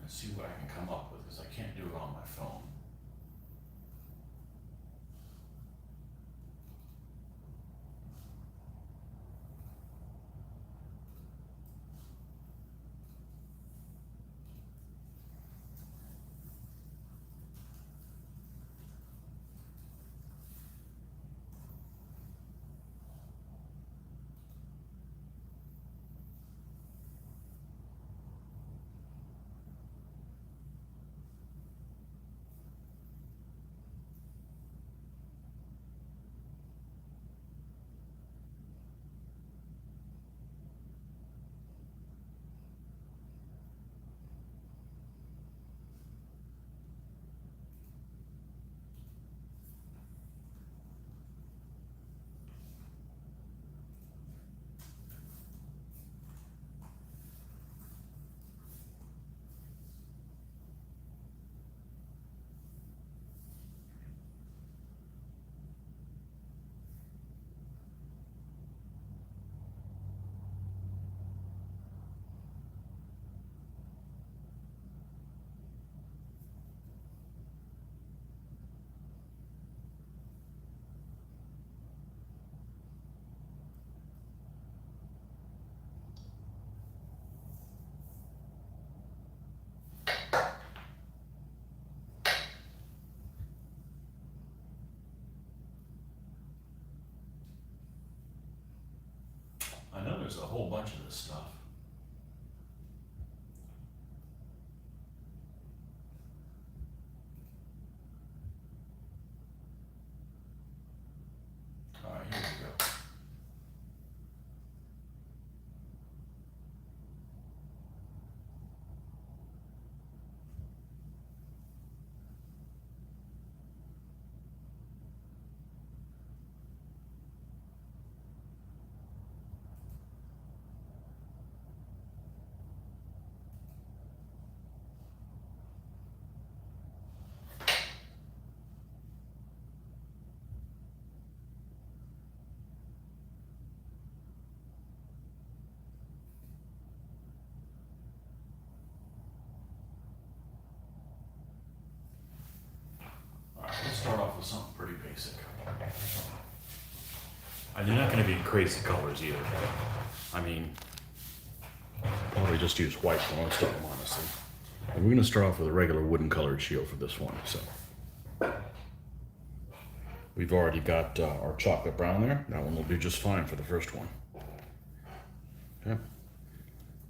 Let's see what I can come up with because I can't do it on my phone. I know there's a whole bunch of this stuff. All right, here we go. And they're not going to be in crazy colors either. I mean, probably just use white for most of them, honestly. And we're going to start off with a regular wooden colored shield for this one. So we've already got our chocolate brown there. That one will do just fine for the first one. Okay.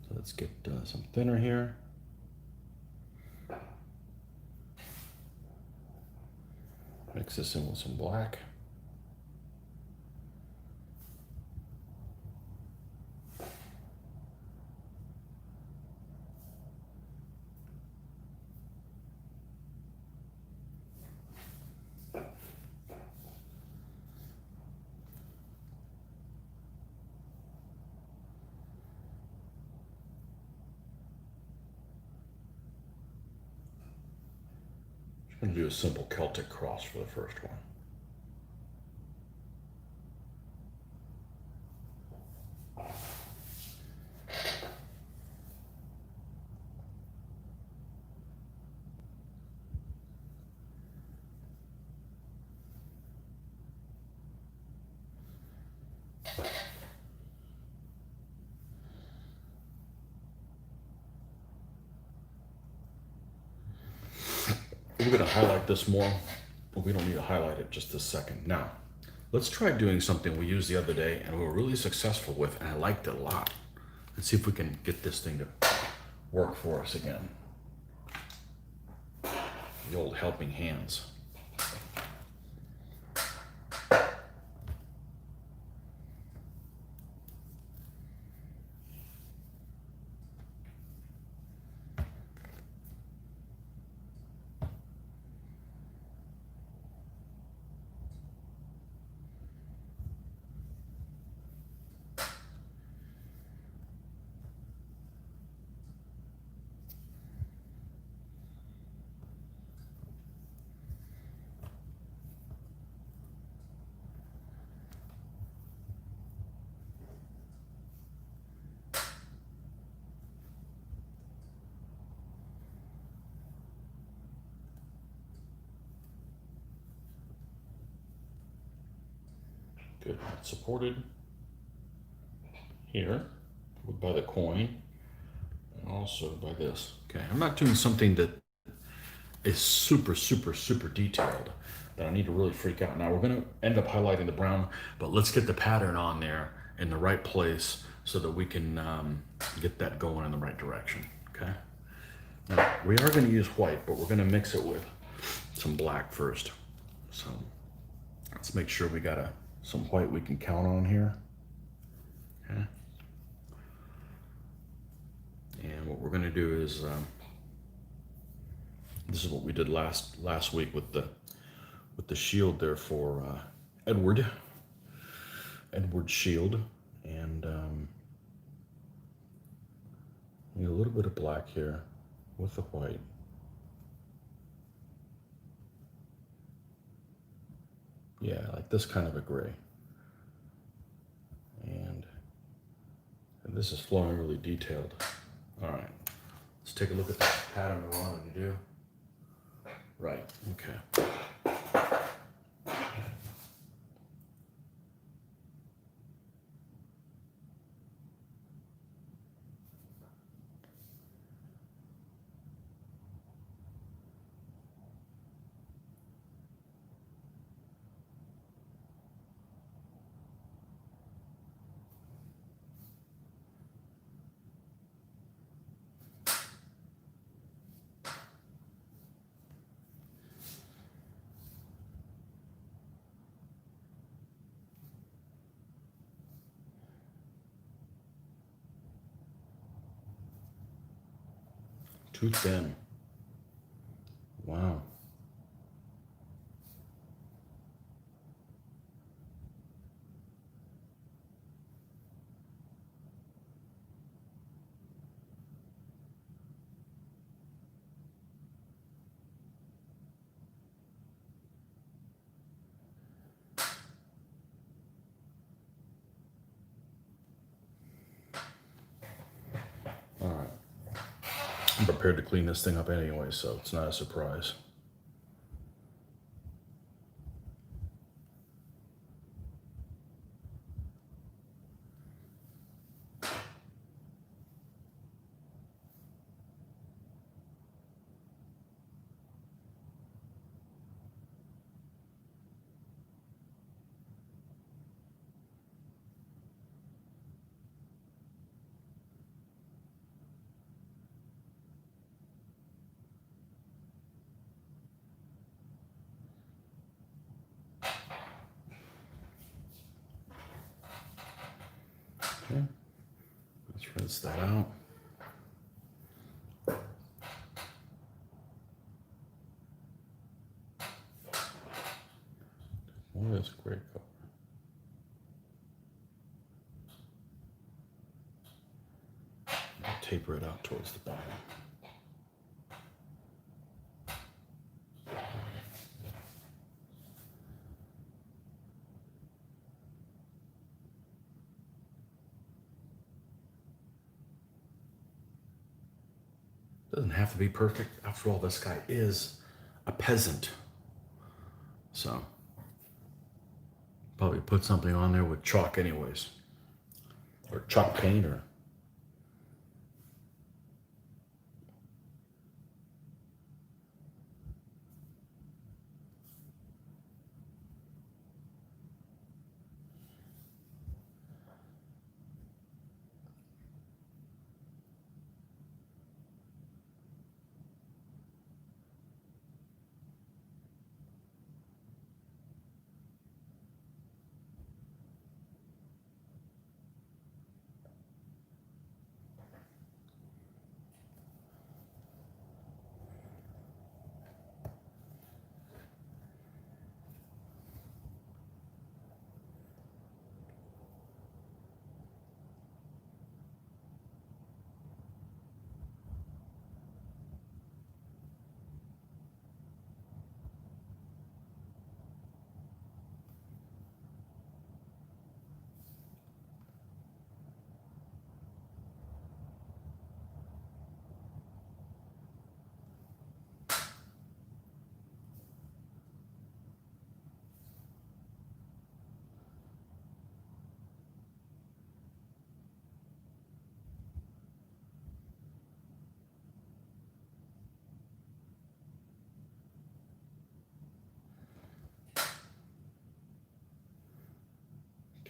So let's get some thinner here. Mix this in with some black. I'm going to do a simple Celtic cross for the first one. We're going to highlight this more, but we don't need to highlight it just this second. Now, let's try doing something we used the other day and we were really successful with, and I liked it a lot. Let's see if we can get this thing to work for us again. The old helping hands. Good. It's supported here by the coin and also by this. Okay, I'm not doing something that is super detailed that I need to really freak out. Now we're going to end up highlighting the brown, but let's get the pattern on there in the right place so that we can get that going in the right direction. Okay. Now we are going to use white, but we're going to mix it with some black first. So let's make sure we got some white we can count on here. Okay. And what we're going to do is this is what we did last week with the shield there for Edward's shield, and need a little bit of black here with the white. Yeah, like this kind of a gray. And this is flowing really detailed. All right, let's take a look at the pattern we wanted to do. Right, okay. Too thin. Wow. All right. I'm prepared to clean this thing up anyway, so it's not a surprise. Okay, let's rinse that out. Oh, that's a great color. I'll taper it out towards the bottom. Doesn't have to be perfect. After all, this guy is a peasant. So, probably put something on there with chalk anyways. Or chalk paint or...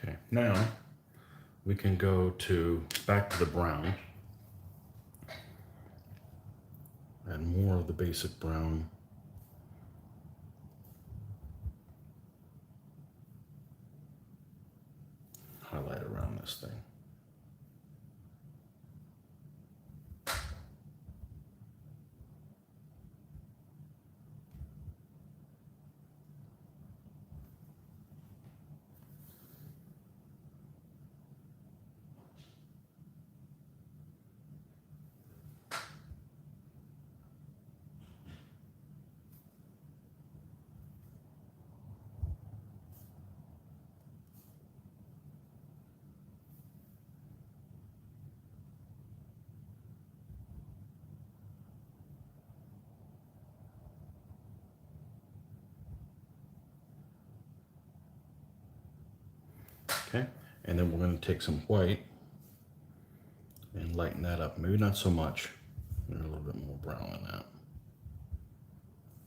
Okay, now we can go back to the brown. And more of the basic brown. Highlight around this thing. Okay, and then we're going to take some white and lighten that up. Maybe not so much. Maybe a little bit more brown than that.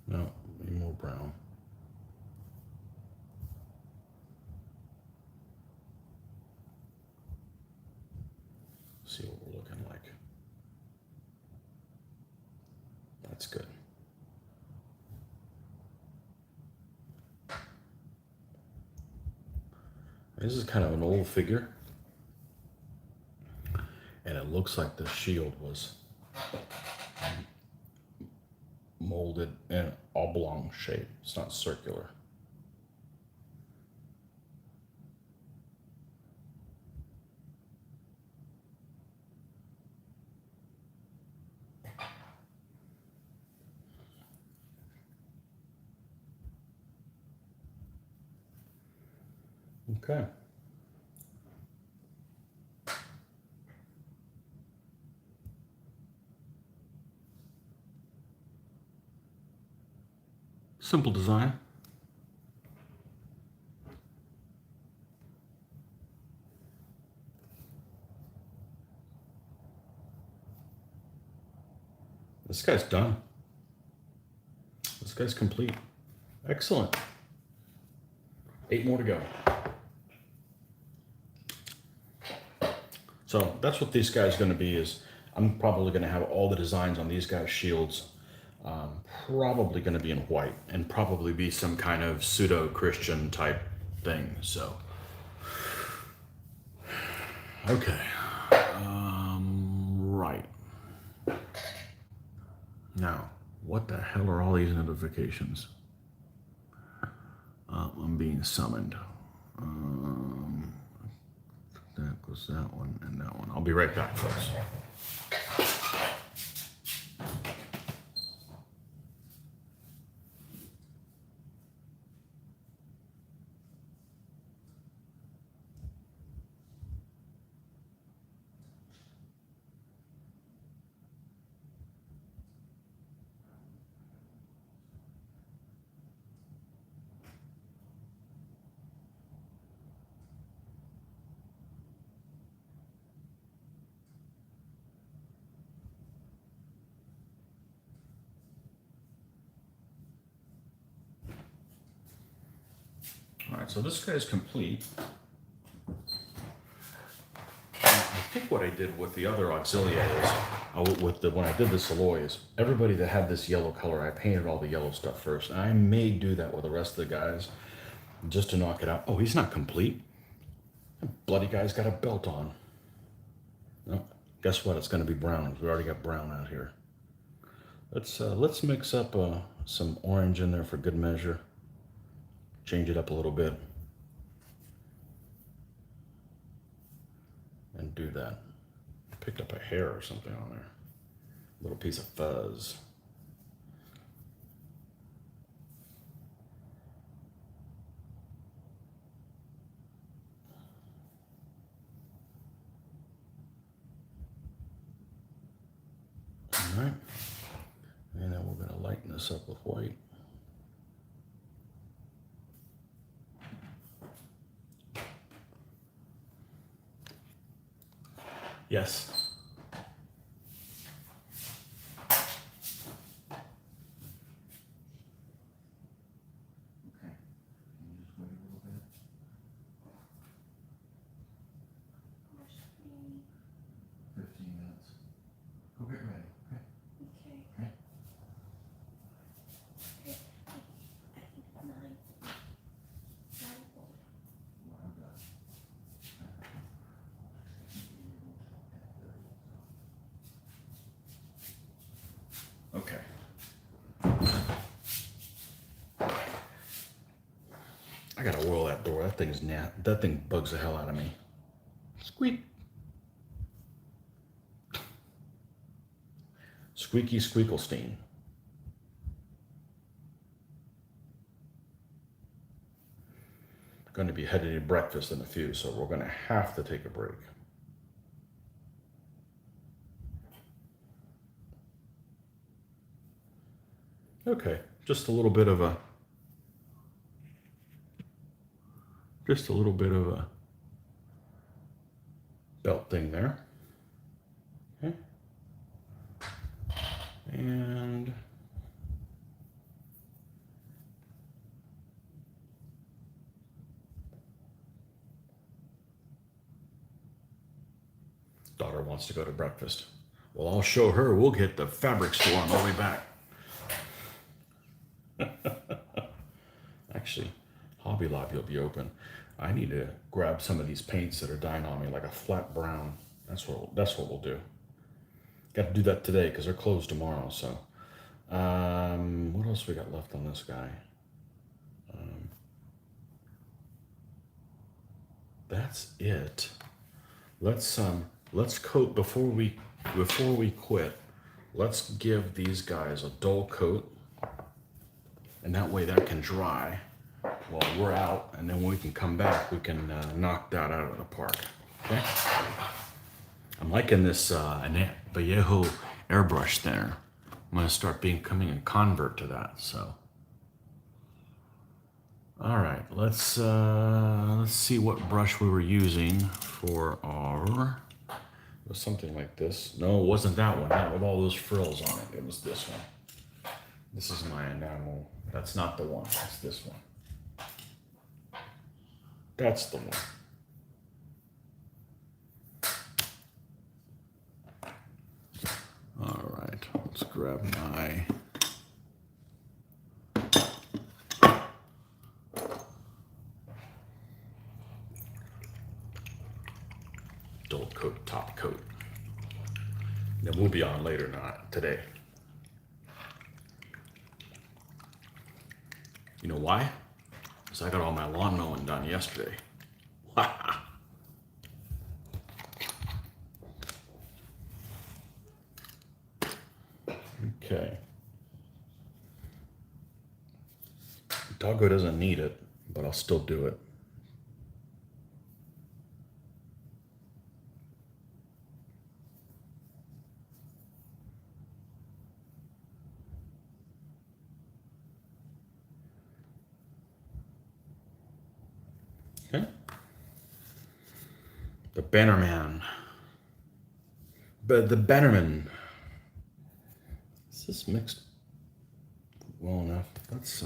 No, maybe more brown. See what we're looking like. That's good. This is kind of an old figure. And it looks like the shield was molded in an oblong shape. It's not circular. Okay. Simple design. This guy's done. This guy's complete. Excellent. 8 more to go. So that's what this guy's going to be. Is I'm probably going to have all the designs on these guys' shields probably going to be in white and probably be some kind of pseudo-Christian type thing. So Okay. Right. Now, what the hell are all these notifications? I'm being summoned. That goes that one and that one. I'll be right back, folks. All right, so this guy's complete. I think what I did with the other auxilia is, when I did the Saloy is, everybody that had this yellow color, I painted all the yellow stuff first. And I may do that with the rest of the guys, just to knock it out. Oh, he's not complete. That bloody guy's got a belt on. No, guess what? It's going to be brown. We already got brown out here. Let's mix up some orange in there for good measure. Change it up a little bit. And do that. Picked up a hair or something on there. A little piece of fuzz. All right. And then we're going to lighten this up with white. Yes. Okay. Can you just wait a little bit? 15 minutes. Go get ready, okay? Okay. Okay. I gotta oil that door. That thing's that thing bugs the hell out of me. Squeak. Squeaky Squeaklestein. Going to be headed to breakfast in a few, so we're going to have to take a break. Okay, just a little bit of a belt thing there. Okay. And daughter wants to go to breakfast. Well, I'll show her. We'll get the fabric store on the way back. Actually, Hobby Lobby will be open. I need to grab some of these paints that are dying on me, like a flat brown. That's what we'll do. Got to do that today because they're closed tomorrow. So, what else we got left on this guy? That's it. Let's coat before we quit. Let's give these guys a dull coat, and that way that can dry while we're out, and then when we can come back, we can knock that out of the park. Okay. I'm liking this Vallejo airbrush there. I'm gonna start becoming a convert to that. So, all right, let's see what brush we were using for our. It was something like this. No, it wasn't that one. Not with all those frills on it. It was this one. This is my enamel. That's not the one. That's this one. That's the one. All right, let's grab my dull coat, top coat. Then we'll be on later, not today. You know why? Because I got all my lawn mowing done yesterday. Okay. Doggo doesn't need it, but I'll still do it. Okay. The Bannerman. But the Bannerman. Is this mixed well enough? That's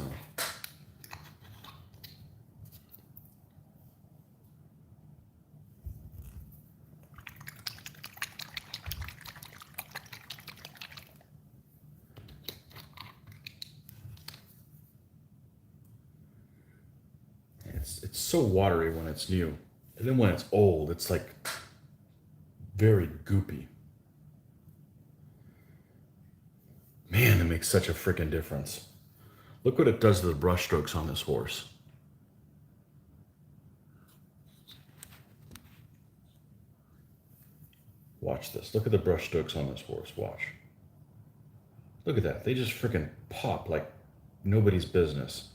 it's so watery when it's new, and then when it's old, it's like very goopy. Man, it makes such a freaking difference. Look what it does to the brush strokes on this horse. Watch this. Look at the brush strokes on this horse. Watch. Look at that. They just freaking pop like nobody's business.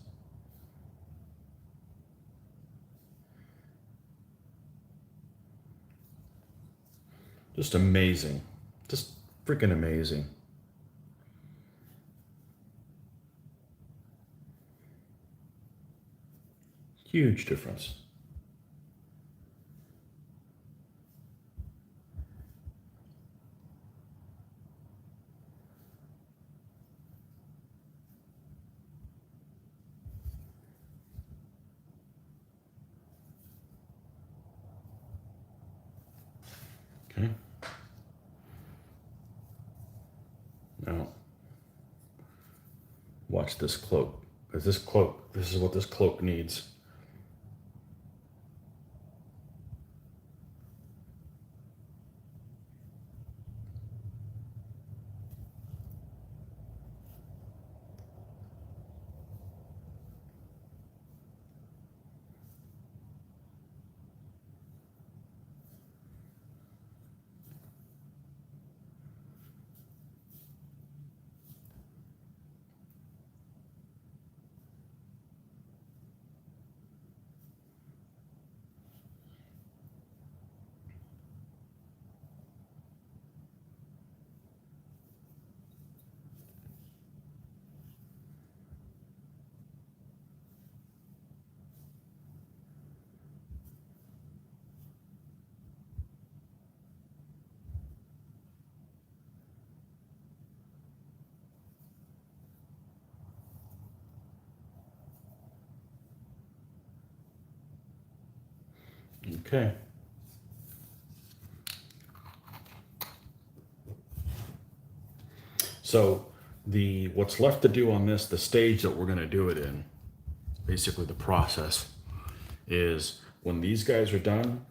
Just amazing. Just freaking amazing. Huge difference. Okay. Now, watch this cloak. Because this is what this cloak needs. Okay. So what's left to do on this, the stage that we're going to do it in, basically the process is when these guys are done,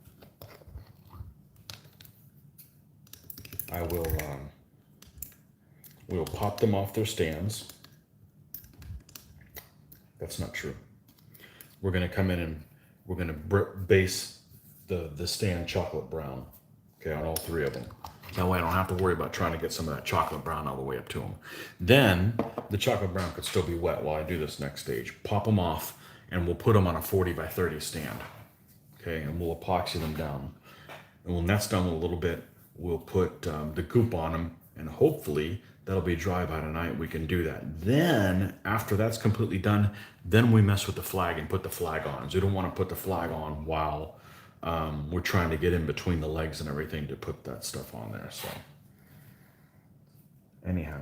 I will we'll pop them off their stands. That's not true. We're going to come in and we're going to base the stand chocolate brown, okay, on all three of them. That way I don't have to worry about trying to get some of that chocolate brown all the way up to them. Then the chocolate brown could still be wet while I do this next stage. Pop them off and we'll put them on a 40 by 30 stand, okay, and we'll epoxy them down. And when that's done a little bit, we'll put the goop on them, and hopefully that'll be dry by tonight. We can do that. Then after that's completely done, then we mess with the flag and put the flag on. So you don't want to put the flag on while we're trying to get in between the legs and everything to put that stuff on there. So anyhow,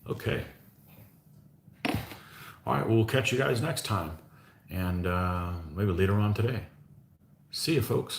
okay. All right, we'll catch you guys next time, and maybe later on today. See you, folks.